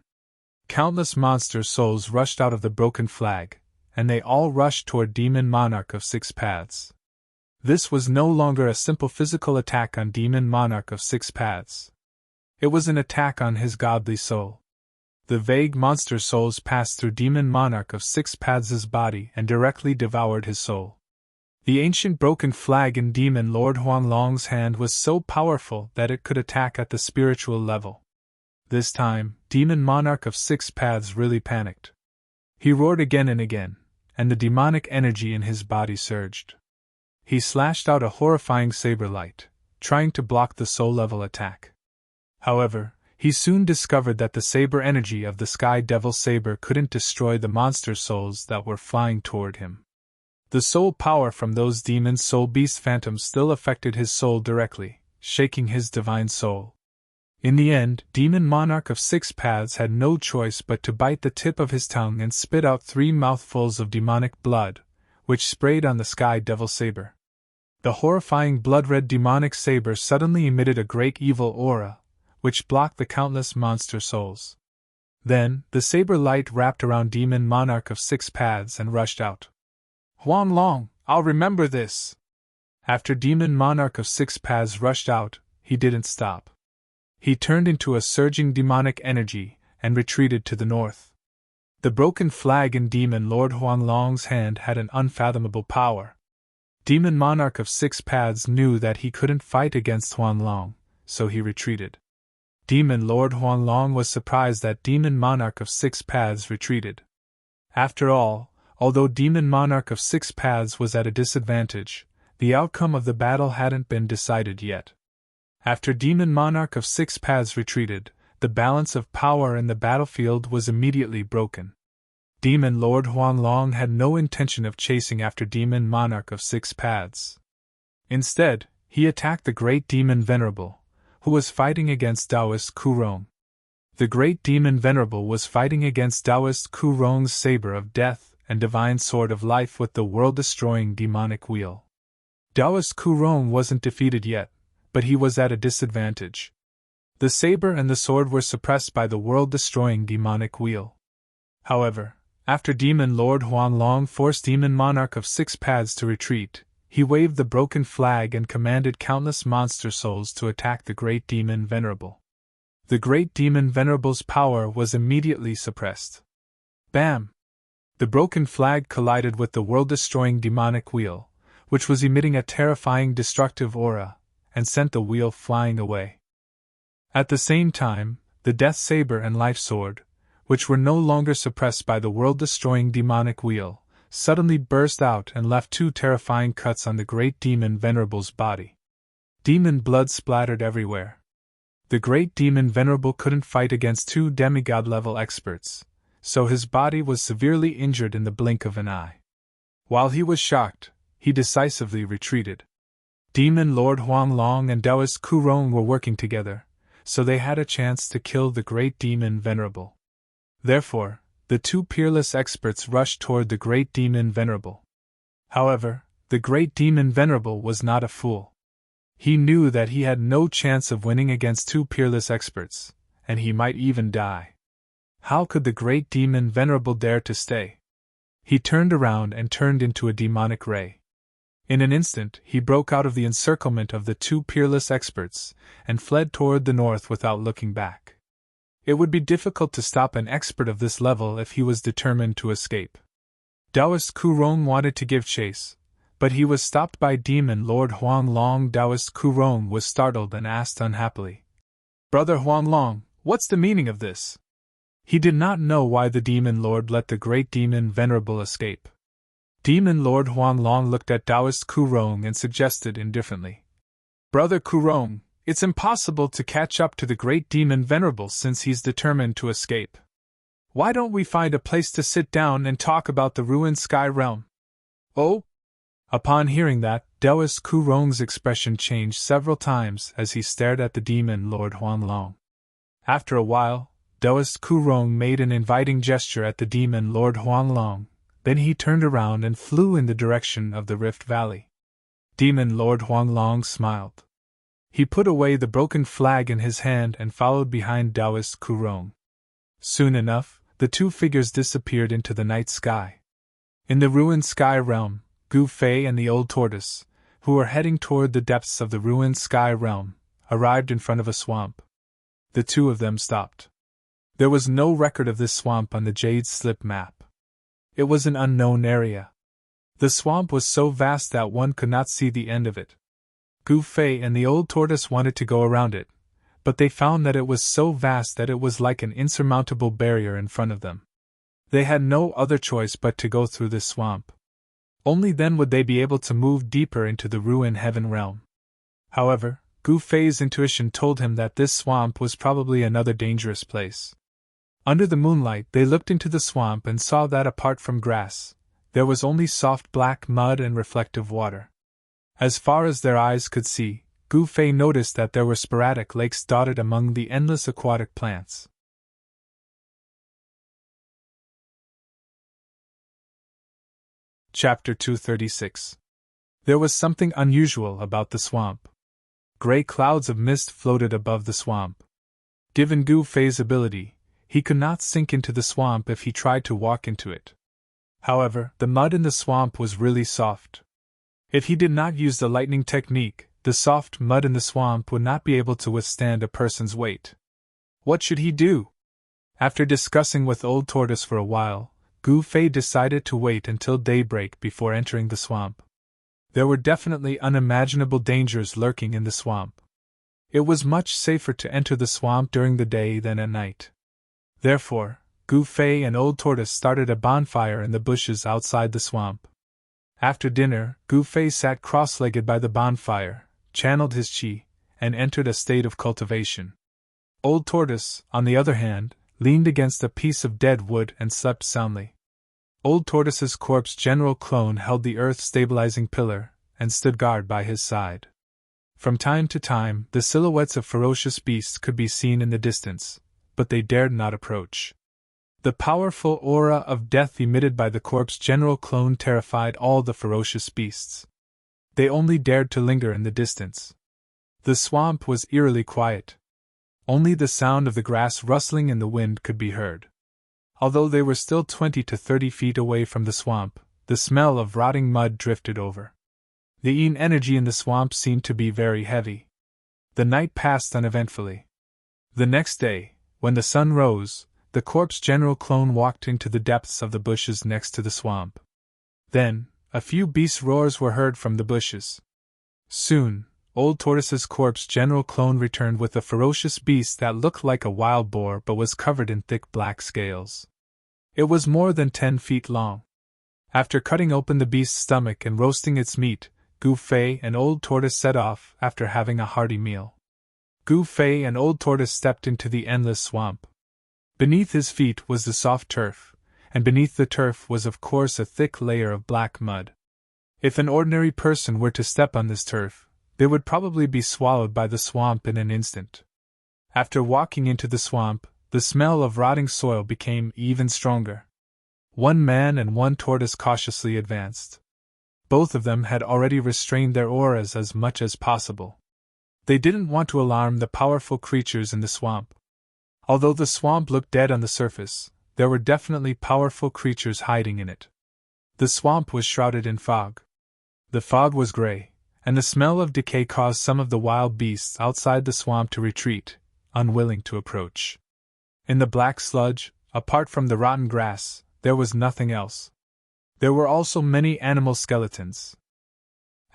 Countless monster souls rushed out of the broken flag, and they all rushed toward Demon Monarch of 6 Paths. This was no longer a simple physical attack on Demon Monarch of 6 Paths. It was an attack on his godly soul. The vague monster souls passed through Demon Monarch of 6 Paths' body and directly devoured his soul. The ancient broken flag in Demon Lord Huanglong's hand was so powerful that it could attack at the spiritual level. This time, Demon Monarch of 6 Paths really panicked. He roared again and again, and the demonic energy in his body surged. He slashed out a horrifying saber light, trying to block the soul-level attack. However, he soon discovered that the saber energy of the Sky Devil Saber couldn't destroy the monster souls that were flying toward him. The soul power from those demon soul beast phantoms still affected his soul directly, shaking his divine soul. In the end, Demon Monarch of Six Paths had no choice but to bite the tip of his tongue and spit out 3 mouthfuls of demonic blood, which sprayed on the Sky Devil Saber. The horrifying blood-red demonic saber suddenly emitted a great evil aura, which blocked the countless monster souls. Then, the saber light wrapped around Demon Monarch of Six Paths and rushed out. "Huanglong, I'll remember this!" After Demon Monarch of Six Paths rushed out, he didn't stop. He turned into a surging demonic energy and retreated to the north. The broken flag in Demon Lord Huanglong's hand had an unfathomable power. Demon Monarch of Six Paths knew that he couldn't fight against Huanglong, so he retreated. Demon Lord Huanglong was surprised that Demon Monarch of Six Paths retreated. After all, although Demon Monarch of Six Paths was at a disadvantage, the outcome of the battle hadn't been decided yet. After Demon Monarch of Six Paths retreated, the balance of power in the battlefield was immediately broken. Demon Lord Huanglong had no intention of chasing after Demon Monarch of Six Paths. Instead, he attacked the great demon Venerable, who was fighting against Taoist Kurong. The great demon Venerable was fighting against Taoist Kurong's saber of death and divine sword of life with the world-destroying demonic wheel. Taoist Kurong wasn't defeated yet, but he was at a disadvantage. The saber and the sword were suppressed by the world-destroying demonic wheel. However, after Demon Lord Huanglong forced Demon Monarch of Six Paths to retreat, he waved the broken flag and commanded countless monster souls to attack the great demon Venerable. The great demon Venerable's power was immediately suppressed. Bam! The broken flag collided with the world-destroying demonic wheel, which was emitting a terrifying destructive aura, and sent the wheel flying away. At the same time, the Death Saber and Life Sword, which were no longer suppressed by the world-destroying demonic wheel, suddenly burst out and left 2 terrifying cuts on the great demon Venerable's body. Demon blood splattered everywhere. The great demon Venerable couldn't fight against 2 demigod-level experts, so his body was severely injured in the blink of an eye. While he was shocked, he decisively retreated. Demon Lord Huanglong and Taoist Kurong were working together, so they had a chance to kill the great demon Venerable. Therefore, the 2 peerless experts rushed toward the great demon Venerable. However, the great demon Venerable was not a fool. He knew that he had no chance of winning against 2 peerless experts, and he might even die. How could the great demon Venerable dare to stay? He turned around and turned into a demonic ray. In an instant, he broke out of the encirclement of the 2 peerless experts and fled toward the north without looking back. It would be difficult to stop an expert of this level if he was determined to escape. Taoist Kurong wanted to give chase, but he was stopped by Demon Lord Huanglong. Taoist Kurong was startled and asked unhappily, "Brother Huanglong, what's the meaning of this?" He did not know why the Demon Lord let the great demon Venerable escape. Demon Lord Huanglong looked at Taoist Kurong and suggested indifferently, "Brother Kurong, it's impossible to catch up to the great demon Venerable since he's determined to escape. Why don't we find a place to sit down and talk about the ruined sky realm?" "Oh?" Upon hearing that, Taoist Kurong's expression changed several times as he stared at the Demon Lord Huanglong. After a while, Taoist Kurong made an inviting gesture at the Demon Lord Huanglong, then he turned around and flew in the direction of the Rift Valley. Demon Lord Huanglong smiled. He put away the broken flag in his hand and followed behind Taoist Kurong. Soon enough, the 2 figures disappeared into the night sky. In the ruined sky realm, Gu Fei and the old tortoise, who were heading toward the depths of the ruined sky realm, arrived in front of a swamp. The 2 of them stopped. There was no record of this swamp on the Jade Slip map. It was an unknown area. The swamp was so vast that one could not see the end of it. Gu Fei and the old tortoise wanted to go around it, but they found that it was so vast that it was like an insurmountable barrier in front of them. They had no other choice but to go through this swamp. Only then would they be able to move deeper into the ruined heaven realm. However, Gu Fei's intuition told him that this swamp was probably another dangerous place. Under the moonlight, they looked into the swamp and saw that apart from grass, There was only soft black mud and reflective water. As far as their eyes could see, Gu Fei noticed that there were sporadic lakes dotted among the endless aquatic plants. Chapter 236. There was something unusual about the swamp. Gray clouds of mist floated above the swamp. Given Gu Fei's ability, he could not sink into the swamp if he tried to walk into it. However, the mud in the swamp was really soft. If he did not use the lightning technique, the soft mud in the swamp would not be able to withstand a person's weight. What should he do? After discussing with Old Tortoise for a while, Gu Fei decided to wait until daybreak before entering the swamp. There were definitely unimaginable dangers lurking in the swamp. It was much safer to enter the swamp during the day than at night. Therefore, Gu Fei and Old Tortoise started a bonfire in the bushes outside the swamp. After dinner, Gu Fei sat cross-legged by the bonfire, channeled his qi, and entered a state of cultivation. Old Tortoise, on the other hand, leaned against a piece of dead wood and slept soundly. Old Tortoise's corpse general clone held the earth-stabilizing pillar, and stood guard by his side. From time to time, the silhouettes of ferocious beasts could be seen in the distance, but they dared not approach. The powerful aura of death emitted by the corpse general clone terrified all the ferocious beasts. They only dared to linger in the distance. The swamp was eerily quiet. Only the sound of the grass rustling in the wind could be heard. Although they were still 20 to 30 feet away from the swamp, the smell of rotting mud drifted over. The yin energy in the swamp seemed to be very heavy. The night passed uneventfully. The next day, when the sun rose, the corpse general clone walked into the depths of the bushes next to the swamp. Then, a few beast roars were heard from the bushes. Soon, Old Tortoise's corpse general clone returned with a ferocious beast that looked like a wild boar but was covered in thick black scales. It was more than 10 feet long. After cutting open the beast's stomach and roasting its meat, Gu Fei and Old Tortoise set off after having a hearty meal. Gu Fei and Old Tortoise stepped into the endless swamp. Beneath his feet was the soft turf, and beneath the turf was of course a thick layer of black mud. If an ordinary person were to step on this turf, they would probably be swallowed by the swamp in an instant. After walking into the swamp, the smell of rotting soil became even stronger. One man and one tortoise cautiously advanced. Both of them had already restrained their auras as much as possible. They didn't want to alarm the powerful creatures in the swamp. Although the swamp looked dead on the surface, there were definitely powerful creatures hiding in it. The swamp was shrouded in fog. The fog was gray, and the smell of decay caused some of the wild beasts outside the swamp to retreat, unwilling to approach. In the black sludge, apart from the rotten grass, there was nothing else. There were also many animal skeletons.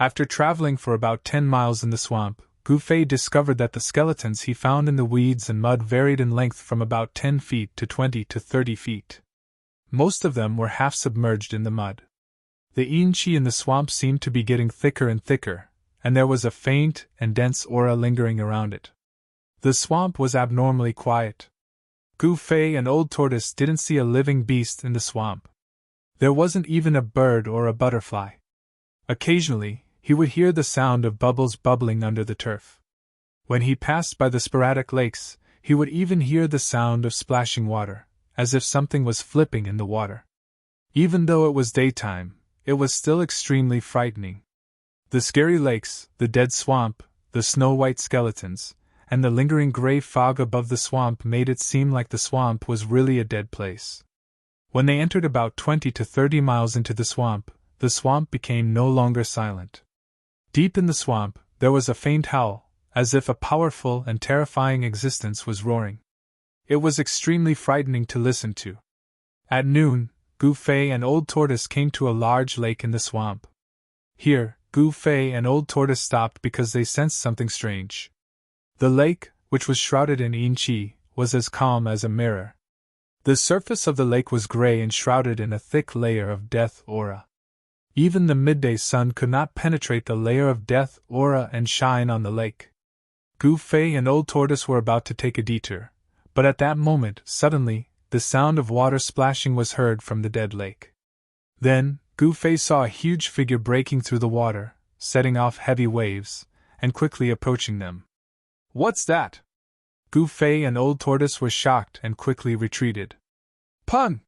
After traveling for about 10 miles in the swamp, Gu Fei discovered that the skeletons he found in the weeds and mud varied in length from about 10 feet to 20 to 30 feet. Most of them were half submerged in the mud. The yin qi in the swamp seemed to be getting thicker and thicker, and there was a faint and dense aura lingering around it. The swamp was abnormally quiet. Gu Fei and Old Tortoise didn't see a living beast in the swamp. There wasn't even a bird or a butterfly. Occasionally, he would hear the sound of bubbles bubbling under the turf. When he passed by the sporadic lakes, he would even hear the sound of splashing water, as if something was flipping in the water. Even though it was daytime, it was still extremely frightening. The scary lakes, the dead swamp, the snow-white skeletons, and the lingering gray fog above the swamp made it seem like the swamp was really a dead place. When they entered about 20 to 30 miles into the swamp became no longer silent. Deep in the swamp, there was a faint howl, as if a powerful and terrifying existence was roaring. It was extremely frightening to listen to. At noon, Gu Fei and Old Tortoise came to a large lake in the swamp. Here, Gu Fei and Old Tortoise stopped because they sensed something strange. The lake, which was shrouded in yin qi, was as calm as a mirror. The surface of the lake was gray and shrouded in a thick layer of death aura. Even the midday sun could not penetrate the layer of death aura and shine on the lake. Gu Fei and Old Tortoise were about to take a detour, but at that moment, suddenly, the sound of water splashing was heard from the dead lake. Then, Gu Fei saw a huge figure breaking through the water, setting off heavy waves, and quickly approaching them. "What's that?" Gu Fei and Old Tortoise were shocked and quickly retreated. "Pun!"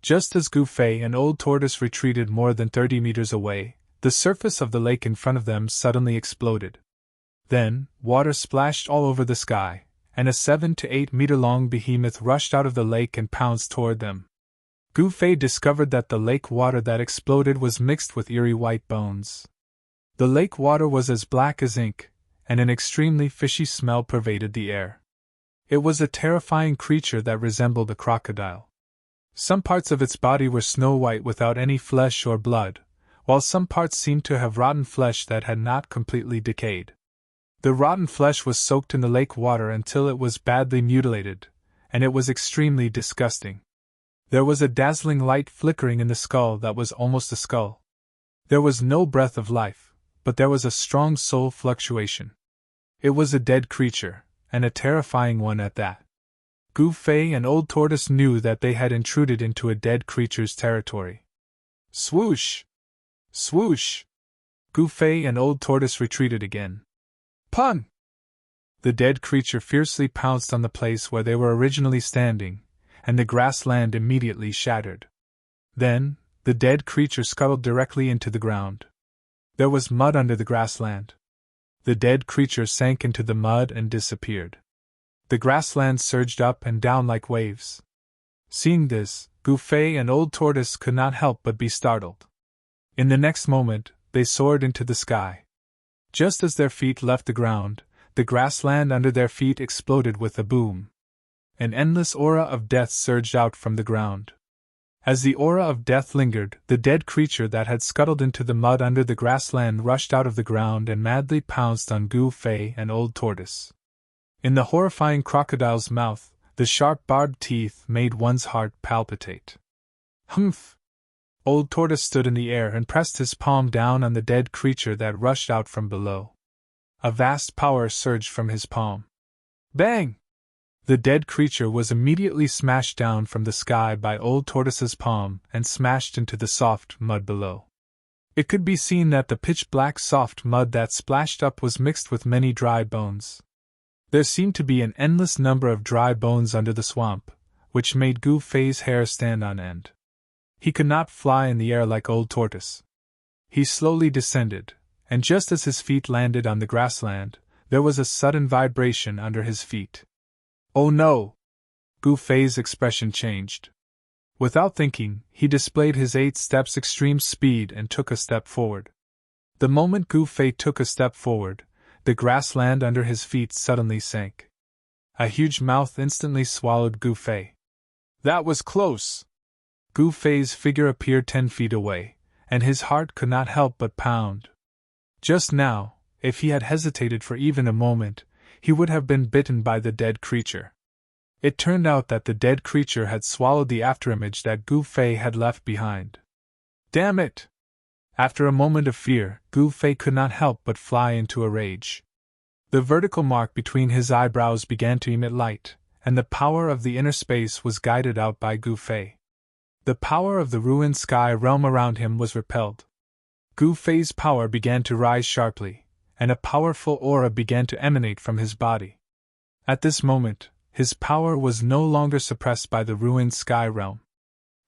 Just as Gu Fei and Old Tortoise retreated more than 30 meters away, the surface of the lake in front of them suddenly exploded. Then, water splashed all over the sky, and a 7 to 8 meter long behemoth rushed out of the lake and pounced toward them. Gu Fei discovered that the lake water that exploded was mixed with eerie white bones. The lake water was as black as ink, and an extremely fishy smell pervaded the air. It was a terrifying creature that resembled a crocodile. Some parts of its body were snow white without any flesh or blood, while some parts seemed to have rotten flesh that had not completely decayed. The rotten flesh was soaked in the lake water until it was badly mutilated, and it was extremely disgusting. There was a dazzling light flickering in the skull that was almost a skull. There was no breath of life, but there was a strong soul fluctuation. It was a dead creature, and a terrifying one at that. Gu Fei and Old Tortoise knew that they had intruded into a dead creature's territory. Swoosh! Swoosh! Gu Fei and Old Tortoise retreated again. Pun! The dead creature fiercely pounced on the place where they were originally standing, and the grassland immediately shattered. Then, the dead creature scuttled directly into the ground. There was mud under the grassland. The dead creature sank into the mud and disappeared. The grassland surged up and down like waves. Seeing this, Gu Fei and Old Tortoise could not help but be startled. In the next moment, they soared into the sky. Just as their feet left the ground, the grassland under their feet exploded with a boom. An endless aura of death surged out from the ground. As the aura of death lingered, the dead creature that had scuttled into the mud under the grassland rushed out of the ground and madly pounced on Gu Fei and Old Tortoise. In the horrifying crocodile's mouth, the sharp barbed teeth made one's heart palpitate. Humph! Old Tortoise stood in the air and pressed his palm down on the dead creature that rushed out from below. A vast power surged from his palm. Bang! The dead creature was immediately smashed down from the sky by Old Tortoise's palm and smashed into the soft mud below. It could be seen that the pitch-black soft mud that splashed up was mixed with many dry bones. There seemed to be an endless number of dry bones under the swamp, which made Gu Fei's hair stand on end. He could not fly in the air like Old Tortoise. He slowly descended, and just as his feet landed on the grassland, there was a sudden vibration under his feet. Oh no! Gu Fei's expression changed. Without thinking, he displayed his 8 steps extreme speed and took a step forward. The moment Gu Fei took a step forward, the grassland under his feet suddenly sank. A huge mouth instantly swallowed Gu Fei. That was close! Gu Fei's figure appeared 10 feet away, and his heart could not help but pound. Just now, if he had hesitated for even a moment, he would have been bitten by the dead creature. It turned out that the dead creature had swallowed the afterimage that Gu Fei had left behind. Damn it! After a moment of fear, Gu Fei could not help but fly into a rage. The vertical mark between his eyebrows began to emit light, and the power of the inner space was guided out by Gu Fei. The power of the ruined sky realm around him was repelled. Gu Fei's power began to rise sharply, and a powerful aura began to emanate from his body. At this moment, his power was no longer suppressed by the ruined sky realm.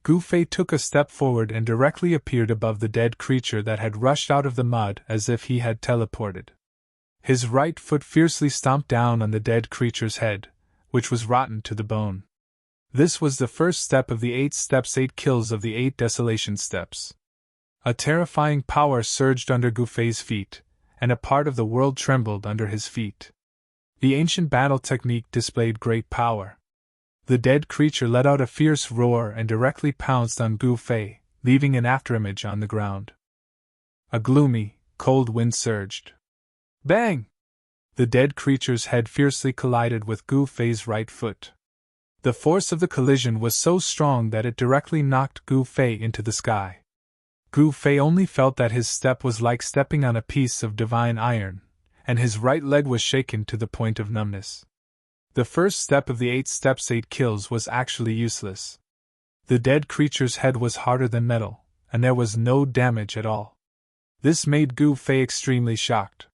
Gu Fei took a step forward and directly appeared above the dead creature that had rushed out of the mud as if he had teleported. His right foot fiercely stomped down on the dead creature's head, which was rotten to the bone. This was the first step of the 8 steps, 8 kills of the 8 desolation steps. A terrifying power surged under Gu Fei's feet, and a part of the world trembled under his feet. The ancient battle technique displayed great power. The dead creature let out a fierce roar and directly pounced on Gu Fei, leaving an afterimage on the ground. A gloomy, cold wind surged. Bang! The dead creature's head fiercely collided with Gu Fei's right foot. The force of the collision was so strong that it directly knocked Gu Fei into the sky. Gu Fei only felt that his step was like stepping on a piece of divine iron, and his right leg was shaken to the point of numbness. The first step of the 8 steps 8 kills was actually useless. The dead creature's head was harder than metal, and there was no damage at all. This made Gu Fei extremely shocked.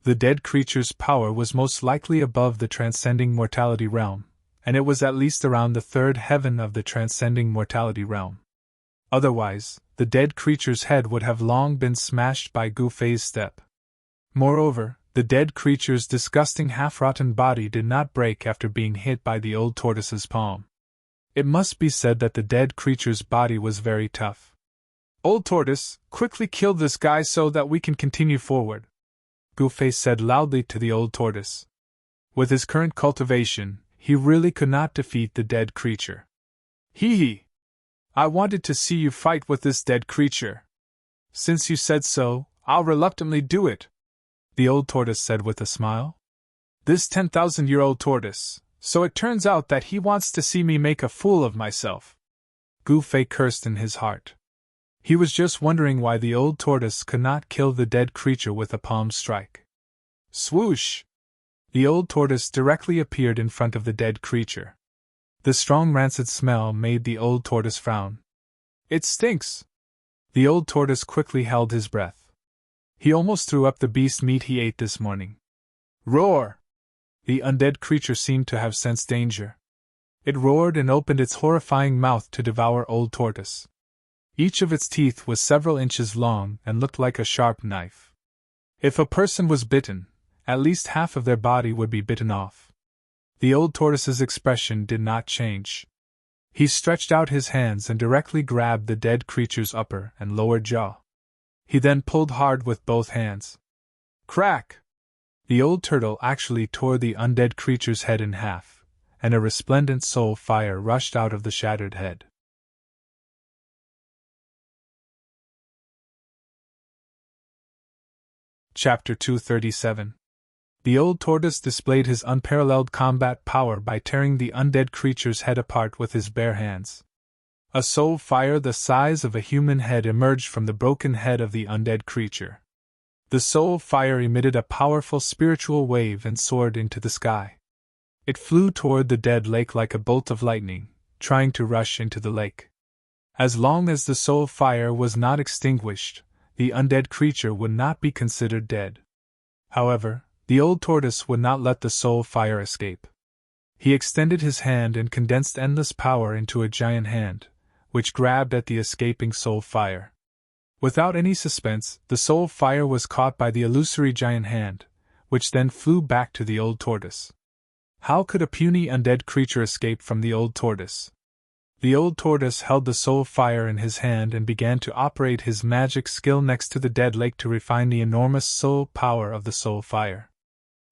The dead creature's power was most likely above the transcending mortality realm, and it was at least around the third heaven of the transcending mortality realm. Otherwise, the dead creature's head would have long been smashed by Gu Fei's step. Moreover, the dead creature's disgusting half-rotten body did not break after being hit by the old tortoise's palm. It must be said that the dead creature's body was very tough. "Old tortoise, quickly kill this guy so that we can continue forward," Gu Fei said loudly to the old tortoise. With his current cultivation, he really could not defeat the dead creature. "Hee hee! I wanted to see you fight with this dead creature. Since you said so, I'll reluctantly do it," the old tortoise said with a smile. "This 10,000-year-old tortoise, so it turns out that he wants to see me make a fool of myself." Gu Fei cursed in his heart. He was just wondering why the old tortoise could not kill the dead creature with a palm strike. Swoosh! The old tortoise directly appeared in front of the dead creature. The strong rancid smell made the old tortoise frown. "It stinks!" The old tortoise quickly held his breath. He almost threw up the beast meat he ate this morning. Roar! The undead creature seemed to have sensed danger. It roared and opened its horrifying mouth to devour old tortoise. Each of its teeth was several inches long and looked like a sharp knife. If a person was bitten, at least half of their body would be bitten off. The old tortoise's expression did not change. He stretched out his hands and directly grabbed the dead creature's upper and lower jaw. He then pulled hard with both hands. Crack! The old turtle actually tore the undead creature's head in half, and a resplendent soul fire rushed out of the shattered head. Chapter 237. The old tortoise displayed his unparalleled combat power by tearing the undead creature's head apart with his bare hands. A soul fire the size of a human head emerged from the broken head of the undead creature. The soul fire emitted a powerful spiritual wave and soared into the sky. It flew toward the dead lake like a bolt of lightning, trying to rush into the lake. As long as the soul fire was not extinguished, the undead creature would not be considered dead. However, the old tortoise would not let the soul fire escape. He extended his hand and condensed endless power into a giant hand, which grabbed at the escaping soul fire. Without any suspense, the soul fire was caught by the illusory giant hand, which then flew back to the old tortoise. How could a puny undead creature escape from the old tortoise? The old tortoise held the soul fire in his hand and began to operate his magic skill next to the dead lake to refine the enormous soul power of the soul fire.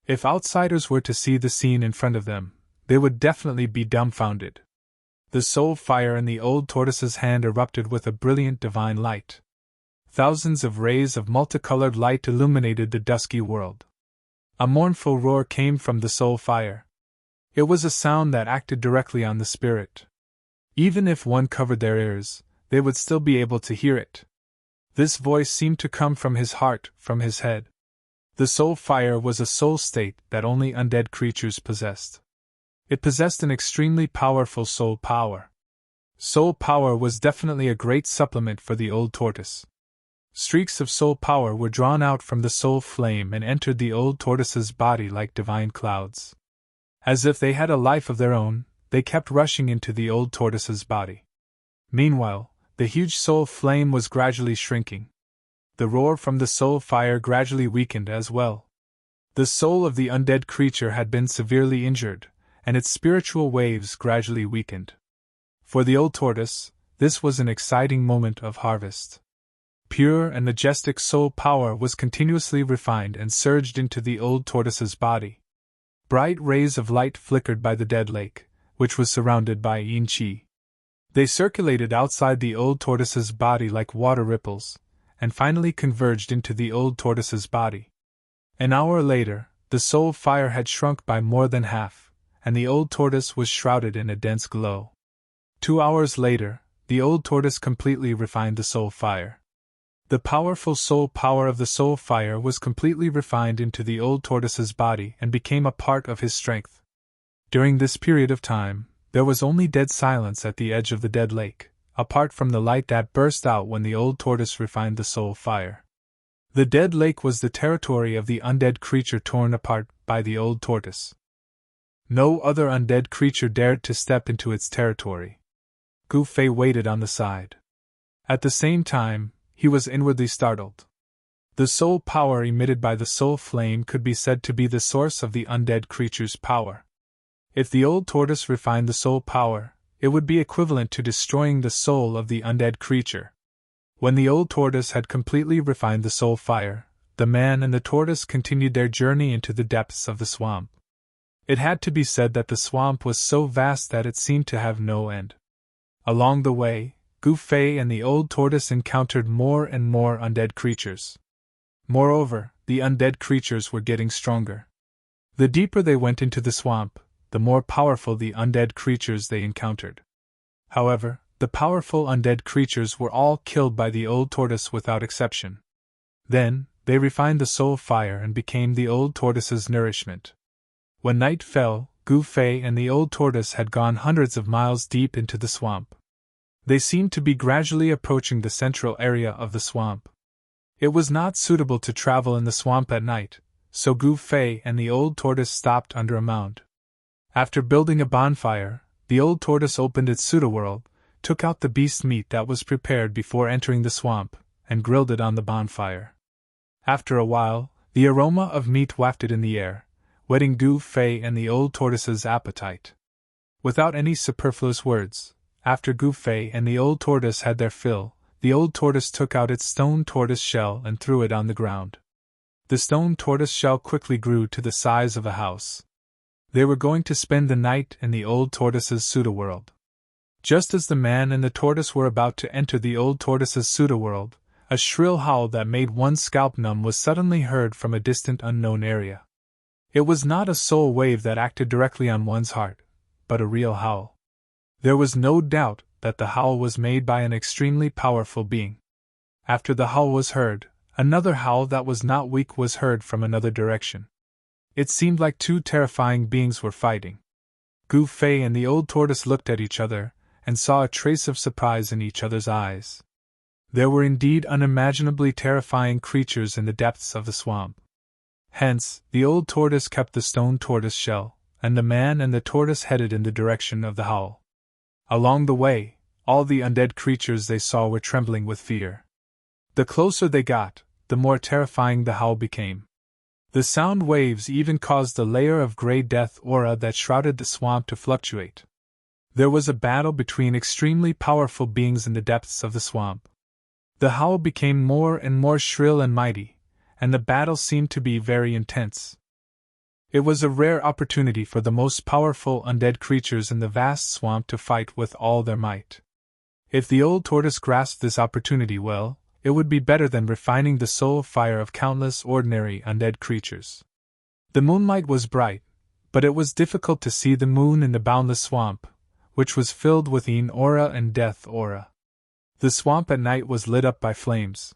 If outsiders were to see the scene in front of them, they would definitely be dumbfounded. The soul fire in the old tortoise's hand erupted with a brilliant divine light. Thousands of rays of multicolored light illuminated the dusky world. A mournful roar came from the soul fire. It was a sound that acted directly on the spirit. Even if one covered their ears, they would still be able to hear it. This voice seemed to come from his heart, from his head. The soul fire was a soul state that only undead creatures possessed. It possessed an extremely powerful soul power. Soul power was definitely a great supplement for the old tortoise. Streaks of soul power were drawn out from the soul flame and entered the old tortoise's body like divine clouds. As if they had a life of their own, they kept rushing into the old tortoise's body. Meanwhile, the huge soul flame was gradually shrinking. The roar from the soul fire gradually weakened as well. The soul of the undead creature had been severely injured, and its spiritual waves gradually weakened. For the old tortoise, this was an exciting moment of harvest. Pure and majestic soul power was continuously refined and surged into the old tortoise's body. Bright rays of light flickered by the dead lake, which was surrounded by yin qi. They circulated outside the old tortoise's body like water ripples, and finally converged into the old tortoise's body. An hour later, the soul fire had shrunk by more than half, and the old tortoise was shrouded in a dense glow. 2 hours later, the old tortoise completely refined the soul fire. The powerful soul power of the soul fire was completely refined into the old tortoise's body and became a part of his strength. During this period of time, there was only dead silence at the edge of the dead lake, apart from the light that burst out when the old tortoise refined the soul fire. The dead lake was the territory of the undead creature torn apart by the old tortoise. No other undead creature dared to step into its territory. Gu Fei waited on the side. At the same time, he was inwardly startled. The soul power emitted by the soul flame could be said to be the source of the undead creature's power. If the old tortoise refined the soul power, it would be equivalent to destroying the soul of the undead creature. When the old tortoise had completely refined the soul fire, the man and the tortoise continued their journey into the depths of the swamp. It had to be said that the swamp was so vast that it seemed to have no end. Along the way, Gu Fei and the old tortoise encountered more and more undead creatures. Moreover, the undead creatures were getting stronger. The deeper they went into the swamp, the more powerful the undead creatures they encountered. However, the powerful undead creatures were all killed by the old tortoise without exception. Then, they refined the soul fire and became the old tortoise's nourishment. When night fell, Gu Fei and the old tortoise had gone hundreds of miles deep into the swamp. They seemed to be gradually approaching the central area of the swamp. It was not suitable to travel in the swamp at night, so Gu Fei and the old tortoise stopped under a mound. After building a bonfire, the old tortoise opened its pseudo-world, took out the beast meat that was prepared before entering the swamp, and grilled it on the bonfire. After a while, the aroma of meat wafted in the air, whetting Gu Fei and the old tortoise's appetite. Without any superfluous words, after Gu Fei and the old tortoise had their fill, the old tortoise took out its stone tortoise shell and threw it on the ground. The stone tortoise shell quickly grew to the size of a house. They were going to spend the night in the old tortoise's pseudo-world. Just as the man and the tortoise were about to enter the old tortoise's pseudo-world, a shrill howl that made one's scalp numb was suddenly heard from a distant unknown area. It was not a soul wave that acted directly on one's heart, but a real howl. There was no doubt that the howl was made by an extremely powerful being. After the howl was heard, another howl that was not weak was heard from another direction. It seemed like two terrifying beings were fighting. Gu Fei and the old tortoise looked at each other, and saw a trace of surprise in each other's eyes. There were indeed unimaginably terrifying creatures in the depths of the swamp. Hence, the old tortoise kept the stone tortoise shell, and the man and the tortoise headed in the direction of the howl. Along the way, all the undead creatures they saw were trembling with fear. The closer they got, the more terrifying the howl became. The sound waves even caused the layer of gray death aura that shrouded the swamp to fluctuate. There was a battle between extremely powerful beings in the depths of the swamp. The howl became more and more shrill and mighty, and the battle seemed to be very intense. It was a rare opportunity for the most powerful undead creatures in the vast swamp to fight with all their might. If the old tortoise grasped this opportunity well, it would be better than refining the soul fire of countless ordinary undead creatures. The moonlight was bright, but it was difficult to see the moon in the boundless swamp, which was filled with Een aura and Death aura. The swamp at night was lit up by flames.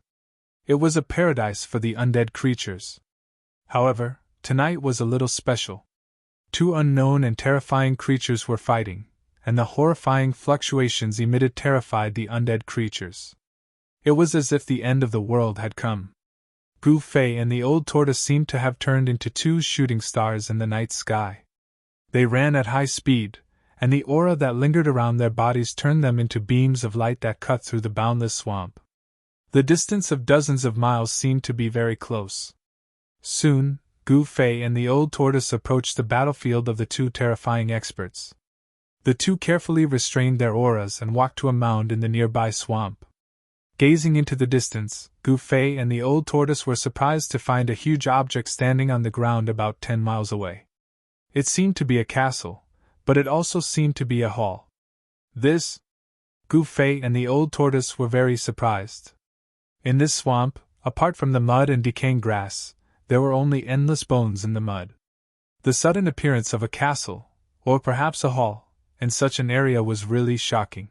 It was a paradise for the undead creatures. However, tonight was a little special. Two unknown and terrifying creatures were fighting, and the horrifying fluctuations emitted terrified the undead creatures. It was as if the end of the world had come. Gu Fei and the old tortoise seemed to have turned into two shooting stars in the night sky. They ran at high speed, and the aura that lingered around their bodies turned them into beams of light that cut through the boundless swamp. The distance of dozens of miles seemed to be very close. Soon, Gu Fei and the old tortoise approached the battlefield of the two terrifying experts. The two carefully restrained their auras and walked to a mound in the nearby swamp. Gazing into the distance, Gu Fei and the old tortoise were surprised to find a huge object standing on the ground about 10 miles away. It seemed to be a castle, but it also seemed to be a hall. This? Gu Fei and the old tortoise were very surprised. In this swamp, apart from the mud and decaying grass, there were only endless bones in the mud. The sudden appearance of a castle, or perhaps a hall, in such an area was really shocking.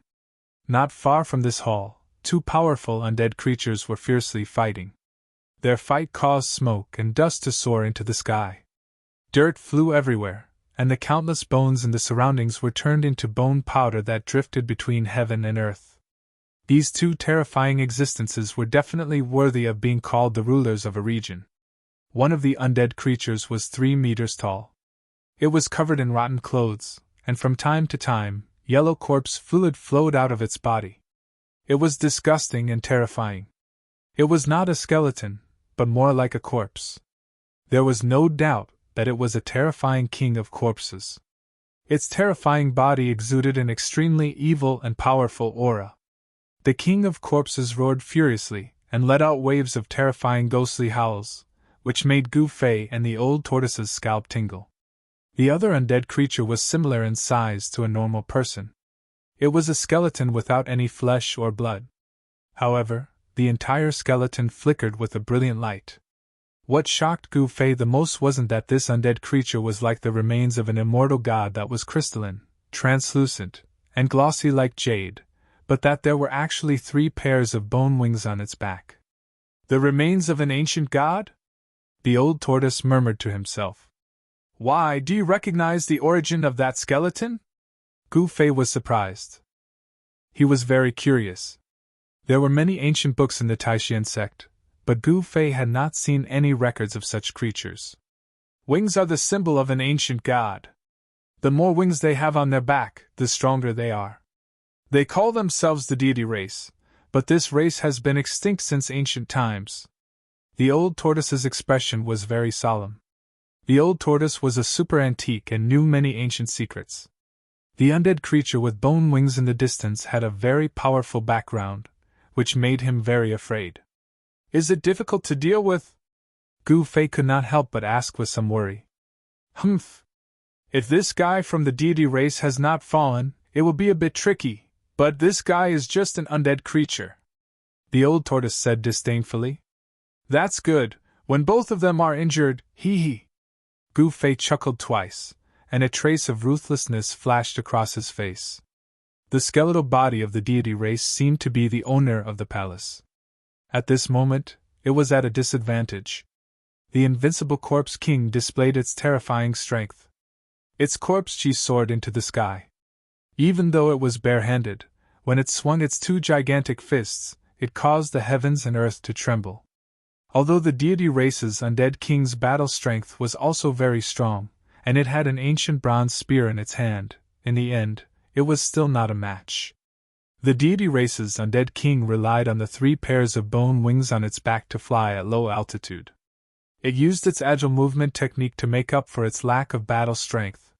Not far from this hall, two powerful undead creatures were fiercely fighting. Their fight caused smoke and dust to soar into the sky. Dirt flew everywhere, and the countless bones in the surroundings were turned into bone powder that drifted between heaven and earth. These two terrifying existences were definitely worthy of being called the rulers of a region. One of the undead creatures was 3 meters tall. It was covered in rotten clothes, and from time to time, yellow corpse fluid flowed out of its body. It was disgusting and terrifying. It was not a skeleton, but more like a corpse. There was no doubt that it was a terrifying king of corpses. Its terrifying body exuded an extremely evil and powerful aura. The king of corpses roared furiously and let out waves of terrifying ghostly howls, which made Gu Fei and the old tortoise's scalp tingle. The other undead creature was similar in size to a normal person. It was a skeleton without any flesh or blood. However, the entire skeleton flickered with a brilliant light. What shocked Gu Fei the most wasn't that this undead creature was like the remains of an immortal god that was crystalline, translucent, and glossy like jade, but that there were actually 3 pairs of bone wings on its back. The remains of an ancient god? The old tortoise murmured to himself. Why, do you recognize the origin of that skeleton? Gu Fei was surprised. He was very curious. There were many ancient books in the Taishan sect, but Gu Fei had not seen any records of such creatures. Wings are the symbol of an ancient god. The more wings they have on their back, the stronger they are. They call themselves the deity race, but this race has been extinct since ancient times. The old tortoise's expression was very solemn. The old tortoise was a super antique and knew many ancient secrets. The undead creature with bone wings in the distance had a very powerful background, which made him very afraid. Is it difficult to deal with? Gu Fei could not help but ask with some worry. Humph. If this guy from the deity race has not fallen, it will be a bit tricky, but this guy is just an undead creature. The old tortoise said disdainfully. That's good, when both of them are injured, hee. Gu Fei chuckled twice, and a trace of ruthlessness flashed across his face. The skeletal body of the deity race seemed to be the owner of the palace. At this moment, it was at a disadvantage. The invincible corpse king displayed its terrifying strength. Its corpse chi soared into the sky. Even though it was barehanded, when it swung its 2 gigantic fists, it caused the heavens and earth to tremble. Although the deity race's undead king's battle strength was also very strong, and it had an ancient bronze spear in its hand, in the end, it was still not a match. The deity race's undead king relied on the 3 pairs of bone wings on its back to fly at low altitude. It used its agile movement technique to make up for its lack of battle strength.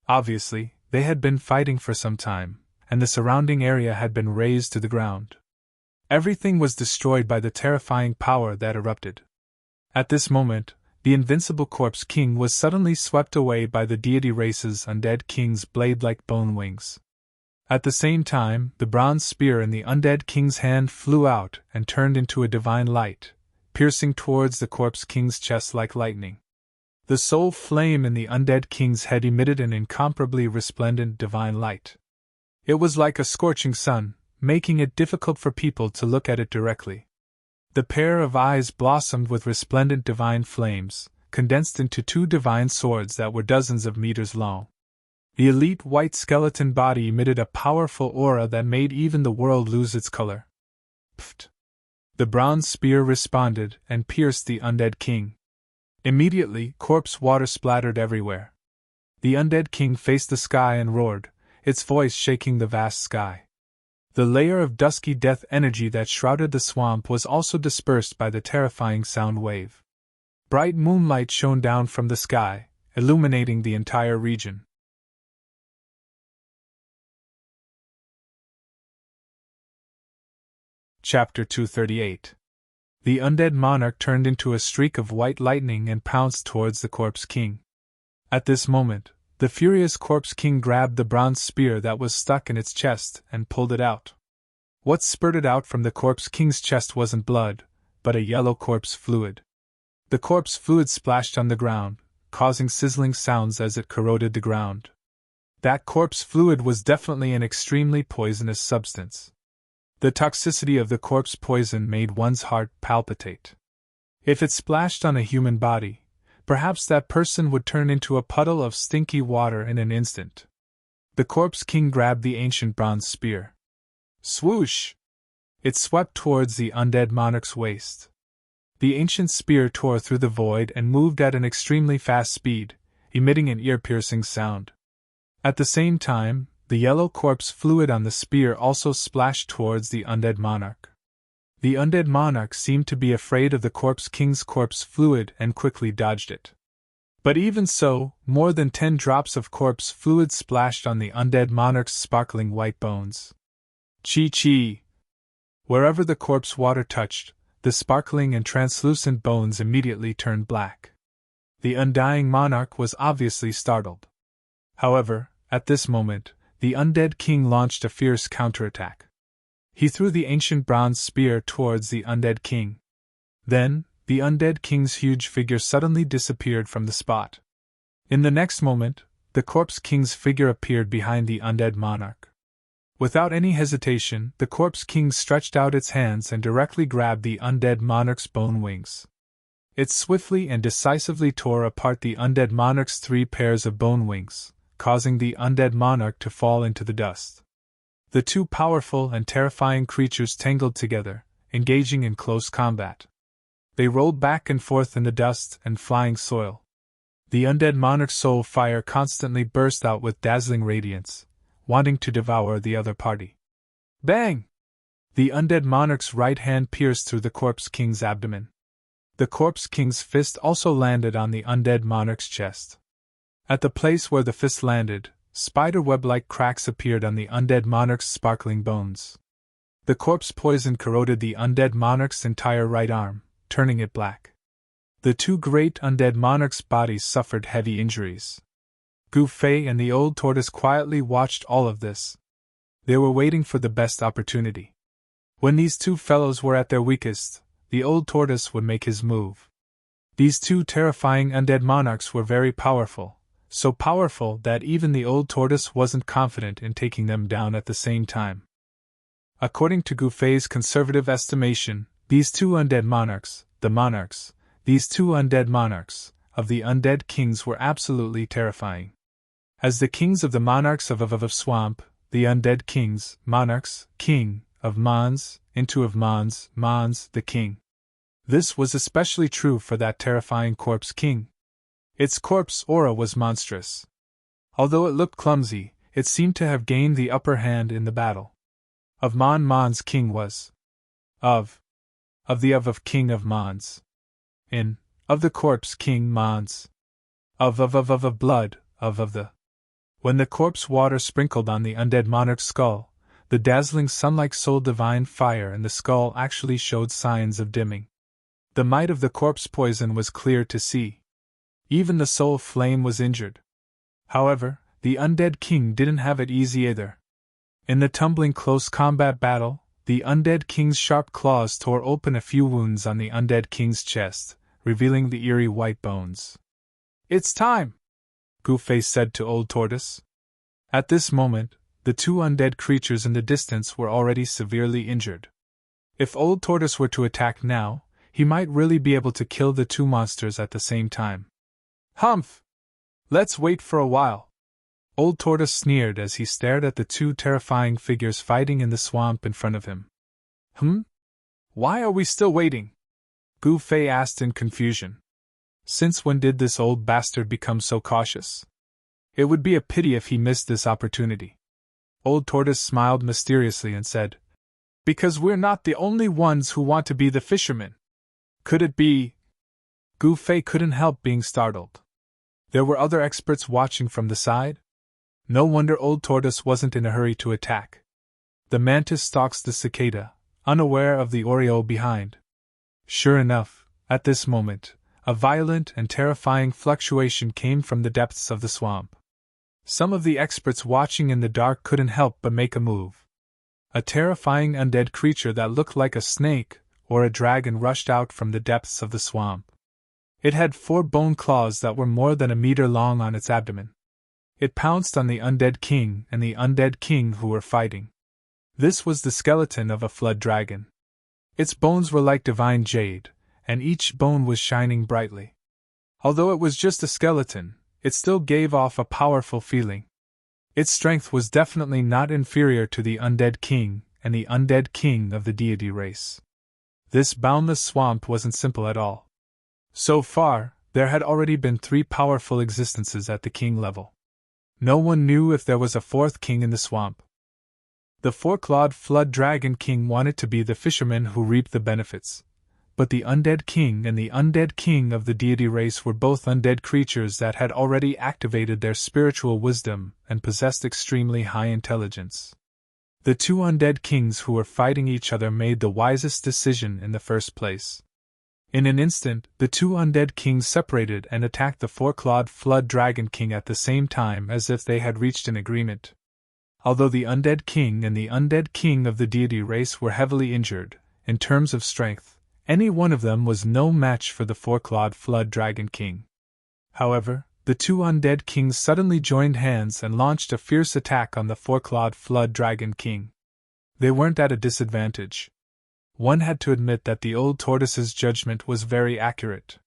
Obviously, they had been fighting for some time, and the surrounding area had been razed to the ground. Everything was destroyed by the terrifying power that erupted. At this moment, the invincible corpse king was suddenly swept away by the deity race's undead king's blade-like bone wings. At the same time, the bronze spear in the undead king's hand flew out and turned into a divine light, piercing towards the corpse king's chest like lightning. The soul flame in the undead king's head emitted an incomparably resplendent divine light. It was like a scorching sun, making it difficult for people to look at it directly. The pair of eyes blossomed with resplendent divine flames, condensed into 2 divine swords that were dozens of meters long. The elite white skeleton body emitted a powerful aura that made even the world lose its color. Pfft! The bronze spear responded and pierced the undead king. Immediately, corpse water splattered everywhere. The undead king faced the sky and roared, its voice shaking the vast sky. The layer of dusky death energy that shrouded the swamp was also dispersed by the terrifying sound wave. Bright moonlight shone down from the sky, illuminating the entire region. Chapter 238. The undead monarch turned into a streak of white lightning and pounced towards the corpse king. At this moment, the furious corpse king grabbed the bronze spear that was stuck in its chest and pulled it out. What spurted out from the corpse king's chest wasn't blood, but a yellow corpse fluid. The corpse fluid splashed on the ground, causing sizzling sounds as it corroded the ground. That corpse fluid was definitely an extremely poisonous substance. The toxicity of the corpse poison made one's heart palpitate. If it splashed on a human body, perhaps that person would turn into a puddle of stinky water in an instant. The corpse king grabbed the ancient bronze spear. Swoosh! It swept towards the undead monarch's waist. The ancient spear tore through the void and moved at an extremely fast speed, emitting an ear-piercing sound. At the same time, the yellow corpse fluid on the spear also splashed towards the undead monarch. The undead monarch seemed to be afraid of the corpse king's corpse fluid and quickly dodged it. But even so, more than 10 drops of corpse fluid splashed on the undead monarch's sparkling white bones. Chi-chi! Wherever the corpse water touched, the sparkling and translucent bones immediately turned black. The undying monarch was obviously startled. However, at this moment, the undead king launched a fierce counterattack. He threw the ancient bronze spear towards the undead king. Then, the undead king's huge figure suddenly disappeared from the spot. In the next moment, the corpse king's figure appeared behind the undead monarch. Without any hesitation, the corpse king stretched out its hands and directly grabbed the undead monarch's bone wings. It swiftly and decisively tore apart the undead monarch's 3 pairs of bone wings, causing the undead monarch to fall into the dust. The 2 powerful and terrifying creatures tangled together, engaging in close combat. They rolled back and forth in the dust and flying soil. The undead monarch's soul fire constantly burst out with dazzling radiance, wanting to devour the other party. Bang! The undead monarch's right hand pierced through the corpse king's abdomen. The corpse king's fist also landed on the undead monarch's chest. At the place where the fist landed, spider-web-like cracks appeared on the undead monarch's sparkling bones. The corpse poison corroded the undead monarch's entire right arm, turning it black. The 2 great undead monarchs' bodies suffered heavy injuries. Gu Fei and the old tortoise quietly watched all of this. They were waiting for the best opportunity. When these 2 fellows were at their weakest, the old tortoise would make his move. These 2 terrifying undead monarchs were very powerful, so powerful that even the old tortoise wasn't confident in taking them down at the same time. According to Gu Fei's conservative estimation, these 2 undead monarchs, these 2 undead monarchs, of the undead kings were absolutely terrifying. As the kings of the monarchs of Swamp, the undead kings, monarchs, king, of Mons, into of Mons, the king. This was especially true for that terrifying corpse king. Its corpse aura was monstrous. Although it looked clumsy, it seemed to have gained the upper hand in the battle. Of Mon's king was of king of Mons. Of the corpse king Mons. Of blood, of the. When the corpse water sprinkled on the undead monarch's skull, the dazzling sun-like soul divine fire in the skull actually showed signs of dimming. The might of the corpse poison was clear to see. Even the soul flame was injured. However, the undead king didn't have it easy either. In the tumbling close combat battle, the undead king's sharp claws tore open a few wounds on the undead king's chest, revealing the eerie white bones. "It's time!" Gu Fei said to Old Tortoise. At this moment, the 2 undead creatures in the distance were already severely injured. If Old Tortoise were to attack now, he might really be able to kill the 2 monsters at the same time. "Humph! Let's wait for a while." Old Tortoise sneered as he stared at the 2 terrifying figures fighting in the swamp in front of him. Why are we still waiting?" Gu Fei asked in confusion. Since when did this old bastard become so cautious? It would be a pity if he missed this opportunity. Old Tortoise smiled mysteriously and said, "Because we're not the only ones who want to be the fishermen." Could it be? Gu Fei couldn't help being startled. There were other experts watching from the side? No wonder Old Tortoise wasn't in a hurry to attack. The mantis stalks the cicada, unaware of the oriole behind. Sure enough, at this moment, a violent and terrifying fluctuation came from the depths of the swamp. Some of the experts watching in the dark couldn't help but make a move. A terrifying undead creature that looked like a snake or a dragon rushed out from the depths of the swamp. It had 4 bone claws that were more than a meter long on its abdomen. It pounced on the undead king and the undead king who were fighting. This was the skeleton of a flood dragon. Its bones were like divine jade, and each bone was shining brightly. Although it was just a skeleton, it still gave off a powerful feeling. Its strength was definitely not inferior to the undead king and the undead king of the deity race. This boundless swamp wasn't simple at all. So far, there had already been 3 powerful existences at the king level. No one knew if there was a 4th king in the swamp. The 4-clawed flood dragon king wanted to be the fisherman who reaped the benefits. But the undead king and the undead king of the deity race were both undead creatures that had already activated their spiritual wisdom and possessed extremely high intelligence. The 2 undead kings who were fighting each other made the wisest decision in the first place. In an instant, the 2 undead kings separated and attacked the 4-clawed flood dragon king at the same time, as if they had reached an agreement. Although the undead king and the undead king of the deity race were heavily injured, in terms of strength, any one of them was no match for the 4-clawed flood dragon king. However, the 2 undead kings suddenly joined hands and launched a fierce attack on the 4-clawed flood dragon king. They weren't at a disadvantage. One had to admit that the old tortoise's judgment was very accurate.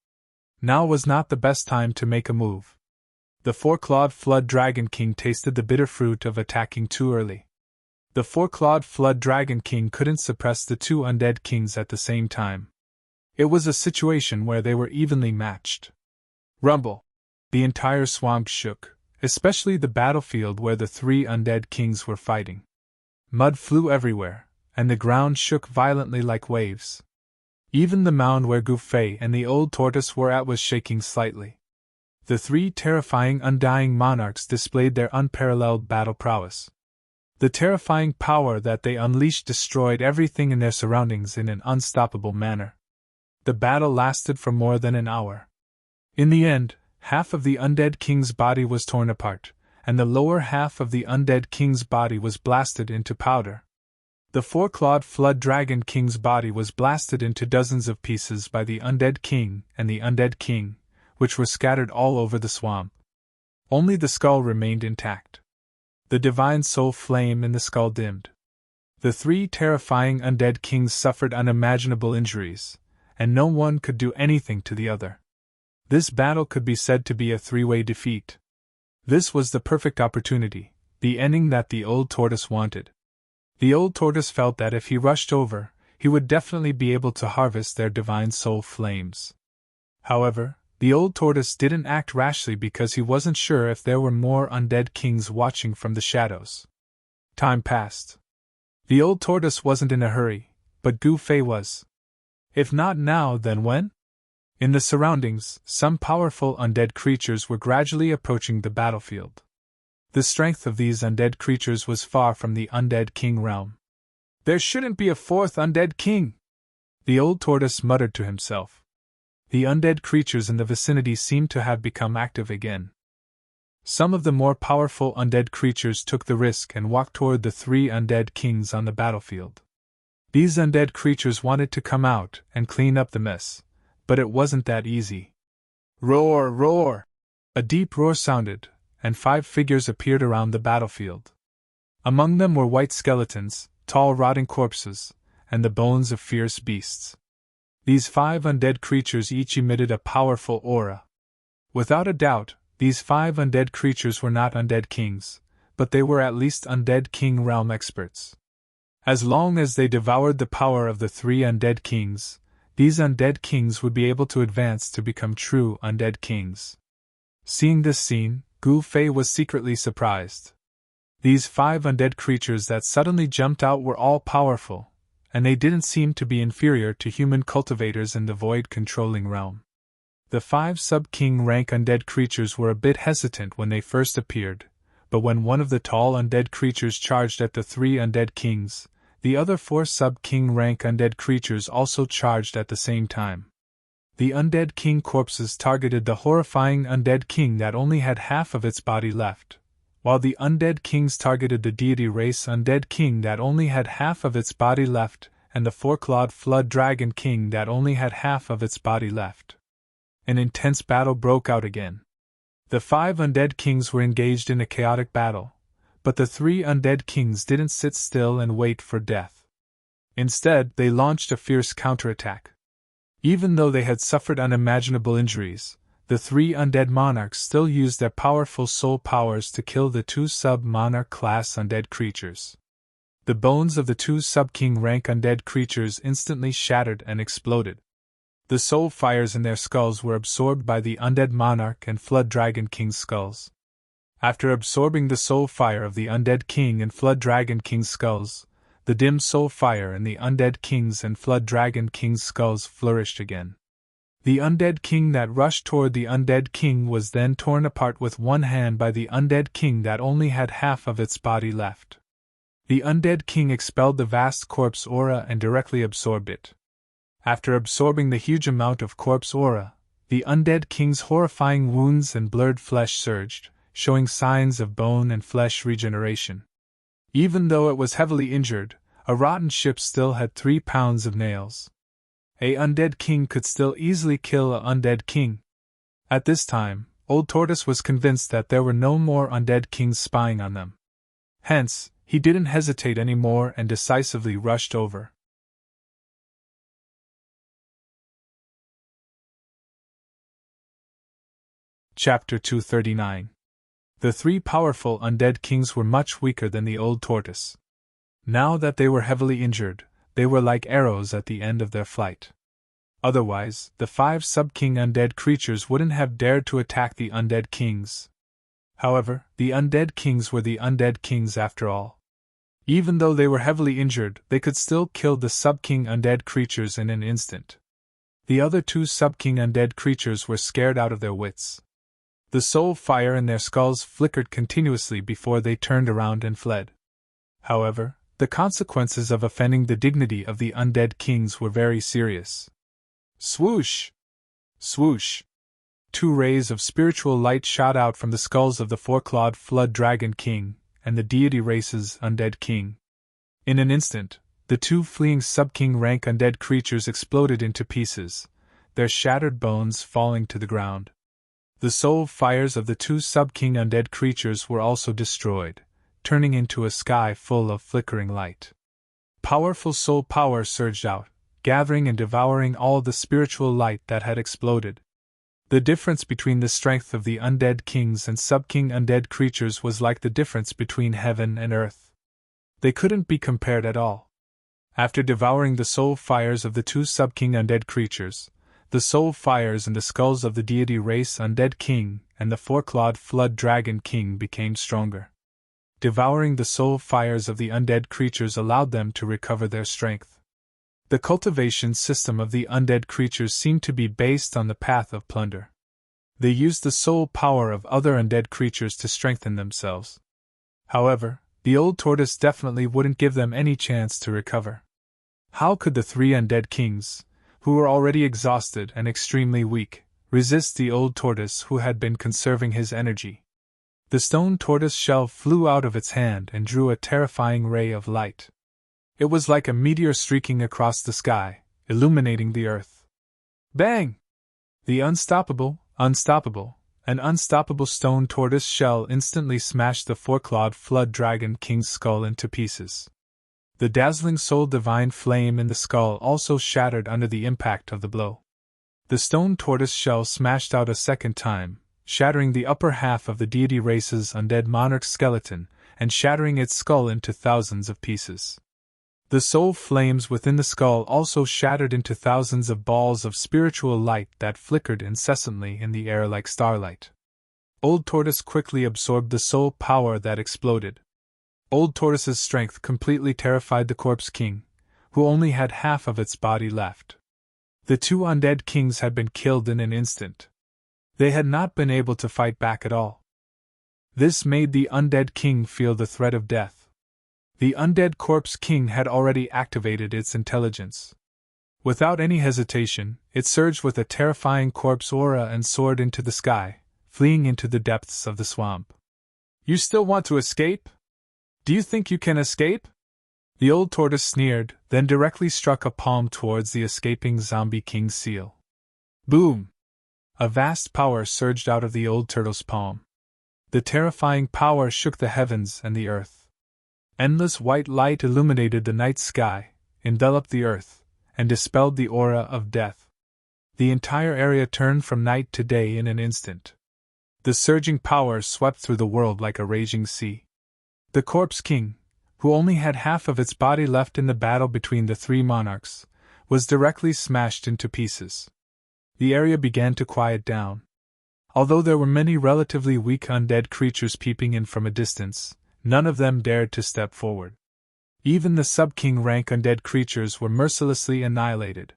Now was not the best time to make a move. The 4-clawed flood dragon king tasted the bitter fruit of attacking too early. The 4-clawed flood dragon king couldn't suppress the 2 undead kings at the same time. It was a situation where they were evenly matched. Rumble! The entire swamp shook, especially the battlefield where the 3 undead kings were fighting. Mud flew everywhere, and the ground shook violently like waves. Even the mound where Gouffet and the old tortoise were at was shaking slightly. The 3 terrifying undying monarchs displayed their unparalleled battle prowess. The terrifying power that they unleashed destroyed everything in their surroundings in an unstoppable manner. The battle lasted for more than an hour. In the end, half of the undead king's body was torn apart, and the lower half of the undead king's body was blasted into powder. The 4-clawed flood dragon king's body was blasted into dozens of pieces by the undead king and the undead king, which were scattered all over the swamp. Only the skull remained intact. The divine soul flame in the skull dimmed. The 3 terrifying undead kings suffered unimaginable injuries, and no one could do anything to the other. This battle could be said to be a 3-way defeat. This was the perfect opportunity, the ending that the old tortoise wanted. The old tortoise felt that if he rushed over, he would definitely be able to harvest their divine soul flames. However, the old tortoise didn't act rashly because he wasn't sure if there were more undead kings watching from the shadows. Time passed. The old tortoise wasn't in a hurry, but Gouffet was. If not now, then when? In the surroundings, some powerful undead creatures were gradually approaching the battlefield. The strength of these undead creatures was far from the undead king realm. There shouldn't be a 4th undead king, the old tortoise muttered to himself. The undead creatures in the vicinity seemed to have become active again. Some of the more powerful undead creatures took the risk and walked toward the 3 undead kings on the battlefield. These undead creatures wanted to come out and clean up the mess, but it wasn't that easy. Roar, roar! A deep roar sounded, and 5 figures appeared around the battlefield. Among them were white skeletons, tall rotting corpses, and the bones of fierce beasts. These 5 undead creatures each emitted a powerful aura. Without a doubt, these 5 undead creatures were not undead kings, but they were at least undead king realm experts. As long as they devoured the power of the 3 undead kings, these undead kings would be able to advance to become true undead kings. Seeing this scene, Gouffet was secretly surprised. These 5 undead creatures that suddenly jumped out were all powerful, and they didn't seem to be inferior to human cultivators in the void-controlling realm. The 5 sub-king rank undead creatures were a bit hesitant when they first appeared, but when one of the tall undead creatures charged at the 3 undead kings, the other 4 sub-king rank undead creatures also charged at the same time. The undead king corpses targeted the horrifying undead king that only had half of its body left, while the undead kings targeted the deity race undead king that only had half of its body left, and the 4-clawed flood dragon king that only had half of its body left. An intense battle broke out again. The 5 undead kings were engaged in a chaotic battle, but the 3 undead kings didn't sit still and wait for death. Instead, they launched a fierce counterattack. Even though they had suffered unimaginable injuries, the 3 undead monarchs still used their powerful soul powers to kill the 2 sub-monarch class undead creatures. The bones of the two sub-king rank undead creatures instantly shattered and exploded. The soul fires in their skulls were absorbed by the undead monarch and flood dragon king's skulls. After absorbing the soul fire of the undead king and flood dragon king's skulls, the dim soul fire in the undead king's and flood dragon king's skulls flourished again. The undead king that rushed toward the undead king was then torn apart with one hand by the undead king that only had half of its body left. The undead king expelled the vast corpse aura and directly absorbed it. After absorbing the huge amount of corpse aura, the undead king's horrifying wounds and blurred flesh surged, showing signs of bone and flesh regeneration. Even though it was heavily injured, a rotten ship still had 3 pounds of nails. A undead king could still easily kill a undead king. At this time, Old Tortoise was convinced that there were no more undead kings spying on them. Hence, he didn't hesitate any more and decisively rushed over. Chapter 239. The 3 powerful undead kings were much weaker than the Old Tortoise. Now that they were heavily injured, they were like arrows at the end of their flight. Otherwise, the 5 sub-king undead creatures wouldn't have dared to attack the undead kings. However, the undead kings were the undead kings after all. Even though they were heavily injured, they could still kill the sub-king undead creatures in an instant. The other 2 sub-king undead creatures were scared out of their wits. The soul fire in their skulls flickered continuously before they turned around and fled. However, the consequences of offending the dignity of the undead kings were very serious. Swoosh! Swoosh! 2 rays of spiritual light shot out from the skulls of the 4-clawed flood dragon king and the deity race's undead king. In an instant, the 2 fleeing sub-king rank undead creatures exploded into pieces, their shattered bones falling to the ground. The soul fires of the 2 sub-king undead creatures were also destroyed, turning into a sky full of flickering light. Powerful soul power surged out, gathering and devouring all the spiritual light that had exploded. The difference between the strength of the undead kings and sub-king undead creatures was like the difference between heaven and earth. They couldn't be compared at all. After devouring the soul fires of the 2 sub-king undead creatures, the soul fires in the skulls of the deity race undead king and the 4-clawed flood dragon king became stronger. Devouring the soul fires of the undead creatures allowed them to recover their strength. The cultivation system of the undead creatures seemed to be based on the path of plunder. They used the soul power of other undead creatures to strengthen themselves. However, the Old Tortoise definitely wouldn't give them any chance to recover. How could the 3 undead kings, who were already exhausted and extremely weak, resist the Old Tortoise who had been conserving his energy? The stone tortoise shell flew out of its hand and drew a terrifying ray of light. It was like a meteor streaking across the sky, illuminating the earth. Bang! The unstoppable stone tortoise shell instantly smashed the 4-clawed flood dragon king's skull into pieces. The dazzling soul divine flame in the skull also shattered under the impact of the blow. The stone tortoise shell smashed out a second time, shattering the upper half of the deity race's undead monarch skeleton and shattering its skull into thousands of pieces. The soul flames within the skull also shattered into thousands of balls of spiritual light that flickered incessantly in the air like starlight. Old Tortoise quickly absorbed the soul power that exploded. Old Tortoise's strength completely terrified the Corpse King, who only had half of its body left. The 2 undead kings had been killed in an instant. They had not been able to fight back at all. This made the undead king feel the threat of death. The undead Corpse King had already activated its intelligence. Without any hesitation, it surged with a terrifying corpse aura and soared into the sky, fleeing into the depths of the swamp. You still want to escape? Do you think you can escape? The Old Tortoise sneered, then directly struck a palm towards the escaping zombie king's seal. Boom! A vast power surged out of the Old Turtle's palm. The terrifying power shook the heavens and the earth. Endless white light illuminated the night sky, enveloped the earth, and dispelled the aura of death. The entire area turned from night to day in an instant. The surging power swept through the world like a raging sea. The Corpse King, who only had half of its body left in the battle between the three monarchs, was directly smashed into pieces. The area began to quiet down. Although there were many relatively weak undead creatures peeping in from a distance, none of them dared to step forward. Even the sub-king rank undead creatures were mercilessly annihilated.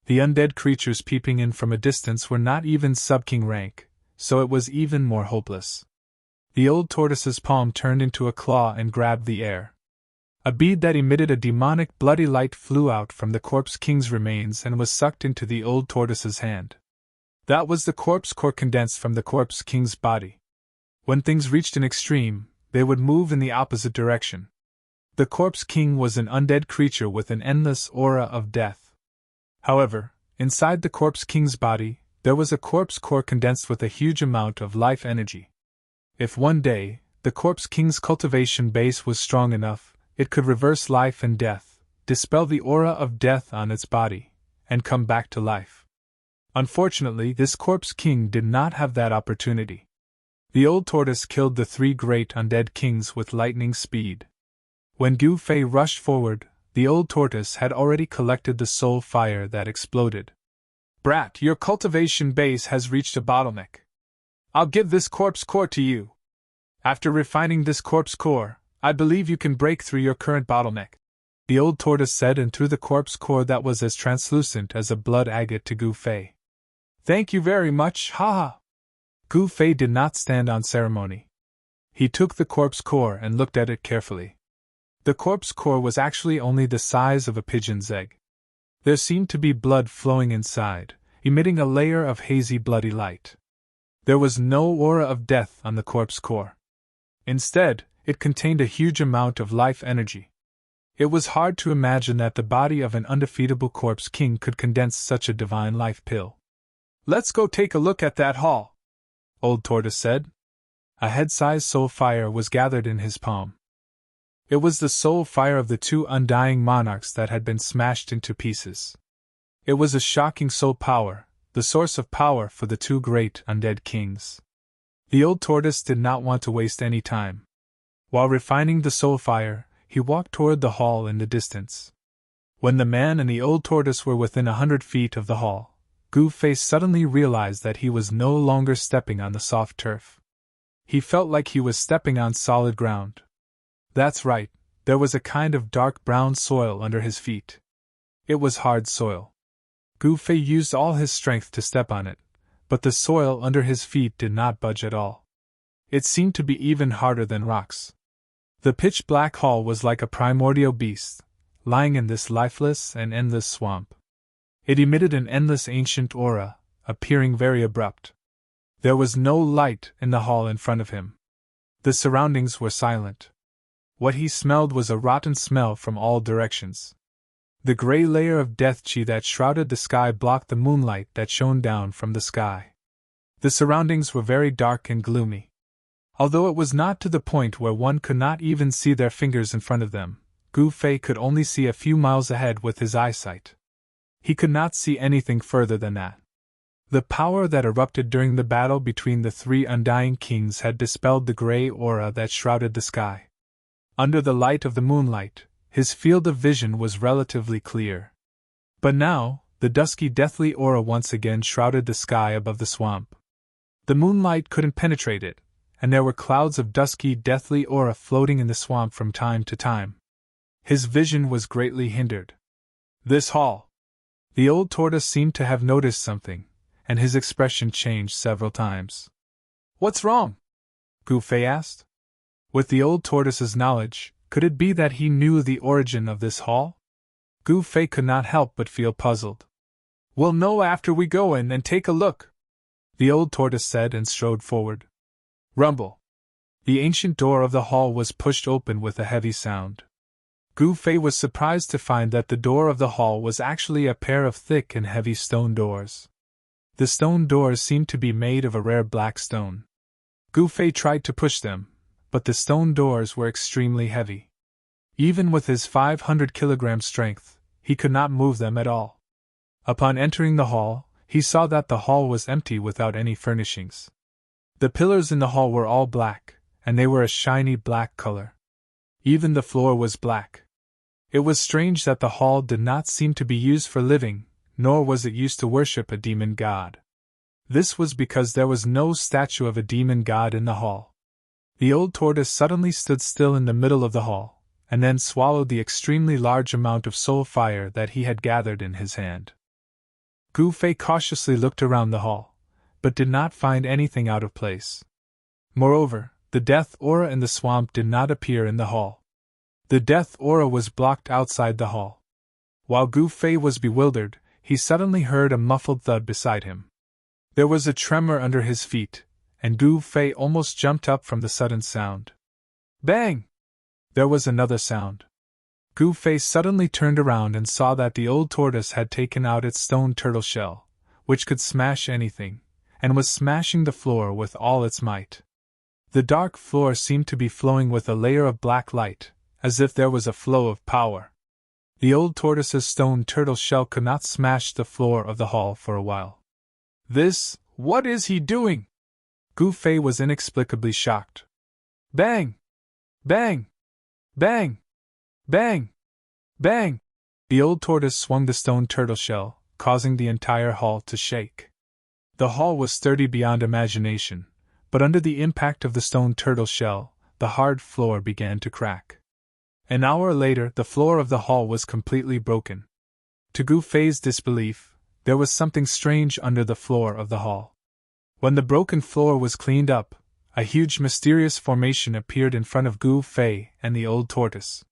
The undead creatures peeping in from a distance were not even sub-king rank, so it was even more hopeless. The old tortoise's palm turned into a claw and grabbed the air. A bead that emitted a demonic bloody light flew out from the corpse king's remains and was sucked into the old tortoise's hand. That was the corpse core condensed from the corpse king's body. When things reached an extreme, they would move in the opposite direction. The corpse king was an undead creature with an endless aura of death. However, inside the corpse king's body, there was a corpse core condensed with a huge amount of life energy. If one day, the corpse king's cultivation base was strong enough, it could reverse life and death, dispel the aura of death on its body, and come back to life. Unfortunately, this corpse king did not have that opportunity. The old tortoise killed the three great undead kings with lightning speed. When Gu Fei rushed forward, the old tortoise had already collected the soul fire that exploded. "Brat, your cultivation base has reached a bottleneck. I'll give this corpse core to you. After refining this corpse core, I believe you can break through your current bottleneck," the old tortoise said, and threw the corpse core that was as translucent as a blood agate to Gu Fei. "Thank you very much, haha." Gu Fei did not stand on ceremony. He took the corpse core and looked at it carefully. The corpse core was actually only the size of a pigeon's egg. There seemed to be blood flowing inside, emitting a layer of hazy bloody light. There was no aura of death on the corpse core. Instead, it contained a huge amount of life energy. It was hard to imagine that the body of an undefeatable corpse king could condense such a divine life pill. "Let's go take a look at that haul," Old Tortoise said. A head-sized soul fire was gathered in his palm. It was the soul fire of the two undying monarchs that had been smashed into pieces. It was a shocking soul power, the source of power for the two great undead kings. The old tortoise did not want to waste any time. While refining the soul fire, he walked toward the hall in the distance. When the man and the old tortoise were within 100 feet of the hall, Gu Fei suddenly realized that he was no longer stepping on the soft turf. He felt like he was stepping on solid ground. That's right, there was a kind of dark brown soil under his feet. It was hard soil. Gu Fei used all his strength to step on it, but the soil under his feet did not budge at all. It seemed to be even harder than rocks. The pitch-black hall was like a primordial beast, lying in this lifeless and endless swamp. It emitted an endless ancient aura, appearing very abrupt. There was no light in the hall in front of him. The surroundings were silent. What he smelled was a rotten smell from all directions. The gray layer of death chi that shrouded the sky blocked the moonlight that shone down from the sky. The surroundings were very dark and gloomy. Although it was not to the point where one could not even see their fingers in front of them, Gu Fei could only see a few miles ahead with his eyesight. He could not see anything further than that. The power that erupted during the battle between the three undying kings had dispelled the gray aura that shrouded the sky. Under the light of the moonlight, his field of vision was relatively clear. But now, the dusky deathly aura once again shrouded the sky above the swamp. The moonlight couldn't penetrate it, and there were clouds of dusky deathly aura floating in the swamp from time to time. His vision was greatly hindered. This hall. The old tortoise seemed to have noticed something, and his expression changed several times. "What's wrong?" Gu Fei asked. With the old tortoise's knowledge, could it be that he knew the origin of this hall? Gu Fei could not help but feel puzzled. "We'll know after we go in and take a look," the old tortoise said and strode forward. Rumble. The ancient door of the hall was pushed open with a heavy sound. Gu Fei was surprised to find that the door of the hall was actually a pair of thick and heavy stone doors. The stone doors seemed to be made of a rare black stone. Gu Fei tried to push them, but the stone doors were extremely heavy. Even with his 500-kilogram strength, he could not move them at all. Upon entering the hall, he saw that the hall was empty without any furnishings. The pillars in the hall were all black, and they were a shiny black color. Even the floor was black. It was strange that the hall did not seem to be used for living, nor was it used to worship a demon god. This was because there was no statue of a demon god in the hall. The old tortoise suddenly stood still in the middle of the hall, and then swallowed the extremely large amount of soul fire that he had gathered in his hand. Gu Fei cautiously looked around the hall, but did not find anything out of place. Moreover, the death aura in the swamp did not appear in the hall. The death aura was blocked outside the hall. While Gu Fei was bewildered, he suddenly heard a muffled thud beside him. There was a tremor under his feet, and Gu Fei almost jumped up from the sudden sound. Bang! There was another sound. Gu Fei suddenly turned around and saw that the old tortoise had taken out its stone turtle shell, which could smash anything, and was smashing the floor with all its might. The dark floor seemed to be flowing with a layer of black light, as if there was a flow of power. The old tortoise's stone turtle shell could not smash the floor of the hall for a while. What is he doing? Gu Fei was inexplicably shocked. Bang! Bang! Bang! Bang! Bang! The old tortoise swung the stone turtle shell, causing the entire hall to shake. The hall was sturdy beyond imagination, but under the impact of the stone turtle shell, the hard floor began to crack. An hour later, the floor of the hall was completely broken. To Gu Fei's disbelief, there was something strange under the floor of the hall. When the broken floor was cleaned up, a huge mysterious formation appeared in front of Gu Fei and the old tortoise.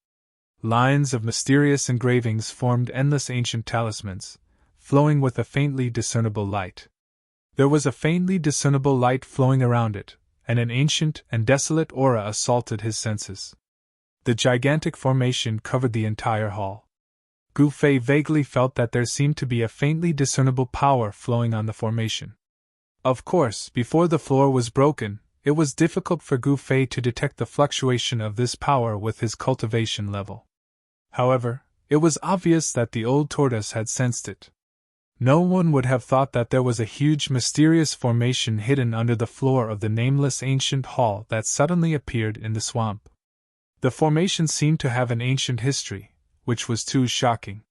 Lines of mysterious engravings formed endless ancient talismans, flowing with a faintly discernible light. There was a faintly discernible light flowing around it, and an ancient and desolate aura assaulted his senses. The gigantic formation covered the entire hall. Gu Fei vaguely felt that there seemed to be a faintly discernible power flowing on the formation. Of course, before the floor was broken, it was difficult for Gu Fei to detect the fluctuation of this power with his cultivation level. However, it was obvious that the old tortoise had sensed it. No one would have thought that there was a huge mysterious formation hidden under the floor of the nameless ancient hall that suddenly appeared in the swamp. The formation seemed to have an ancient history, which was too shocking.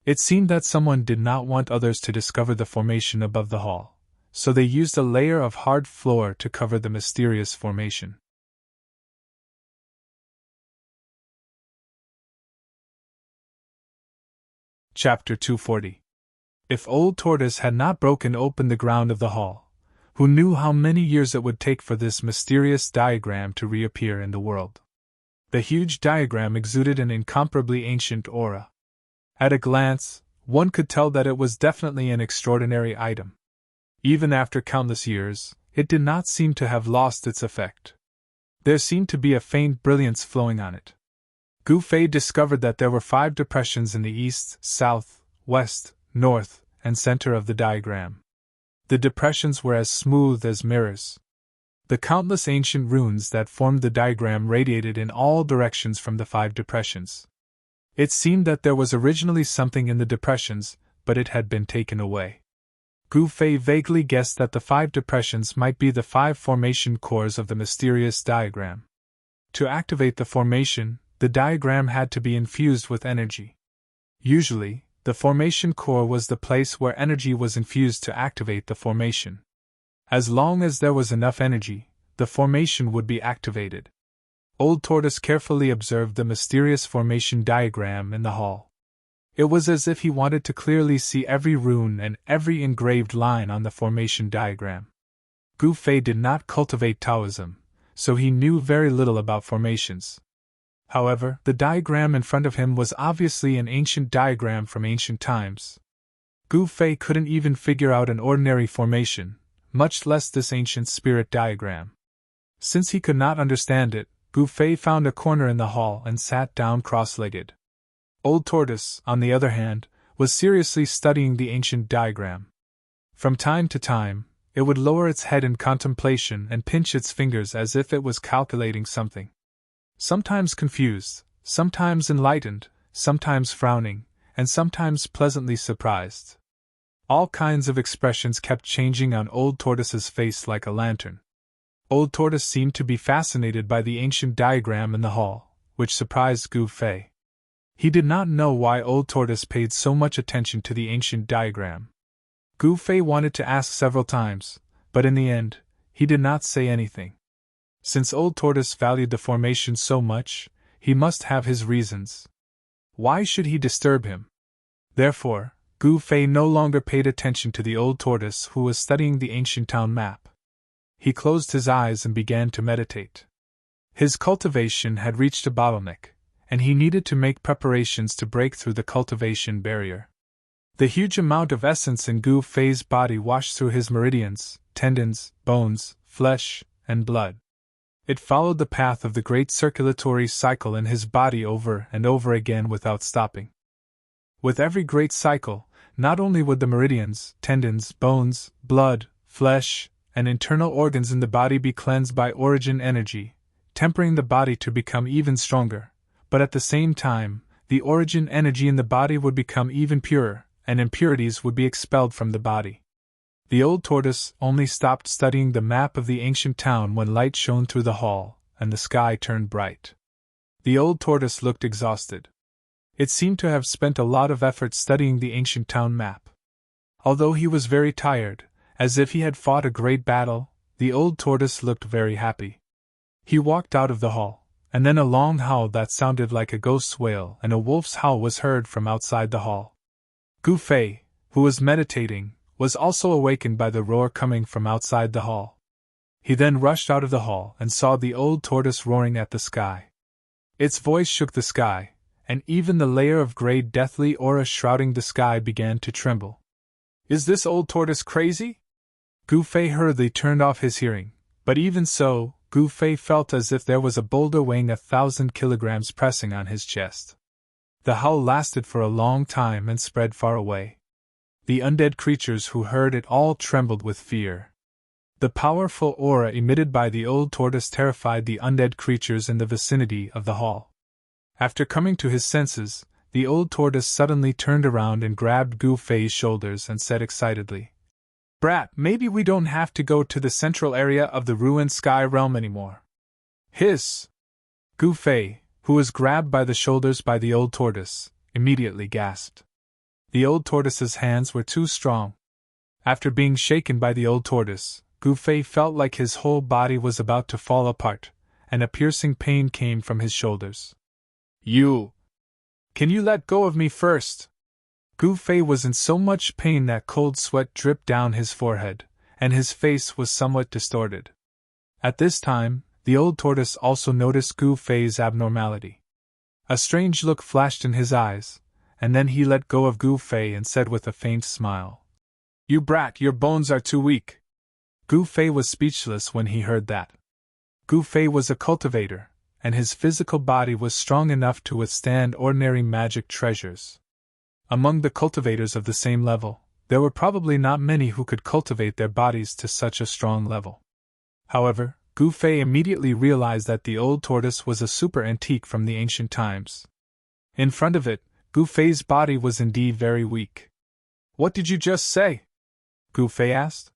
It seemed that someone did not want others to discover the formation above the hall, so they used a layer of hard floor to cover the mysterious formation. Chapter 240. If Old Tortoise had not broken open the ground of the hall, who knew how many years it would take for this mysterious diagram to reappear in the world? The huge diagram exuded an incomparably ancient aura. At a glance, one could tell that it was definitely an extraordinary item. Even after countless years, it did not seem to have lost its effect. There seemed to be a faint brilliance flowing on it. Gu Fei discovered that there were 5 depressions in the east, south, west, north, and center of the diagram. The depressions were as smooth as mirrors. The countless ancient runes that formed the diagram radiated in all directions from the 5 depressions. It seemed that there was originally something in the depressions, but it had been taken away. Gu Fei vaguely guessed that the 5 depressions might be the 5 formation cores of the mysterious diagram. To activate the formation, the diagram had to be infused with energy. Usually, the formation core was the place where energy was infused to activate the formation. As long as there was enough energy, the formation would be activated. Old Tortoise carefully observed the mysterious formation diagram in the hall. It was as if he wanted to clearly see every rune and every engraved line on the formation diagram. Gu Fei did not cultivate Taoism, so he knew very little about formations. However, the diagram in front of him was obviously an ancient diagram from ancient times. Gu Fei couldn't even figure out an ordinary formation, much less this ancient spirit diagram. Since he could not understand it, Gu Fei found a corner in the hall and sat down cross-legged. Old Tortoise, on the other hand, was seriously studying the ancient diagram. From time to time, it would lower its head in contemplation and pinch its fingers as if it was calculating something. Sometimes confused, sometimes enlightened, sometimes frowning, and sometimes pleasantly surprised. All kinds of expressions kept changing on Old Tortoise's face like a lantern. Old Tortoise seemed to be fascinated by the ancient diagram in the hall, which surprised Gu Fei. He did not know why Old Tortoise paid so much attention to the ancient diagram. Gu Fei wanted to ask several times, but in the end, he did not say anything. Since Old Tortoise valued the formation so much, he must have his reasons. Why should he disturb him? Therefore, Gu Fei no longer paid attention to the Old Tortoise who was studying the ancient town map. He closed his eyes and began to meditate. His cultivation had reached a bottleneck, and he needed to make preparations to break through the cultivation barrier. The huge amount of essence in Gu Fei's body washed through his meridians, tendons, bones, flesh, and blood. It followed the path of the great circulatory cycle in his body over and over again without stopping. With every great cycle, not only would the meridians, tendons, bones, blood, flesh, and internal organs in the body be cleansed by origin energy, tempering the body to become even stronger, but at the same time, the origin energy in the body would become even purer, and impurities would be expelled from the body. The Old Tortoise only stopped studying the map of the ancient town when light shone through the hall, and the sky turned bright. The Old Tortoise looked exhausted. It seemed to have spent a lot of effort studying the ancient town map. Although he was very tired, as if he had fought a great battle, the Old Tortoise looked very happy. He walked out of the hall, and then a long howl that sounded like a ghost's wail and a wolf's howl was heard from outside the hall. Gu Fei, who was meditating, was also awakened by the roar coming from outside the hall. He then rushed out of the hall and saw the Old Tortoise roaring at the sky. Its voice shook the sky, and even the layer of grey deathly aura shrouding the sky began to tremble. "Is this Old Tortoise crazy?" Gu Fei hurriedly turned off his hearing, but even so, Gu Fei felt as if there was a boulder weighing 1,000 kilograms pressing on his chest. The howl lasted for a long time and spread far away. The undead creatures who heard it all trembled with fear. The powerful aura emitted by the Old Tortoise terrified the undead creatures in the vicinity of the hall. After coming to his senses, the Old Tortoise suddenly turned around and grabbed Gu Fei's shoulders and said excitedly, "Brat, maybe we don't have to go to the central area of the ruined sky realm anymore." Hiss! Gu Fei, who was grabbed by the shoulders by the Old Tortoise, immediately gasped. The Old Tortoise's hands were too strong. After being shaken by the Old Tortoise, Gu Fei felt like his whole body was about to fall apart, and a piercing pain came from his shoulders. Can you let go of me first?" Gu Fei was in so much pain that cold sweat dripped down his forehead, and his face was somewhat distorted. At this time, the Old Tortoise also noticed Gu Fei's abnormality. A strange look flashed in his eyes, and then he let go of Gu Fei and said with a faint smile, "You brat, your bones are too weak." Gu Fei was speechless when he heard that. Gu Fei was a cultivator, and his physical body was strong enough to withstand ordinary magic treasures. Among the cultivators of the same level, there were probably not many who could cultivate their bodies to such a strong level. However, Gu Fei immediately realized that the Old Tortoise was a super antique from the ancient times. In front of it, Gu Fei's body was indeed very weak. "What did you just say?" Gu Fei asked.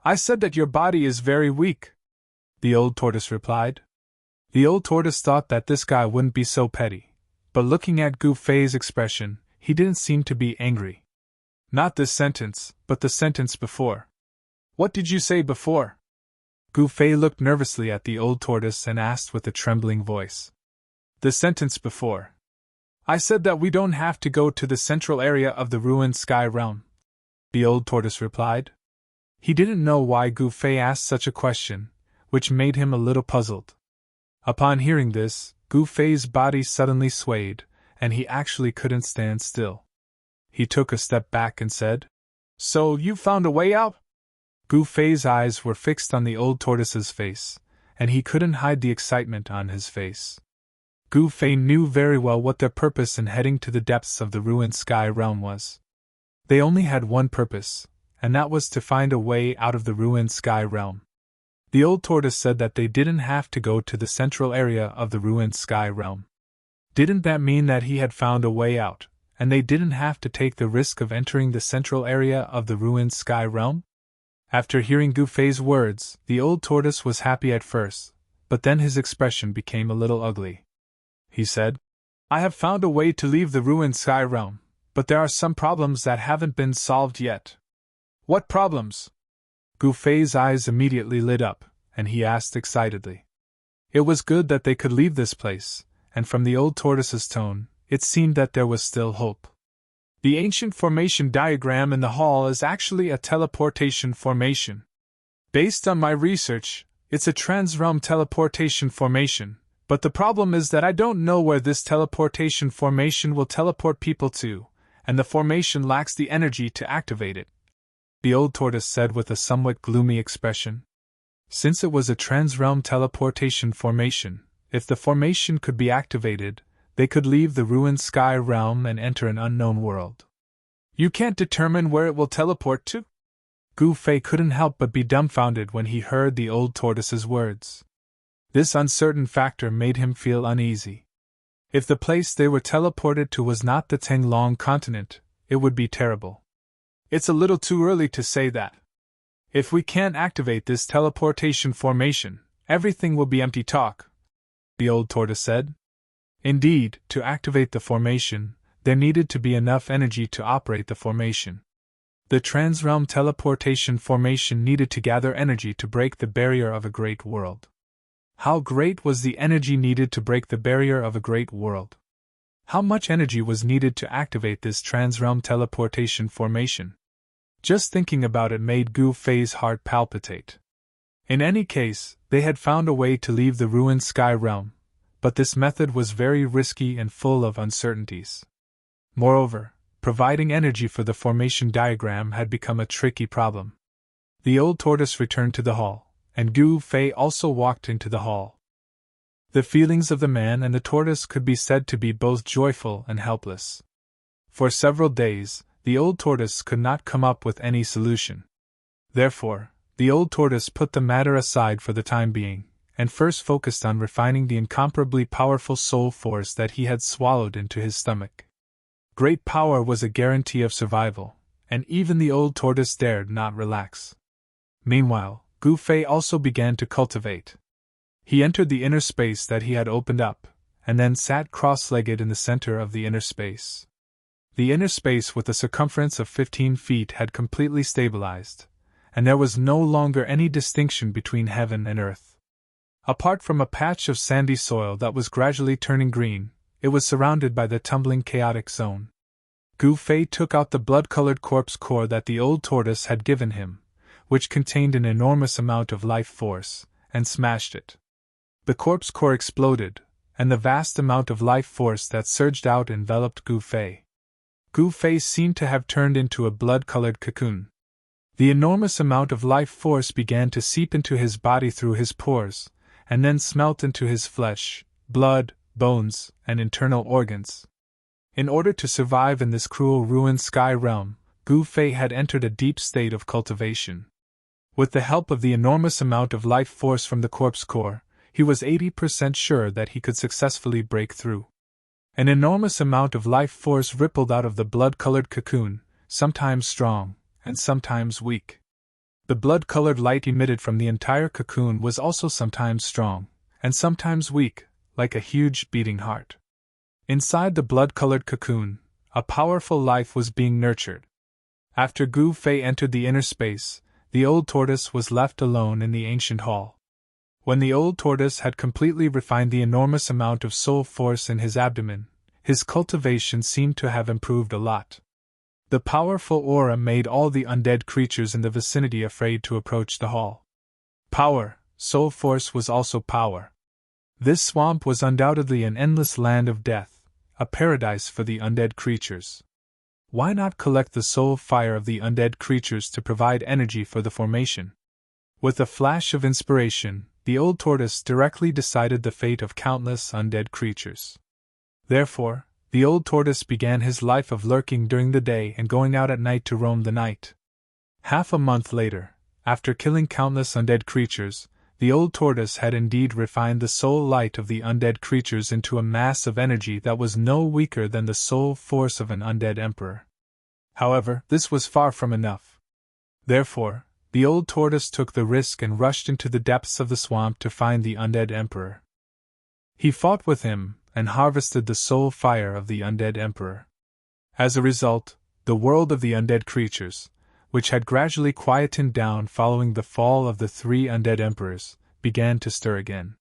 "I said that your body is very weak," the Old Tortoise replied. The Old Tortoise thought that this guy wouldn't be so petty, but looking at Gu Fei's expression, he didn't seem to be angry. Not this sentence, but the sentence before. "What did you say before?" Gu Fei looked nervously at the Old Tortoise and asked with a trembling voice. "The sentence before. I said that we don't have to go to the central area of the ruined sky realm," the Old Tortoise replied. He didn't know why Gu Fei asked such a question, which made him a little puzzled. Upon hearing this, Gu Fei's body suddenly swayed, and he actually couldn't stand still. He took a step back and said, "So you found a way out?" Gu Fei's eyes were fixed on the Old Tortoise's face, and he couldn't hide the excitement on his face. Gu Fei knew very well what their purpose in heading to the depths of the ruined sky realm was. They only had one purpose, and that was to find a way out of the ruined sky realm. The Old Tortoise said that they didn't have to go to the central area of the ruined sky realm. Didn't that mean that he had found a way out, and they didn't have to take the risk of entering the central area of the ruined sky realm? After hearing Gu Fei's words, the Old Tortoise was happy at first, but then his expression became a little ugly. he said. "I have found a way to leave the ruined sky realm, but there are some problems that haven't been solved yet." "What problems?" Gu Fei's eyes immediately lit up, and he asked excitedly. It was good that they could leave this place, and from the old tortoise's tone, it seemed that there was still hope. "The ancient formation diagram in the hall is actually a teleportation formation. Based on my research, it's a transrealm teleportation formation, but the problem is that I don't know where this teleportation formation will teleport people to, and the formation lacks the energy to activate it," the old tortoise said with a somewhat gloomy expression. Since it was a transrealm teleportation formation, if the formation could be activated, they could leave the ruined sky realm and enter an unknown world. "You can't determine where it will teleport to?" Gu Fei couldn't help but be dumbfounded when he heard the old tortoise's words. This uncertain factor made him feel uneasy. If the place they were teleported to was not the Tenglong continent, it would be terrible. "It's a little too early to say that. If we can't activate this teleportation formation, everything will be empty talk," the old tortoise said. Indeed, to activate the formation, there needed to be enough energy to operate the formation. The transrealm teleportation formation needed to gather energy to break the barrier of a great world. How great was the energy needed to break the barrier of a great world? How much energy was needed to activate this transrealm teleportation formation? Just thinking about it made Gu Fei's heart palpitate. In any case, they had found a way to leave the ruined sky realm, but this method was very risky and full of uncertainties. Moreover, providing energy for the formation diagram had become a tricky problem. The old tortoise returned to the hall, and Gu Fei also walked into the hall. The feelings of the man and the tortoise could be said to be both joyful and helpless. For several days, the old tortoise could not come up with any solution. Therefore, the old tortoise put the matter aside for the time being, and first focused on refining the incomparably powerful soul force that he had swallowed into his stomach. Great power was a guarantee of survival, and even the old tortoise dared not relax. Meanwhile, Gu Fei also began to cultivate. He entered the inner space that he had opened up, and then sat cross-legged in the center of the inner space. The inner space with a circumference of 15 feet had completely stabilized, and there was no longer any distinction between heaven and earth. Apart from a patch of sandy soil that was gradually turning green, it was surrounded by the tumbling chaotic zone. Gu Fei took out the blood-colored corpse core that the old tortoise had given him, which contained an enormous amount of life force, and smashed it. The corpse core exploded, and the vast amount of life force that surged out enveloped Gu Fei. Gu Fei seemed to have turned into a blood-colored cocoon. The enormous amount of life force began to seep into his body through his pores, and then smelt into his flesh, blood, bones, and internal organs. In order to survive in this cruel ruined sky realm, Gu Fei had entered a deep state of cultivation. With the help of the enormous amount of life force from the corpse core, he was 80% sure that he could successfully break through. An enormous amount of life force rippled out of the blood-colored cocoon, sometimes strong, and sometimes weak. The blood-colored light emitted from the entire cocoon was also sometimes strong, and sometimes weak, like a huge beating heart. Inside the blood-colored cocoon, a powerful life was being nurtured. After Gu Fei entered the inner space, the old tortoise was left alone in the ancient hall. When the old tortoise had completely refined the enormous amount of soul force in his abdomen, his cultivation seemed to have improved a lot. The powerful aura made all the undead creatures in the vicinity afraid to approach the hall. Power, soul force was also power. This swamp was undoubtedly an endless land of death, a paradise for the undead creatures. Why not collect the soul fire of the undead creatures to provide energy for the formation? With a flash of inspiration, the old tortoise directly decided the fate of countless undead creatures. Therefore, the old tortoise began his life of lurking during the day and going out at night to roam the night. Half a month later, after killing countless undead creatures, the old tortoise had indeed refined the soul light of the undead creatures into a mass of energy that was no weaker than the soul force of an undead emperor. However, this was far from enough. Therefore, the old tortoise took the risk and rushed into the depths of the swamp to find the undead emperor. He fought with him, and harvested the soul fire of the undead emperor. As a result, the world of the undead creatures, which had gradually quietened down following the fall of the 3 undead emperors, began to stir again.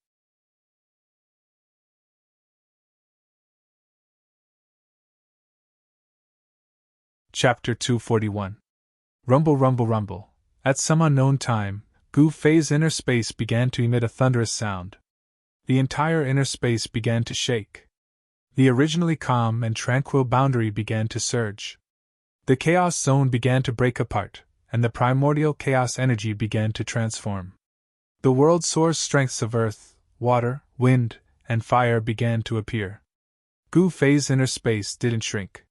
Chapter 241. Rumble, rumble, rumble. At some unknown time, Gu Fei's inner space began to emit a thunderous sound. The entire inner space began to shake. The originally calm and tranquil boundary began to surge. The chaos zone began to break apart, and the primordial chaos energy began to transform. The world's source strengths of earth, water, wind, and fire began to appear. Gu Fei's inner space didn't shrink.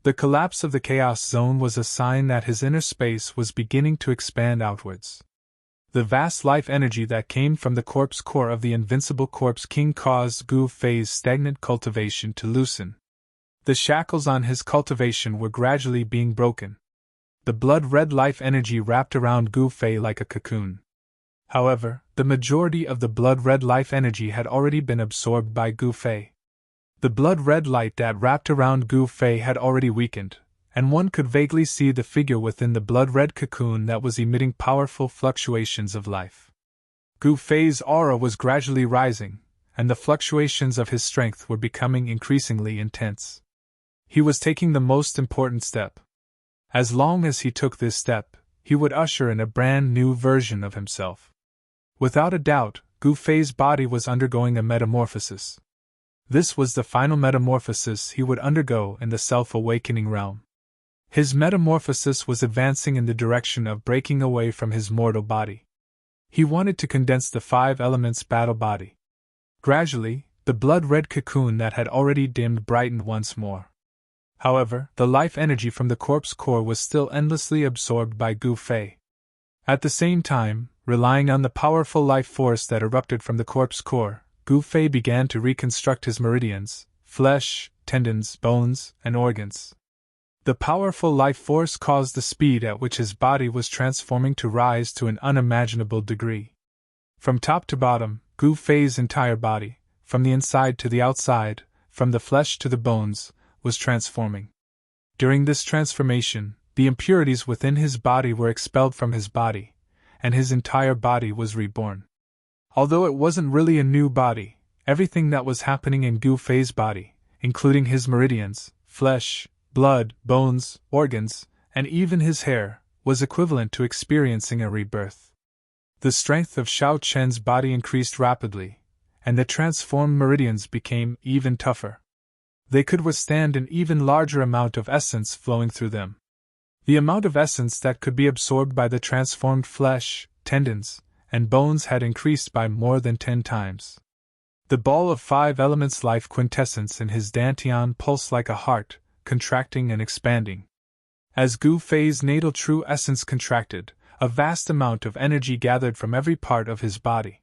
The collapse of the chaos zone was a sign that his inner space was beginning to expand outwards. The vast life energy that came from the corpse core of the invincible corpse king caused Gu Fei's stagnant cultivation to loosen. The shackles on his cultivation were gradually being broken. The blood-red life energy wrapped around Gu Fei like a cocoon. However, the majority of the blood-red life energy had already been absorbed by Gu Fei. The blood-red light that wrapped around Gu Fei had already weakened, and one could vaguely see the figure within the blood-red cocoon that was emitting powerful fluctuations of life. Gu Fei's aura was gradually rising, and the fluctuations of his strength were becoming increasingly intense. He was taking the most important step. As long as he took this step, he would usher in a brand new version of himself. Without a doubt, Gu Fei's body was undergoing a metamorphosis. This was the final metamorphosis he would undergo in the self-awakening realm. His metamorphosis was advancing in the direction of breaking away from his mortal body. He wanted to condense the 5 elements battle body. Gradually, the blood-red cocoon that had already dimmed brightened once more. However, the life energy from the corpse core was still endlessly absorbed by Gu Fei. At the same time, relying on the powerful life force that erupted from the corpse core, Gu Fei began to reconstruct his meridians, flesh, tendons, bones, and organs. The powerful life force caused the speed at which his body was transforming to rise to an unimaginable degree. From top to bottom, Gu Fei's entire body, from the inside to the outside, from the flesh to the bones, was transforming. During this transformation, the impurities within his body were expelled from his body, and his entire body was reborn. Although it wasn't really a new body, everything that was happening in Gu Fei's body, including his meridians, flesh, blood, bones, organs, and even his hair, was equivalent to experiencing a rebirth. The strength of Xiao Chen's body increased rapidly, and the transformed meridians became even tougher. They could withstand an even larger amount of essence flowing through them. The amount of essence that could be absorbed by the transformed flesh, tendons, and bones had increased by more than 10 times. The ball of 5 elements life quintessence in his dantian pulsed like a heart, contracting and expanding. As Gu Fei's natal true essence contracted, a vast amount of energy gathered from every part of his body.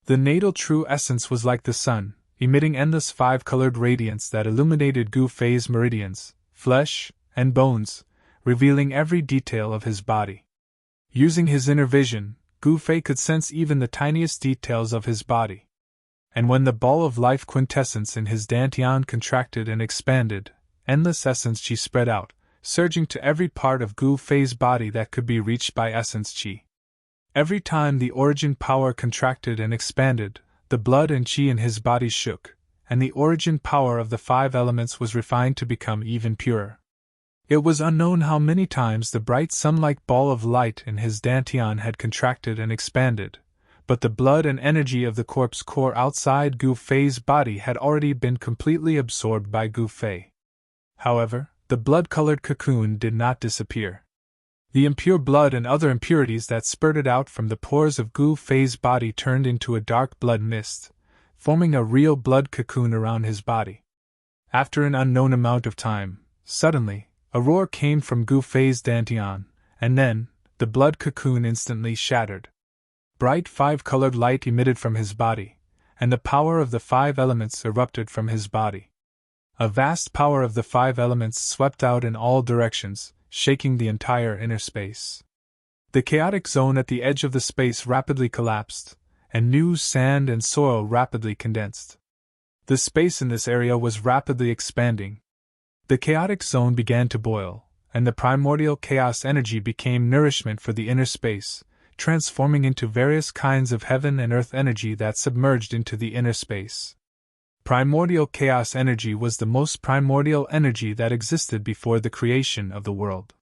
The natal true essence was like the sun, emitting endless 5-colored radiance that illuminated Gu Fei's meridians, flesh, and bones, revealing every detail of his body. Using his inner vision, Gu Fei could sense even the tiniest details of his body. And when the ball of life quintessence in his dantian contracted and expanded, endless essence qi spread out, surging to every part of Gu Fei's body that could be reached by essence qi. Every time the origin power contracted and expanded, the blood and qi in his body shook, and the origin power of the 5 elements was refined to become even purer. It was unknown how many times the bright sun-like ball of light in his dantian had contracted and expanded, but the blood and energy of the corpse core outside Gu Fei's body had already been completely absorbed by Gu Fei. However, the blood-colored cocoon did not disappear. The impure blood and other impurities that spurted out from the pores of Gu Fei's body turned into a dark blood mist, forming a real blood cocoon around his body. After an unknown amount of time, suddenly, a roar came from Gu Fei's dantian, and then, the blood cocoon instantly shattered. Bright 5-colored light emitted from his body, and the power of the 5 elements erupted from his body. A vast power of the 5 elements swept out in all directions, shaking the entire inner space. The chaotic zone at the edge of the space rapidly collapsed, and new sand and soil rapidly condensed. The space in this area was rapidly expanding. The chaotic zone began to boil, and the primordial chaos energy became nourishment for the inner space, transforming into various kinds of heaven and earth energy that submerged into the inner space. Primordial chaos energy was the most primordial energy that existed before the creation of the world.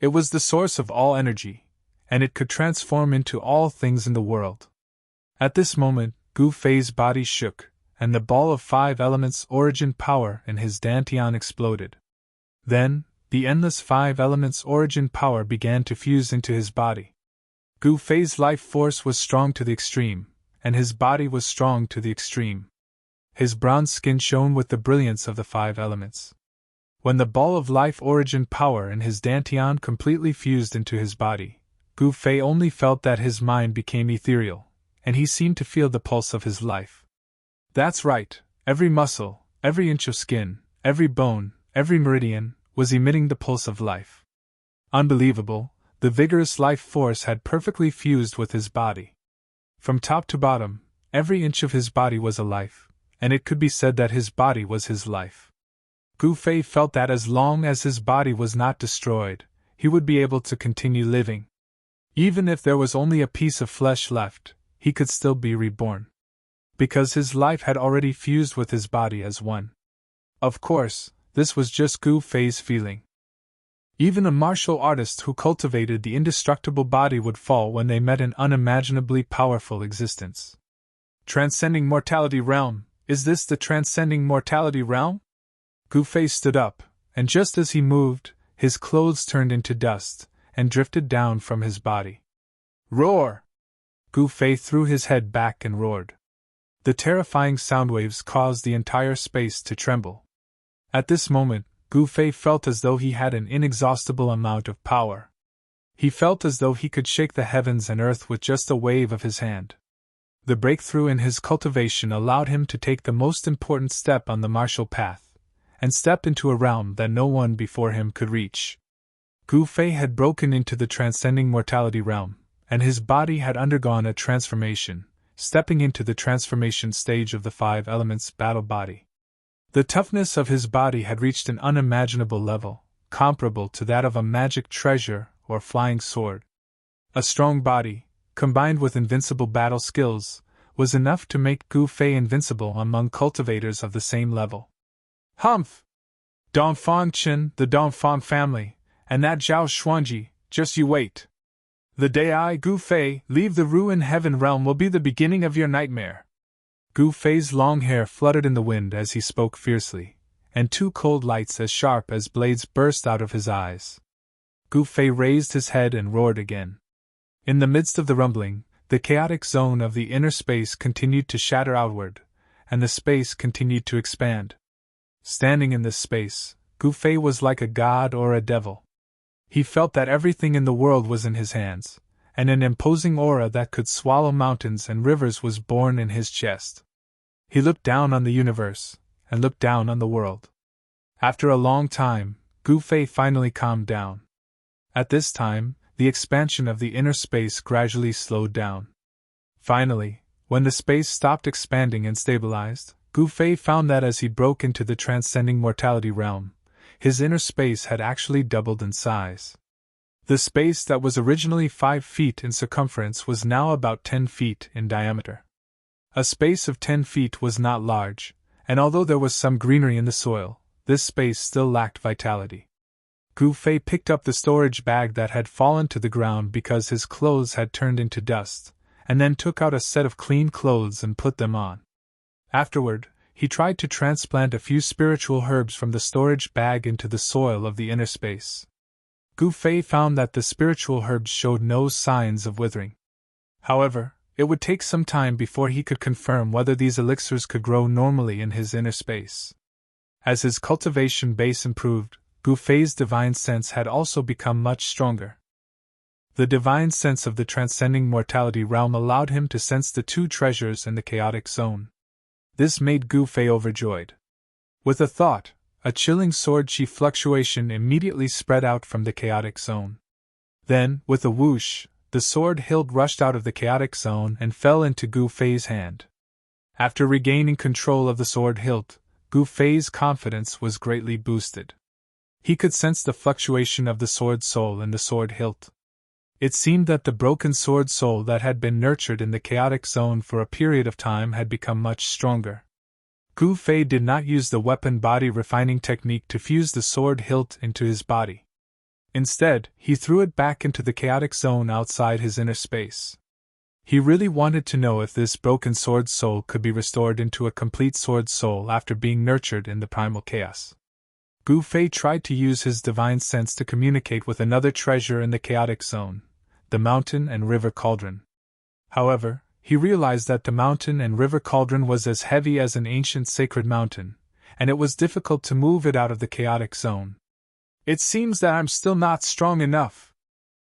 It was the source of all energy, and it could transform into all things in the world. At this moment, Gu Fei's body shook, and the ball of 5 elements origin power in his dantian exploded. Then, the endless 5 elements origin power began to fuse into his body. Gu Fei's life force was strong to the extreme, and his body was strong to the extreme. His bronze skin shone with the brilliance of the 5 elements. When the ball of life origin power in his dantian completely fused into his body, Gu Fei only felt that his mind became ethereal, and he seemed to feel the pulse of his life. That's right, every muscle, every inch of skin, every bone, every meridian, was emitting the pulse of life. Unbelievable, the vigorous life force had perfectly fused with his body. From top to bottom, every inch of his body was a life, and it could be said that his body was his life. Gu Fei felt that as long as his body was not destroyed, he would be able to continue living. Even if there was only a piece of flesh left, he could still be reborn. Because his life had already fused with his body as one. Of course, this was just Gu Fei's feeling. Even a martial artist who cultivated the indestructible body would fall when they met an unimaginably powerful existence. Transcending mortality realm, is this the transcending mortality realm? Gu Fei stood up, and just as he moved, his clothes turned into dust, and drifted down from his body. Roar! Gu Fei threw his head back and roared. The terrifying sound waves caused the entire space to tremble. At this moment, Gu Fei felt as though he had an inexhaustible amount of power. He felt as though he could shake the heavens and earth with just a wave of his hand. The breakthrough in his cultivation allowed him to take the most important step on the martial path, and step into a realm that no one before him could reach. Gu Fei had broken into the transcending mortality realm, and his body had undergone a transformation, stepping into the transformation stage of the 5 elements battle body. The toughness of his body had reached an unimaginable level, comparable to that of a magic treasure or flying sword. A strong body, combined with invincible battle skills, was enough to make Gu Fei invincible among cultivators of the same level. Humph! Dongfang Chen, the Dongfang family, and that Zhao Xuanji, just you wait. The day I, Gu Fei, leave the ruin heaven realm will be the beginning of your nightmare. Gu Fei's long hair fluttered in the wind as he spoke fiercely, and 2 cold lights as sharp as blades burst out of his eyes. Gu Fei raised his head and roared again. In the midst of the rumbling, the chaotic zone of the inner space continued to shatter outward, and the space continued to expand. Standing in this space, Gu Fei was like a god or a devil. He felt that everything in the world was in his hands, and an imposing aura that could swallow mountains and rivers was born in his chest. He looked down on the universe, and looked down on the world. After a long time, Gu Fei finally calmed down. At this time, the expansion of the inner space gradually slowed down. Finally, when the space stopped expanding and stabilized, Gu Fei found that as he broke into the transcending mortality realm, his inner space had actually doubled in size. The space that was originally 5 feet in circumference was now about 10 feet in diameter. A space of 10 feet was not large, and although there was some greenery in the soil, this space still lacked vitality. Gu Fei picked up the storage bag that had fallen to the ground because his clothes had turned into dust, and then took out a set of clean clothes and put them on. Afterward, he tried to transplant a few spiritual herbs from the storage bag into the soil of the inner space. Gu Fei found that the spiritual herbs showed no signs of withering. However, it would take some time before he could confirm whether these elixirs could grow normally in his inner space. As his cultivation base improved, Gu Fei's divine sense had also become much stronger. The divine sense of the transcending mortality realm allowed him to sense the 2 treasures in the chaotic zone. This made Gu Fei overjoyed. With a thought, a chilling sword-chi fluctuation immediately spread out from the chaotic zone. Then, with a whoosh, the sword hilt rushed out of the chaotic zone and fell into Gu Fei's hand. After regaining control of the sword hilt, Gu Fei's confidence was greatly boosted. He could sense the fluctuation of the sword soul in the sword hilt. It seemed that the broken sword soul that had been nurtured in the chaotic zone for a period of time had become much stronger. Gu Fei did not use the weapon body refining technique to fuse the sword hilt into his body. Instead, he threw it back into the chaotic zone outside his inner space. He really wanted to know if this broken sword soul could be restored into a complete sword soul after being nurtured in the primal chaos. Gu Fei tried to use his divine sense to communicate with another treasure in the chaotic zone, the mountain and river cauldron. However, he realized that the mountain and river cauldron was as heavy as an ancient sacred mountain, and it was difficult to move it out of the chaotic zone. It seems that I'm still not strong enough,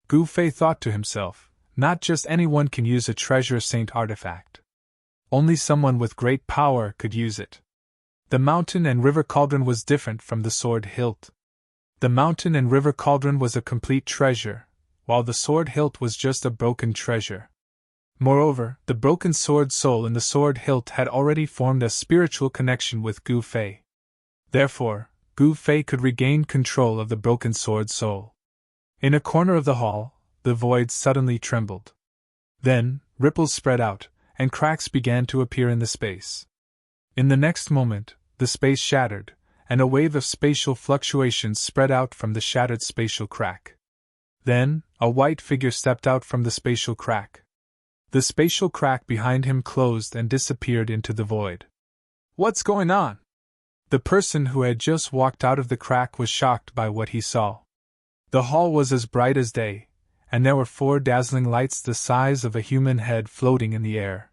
Gu Fei thought to himself. Not just anyone can use a treasure saint artifact. Only someone with great power could use it. The mountain and river cauldron was different from the sword hilt. The mountain and river cauldron was a complete treasure, while the sword hilt was just a broken treasure. Moreover, the broken sword soul in the sword hilt had already formed a spiritual connection with Gu Fei. Therefore, Gu Fei could regain control of the broken sword soul. In a corner of the hall, the void suddenly trembled. Then, ripples spread out, and cracks began to appear in the space. In the next moment, the space shattered, and a wave of spatial fluctuations spread out from the shattered spatial crack. Then, a white figure stepped out from the spatial crack. The spatial crack behind him closed and disappeared into the void. What's going on? The person who had just walked out of the crack was shocked by what he saw. The hall was as bright as day, and there were 4 dazzling lights the size of a human head floating in the air.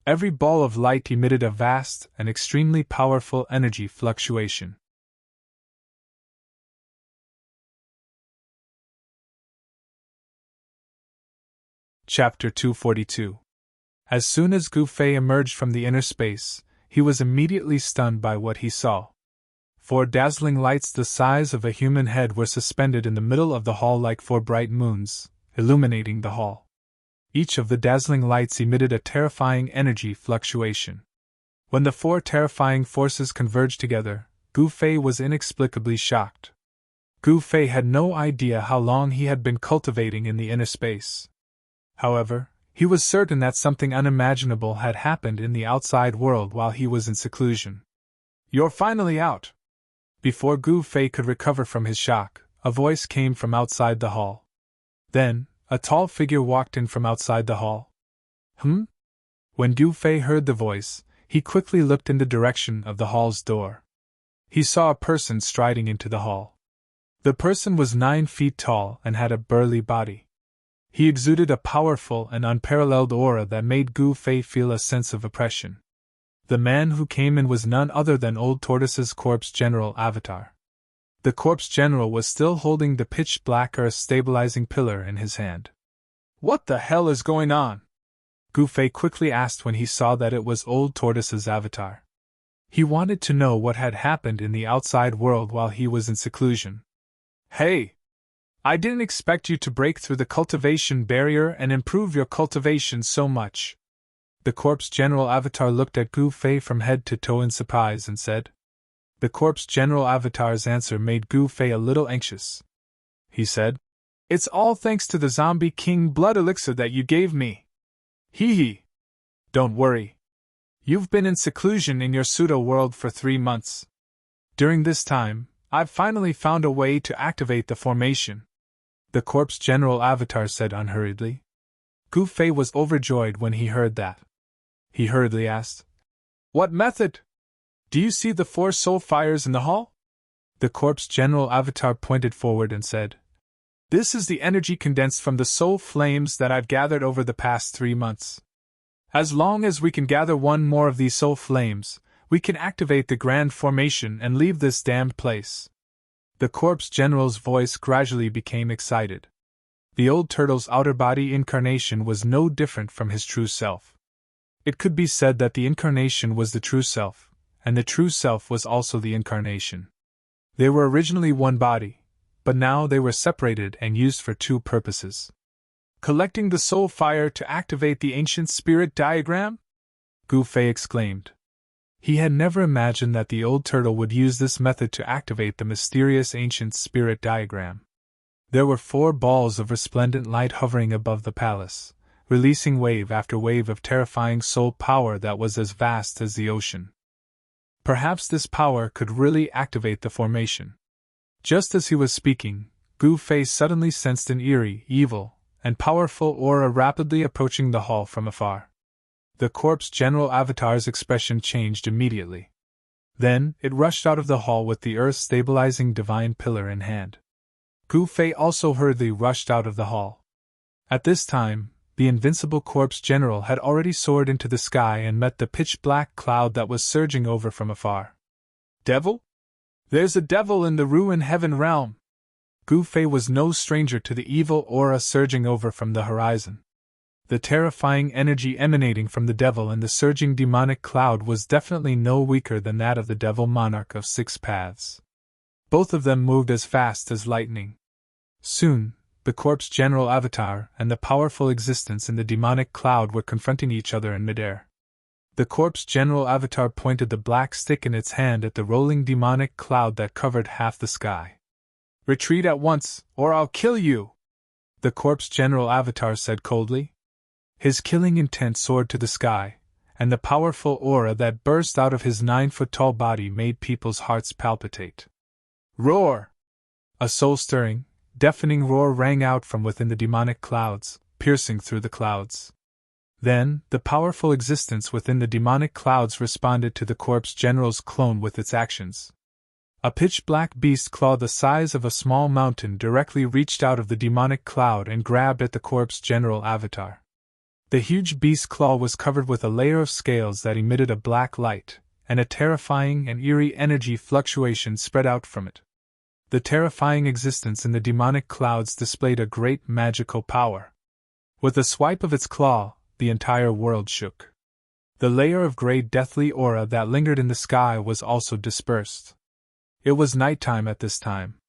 Every ball of light emitted a vast and extremely powerful energy fluctuation. Chapter 242. As soon as Gu Fei emerged from the inner space, he was immediately stunned by what he saw. 4 dazzling lights the size of a human head were suspended in the middle of the hall like 4 bright moons, illuminating the hall. Each of the dazzling lights emitted a terrifying energy fluctuation. When the 4 terrifying forces converged together, Gu Fei was inexplicably shocked. Gu Fei had no idea how long he had been cultivating in the inner space. However, he was certain that something unimaginable had happened in the outside world while he was in seclusion. "You're finally out!" Before Gu Fei could recover from his shock, a voice came from outside the hall. Then, a tall figure walked in from outside the hall. When Gu Fei heard the voice, he quickly looked in the direction of the hall's door. He saw a person striding into the hall. The person was 9 feet tall and had a burly body. He exuded a powerful and unparalleled aura that made Gu Fei feel a sense of oppression. The man who came in was none other than Old Tortoise's Corpse General Avatar. The Corpse General was still holding the pitch-black earth stabilizing pillar in his hand. "What the hell is going on?" Gu Fei quickly asked when he saw that it was Old Tortoise's avatar. He wanted to know what had happened in the outside world while he was in seclusion. "Hey! I didn't expect you to break through the cultivation barrier and improve your cultivation so much." The Corpse General Avatar looked at Gu Fei from head to toe in surprise and said. The Corpse General Avatar's answer made Gu Fei a little anxious. He said, "It's all thanks to the Zombie King blood elixir that you gave me. Hee hee. Don't worry. You've been in seclusion in your pseudo-world for 3 months. During this time, I've finally found a way to activate the formation," the Corpse General Avatar said unhurriedly. Gu Fei was overjoyed when he heard that. He hurriedly asked, "What method? Do you see the 4 soul fires in the hall?" The Corpse General Avatar pointed forward and said, "This is the energy condensed from the soul flames that I've gathered over the past 3 months. As long as we can gather 1 more of these soul flames, we can activate the grand formation and leave this damned place." The Corpse General's voice gradually became excited. The old turtle's outer body incarnation was no different from his true self. It could be said that the incarnation was the true self, and the true self was also the incarnation. They were originally one body, but now they were separated and used for 2 purposes. Collecting the soul fire to activate the ancient spirit diagram? Gu Fei exclaimed. He had never imagined that the old turtle would use this method to activate the mysterious ancient spirit diagram. There were 4 balls of resplendent light hovering above the palace, releasing wave after wave of terrifying soul power that was as vast as the ocean. Perhaps this power could really activate the formation. Just as he was speaking, Gu Fei suddenly sensed an eerie, evil, and powerful aura rapidly approaching the hall from afar. The corpse general avatar's expression changed immediately. Then, it rushed out of the hall with the earth-stabilizing divine pillar in hand. Gu Fei also hurriedly rushed out of the hall. At this time, the invincible corpse general had already soared into the sky and met the pitch-black cloud that was surging over from afar. Devil? There's a devil in the ruin heaven realm! Gu Fei was no stranger to the evil aura surging over from the horizon. The terrifying energy emanating from the devil and the surging demonic cloud was definitely no weaker than that of the devil monarch of 6 paths. Both of them moved as fast as lightning. Soon, the corpse general avatar and the powerful existence in the demonic cloud were confronting each other in midair. The corpse general avatar pointed the black stick in its hand at the rolling demonic cloud that covered half the sky. "Retreat at once, or I'll kill you!" the corpse general avatar said coldly. His killing intent soared to the sky, and the powerful aura that burst out of his 9-foot-tall body made people's hearts palpitate. Roar! A soul-stirring, deafening roar rang out from within the demonic clouds, piercing through the clouds. Then, the powerful existence within the demonic clouds responded to the corpse general's clone with its actions. A pitch-black beast claw the size of a small mountain directly reached out of the demonic cloud and grabbed at the corpse general avatar. The huge beast's claw was covered with a layer of scales that emitted a black light, and a terrifying and eerie energy fluctuation spread out from it. The terrifying existence in the demonic clouds displayed a great magical power. With a swipe of its claw, the entire world shook. The layer of gray deathly aura that lingered in the sky was also dispersed. It was nighttime at this time.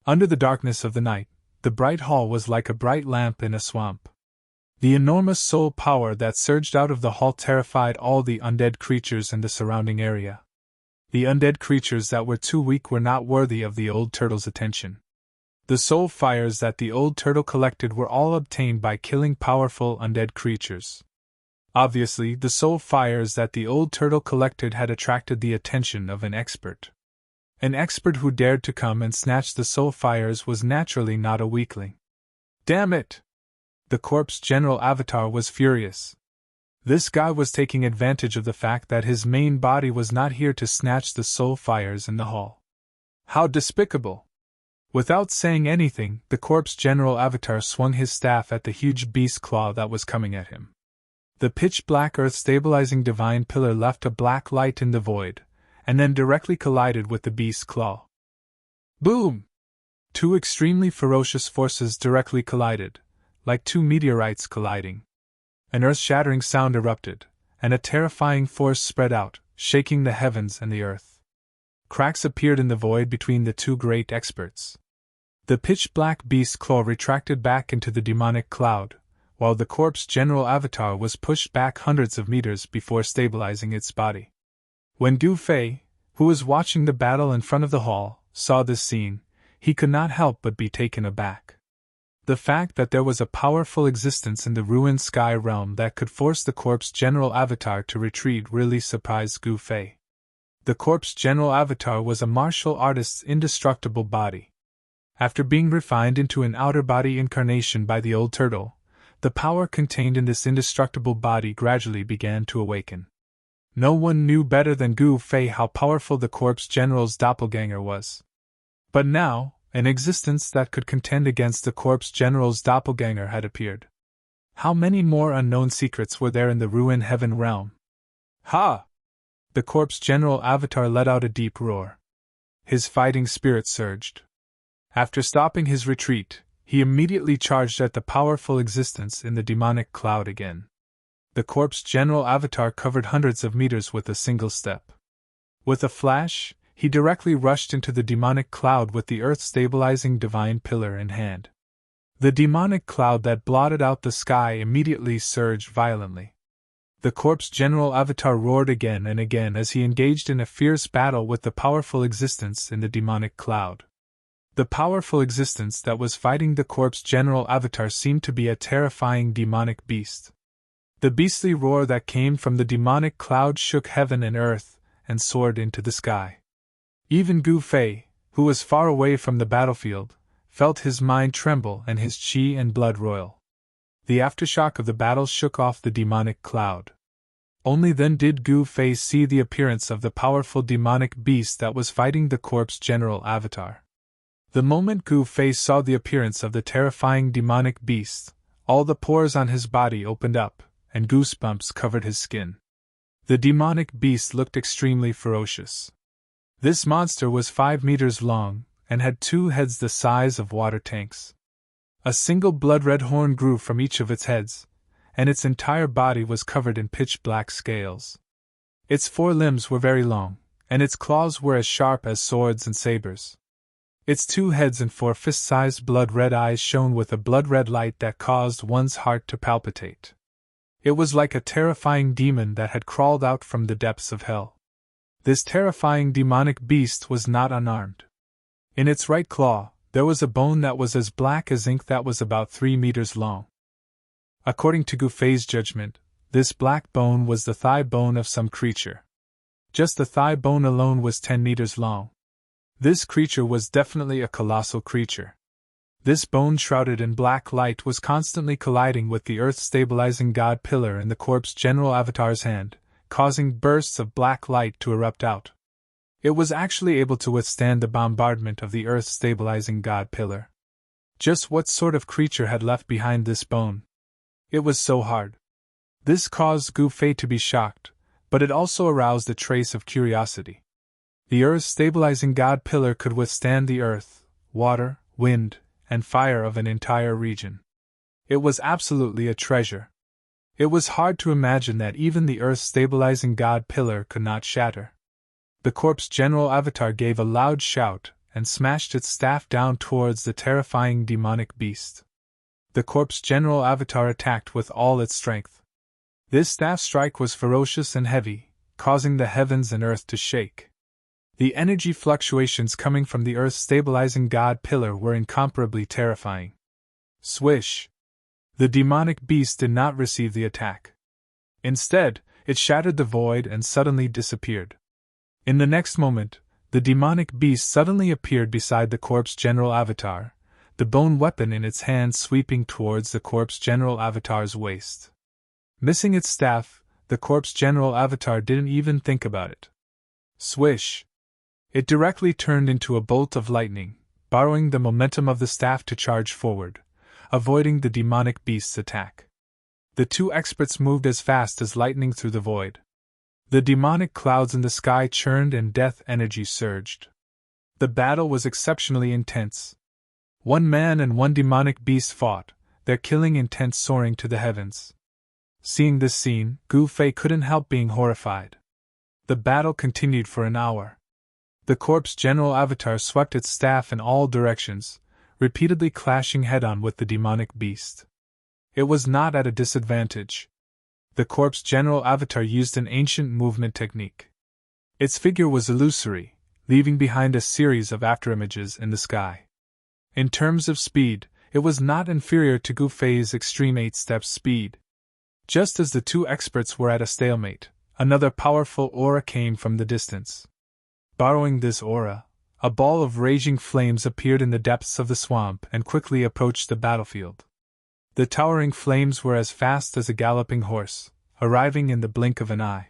Under the darkness of the night, the bright hall was like a bright lamp in a swamp. The enormous soul power that surged out of the hall terrified all the undead creatures in the surrounding area. The undead creatures that were too weak were not worthy of the old turtle's attention. The soul fires that the old turtle collected were all obtained by killing powerful undead creatures. Obviously, the soul fires that the old turtle collected had attracted the attention of an expert. An expert who dared to come and snatch the soul fires was naturally not a weakling. Damn it! The corpse general avatar was furious. This guy was taking advantage of the fact that his main body was not here to snatch the soul fires in the hall. How despicable! Without saying anything, the corpse general avatar swung his staff at the huge beast claw that was coming at him. The pitch-black earth-stabilizing divine pillar left a black light in the void, and then directly collided with the beast's claw. Boom! 2 extremely ferocious forces directly collided, like 2 meteorites colliding. An earth-shattering sound erupted, and a terrifying force spread out, shaking the heavens and the earth. Cracks appeared in the void between the 2 great experts. The pitch-black beast's claw retracted back into the demonic cloud, while the corpse general avatar was pushed back hundreds of meters before stabilizing its body. When Gu Fei, who was watching the battle in front of the hall, saw this scene, he could not help but be taken aback. The fact that there was a powerful existence in the ruined sky realm that could force the corpse general avatar to retreat really surprised Gu Fei. The corpse general avatar was a martial artist's indestructible body. After being refined into an outer body incarnation by the old turtle, the power contained in this indestructible body gradually began to awaken. No one knew better than Gu Fei how powerful the corpse general's doppelganger was. But now, an existence that could contend against the corpse general's doppelganger had appeared. How many more unknown secrets were there in the ruined heaven realm? Ha! The corpse general avatar let out a deep roar. His fighting spirit surged. After stopping his retreat, he immediately charged at the powerful existence in the demonic cloud again. The corpse general avatar covered hundreds of meters with a single step. With a flash, he directly rushed into the demonic cloud with the earth-stabilizing divine pillar in hand. The demonic cloud that blotted out the sky immediately surged violently. The corpse general avatar roared again and again as he engaged in a fierce battle with the powerful existence in the demonic cloud. The powerful existence that was fighting the corpse general avatar seemed to be a terrifying demonic beast. The beastly roar that came from the demonic cloud shook heaven and earth and soared into the sky. Even Gu Fei, who was far away from the battlefield, felt his mind tremble and his qi and blood roil. The aftershock of the battle shook off the demonic cloud. Only then did Gu Fei see the appearance of the powerful demonic beast that was fighting the corpse general avatar. The moment Gu Fei saw the appearance of the terrifying demonic beast, all the pores on his body opened up, and goosebumps covered his skin. The demonic beast looked extremely ferocious. This monster was 5 meters long, and had 2 heads the size of water tanks. A single blood-red horn grew from each of its heads, and its entire body was covered in pitch-black scales. Its 4 limbs were very long, and its claws were as sharp as swords and sabers. Its 2 heads and 4 fist-sized blood-red eyes shone with a blood-red light that caused one's heart to palpitate. It was like a terrifying demon that had crawled out from the depths of hell. This terrifying demonic beast was not unarmed. In its right claw, there was a bone that was as black as ink that was about 3 meters long. According to Gu Fei's judgment, this black bone was the thigh bone of some creature. Just the thigh bone alone was 10 meters long. This creature was definitely a colossal creature. This bone shrouded in black light was constantly colliding with the earth-stabilizing god pillar in the corpse general avatar's hand, causing bursts of black light to erupt out. It was actually able to withstand the bombardment of the earth-stabilizing god pillar. Just what sort of creature had left behind this bone? It was so hard. This caused Gu Fei to be shocked, but it also aroused a trace of curiosity. The earth-stabilizing god pillar could withstand the earth, water, wind, and fire of an entire region. It was absolutely a treasure. It was hard to imagine that even the earth-stabilizing god pillar could not shatter. The corpse general avatar gave a loud shout and smashed its staff down towards the terrifying demonic beast. The corpse general avatar attacked with all its strength. This staff strike was ferocious and heavy, causing the heavens and earth to shake. The energy fluctuations coming from the earth-stabilizing god pillar were incomparably terrifying. Swish! The demonic beast did not receive the attack. Instead, it shattered the void and suddenly disappeared. In the next moment, the demonic beast suddenly appeared beside the corpse general avatar, the bone weapon in its hand sweeping towards the corpse general avatar's waist. Missing its staff, the corpse general avatar didn't even think about it. Swish! It directly turned into a bolt of lightning, borrowing the momentum of the staff to charge forward, avoiding the demonic beast's attack. The 2 experts moved as fast as lightning through the void. The demonic clouds in the sky churned and death energy surged. The battle was exceptionally intense. 1 man and 1 demonic beast fought, their killing intent soaring to the heavens. Seeing this scene, Gu Fei couldn't help being horrified. The battle continued for an hour. The corpse general avatar swept its staff in all directions, repeatedly clashing head-on with the demonic beast. It was not at a disadvantage. The corpse general avatar used an ancient movement technique. Its figure was illusory, leaving behind a series of afterimages in the sky. In terms of speed, it was not inferior to Gu Fei's extreme 8-step speed. Just as the 2 experts were at a stalemate, another powerful aura came from the distance. Borrowing this aura, a ball of raging flames appeared in the depths of the swamp and quickly approached the battlefield. The towering flames were as fast as a galloping horse, arriving in the blink of an eye.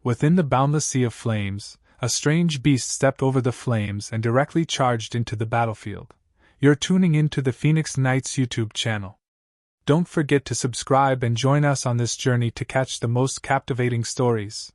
Within the boundless sea of flames, a strange beast stepped over the flames and directly charged into the battlefield. You're tuning into the Phoenix Knights YouTube channel. Don't forget to subscribe and join us on this journey to catch the most captivating stories.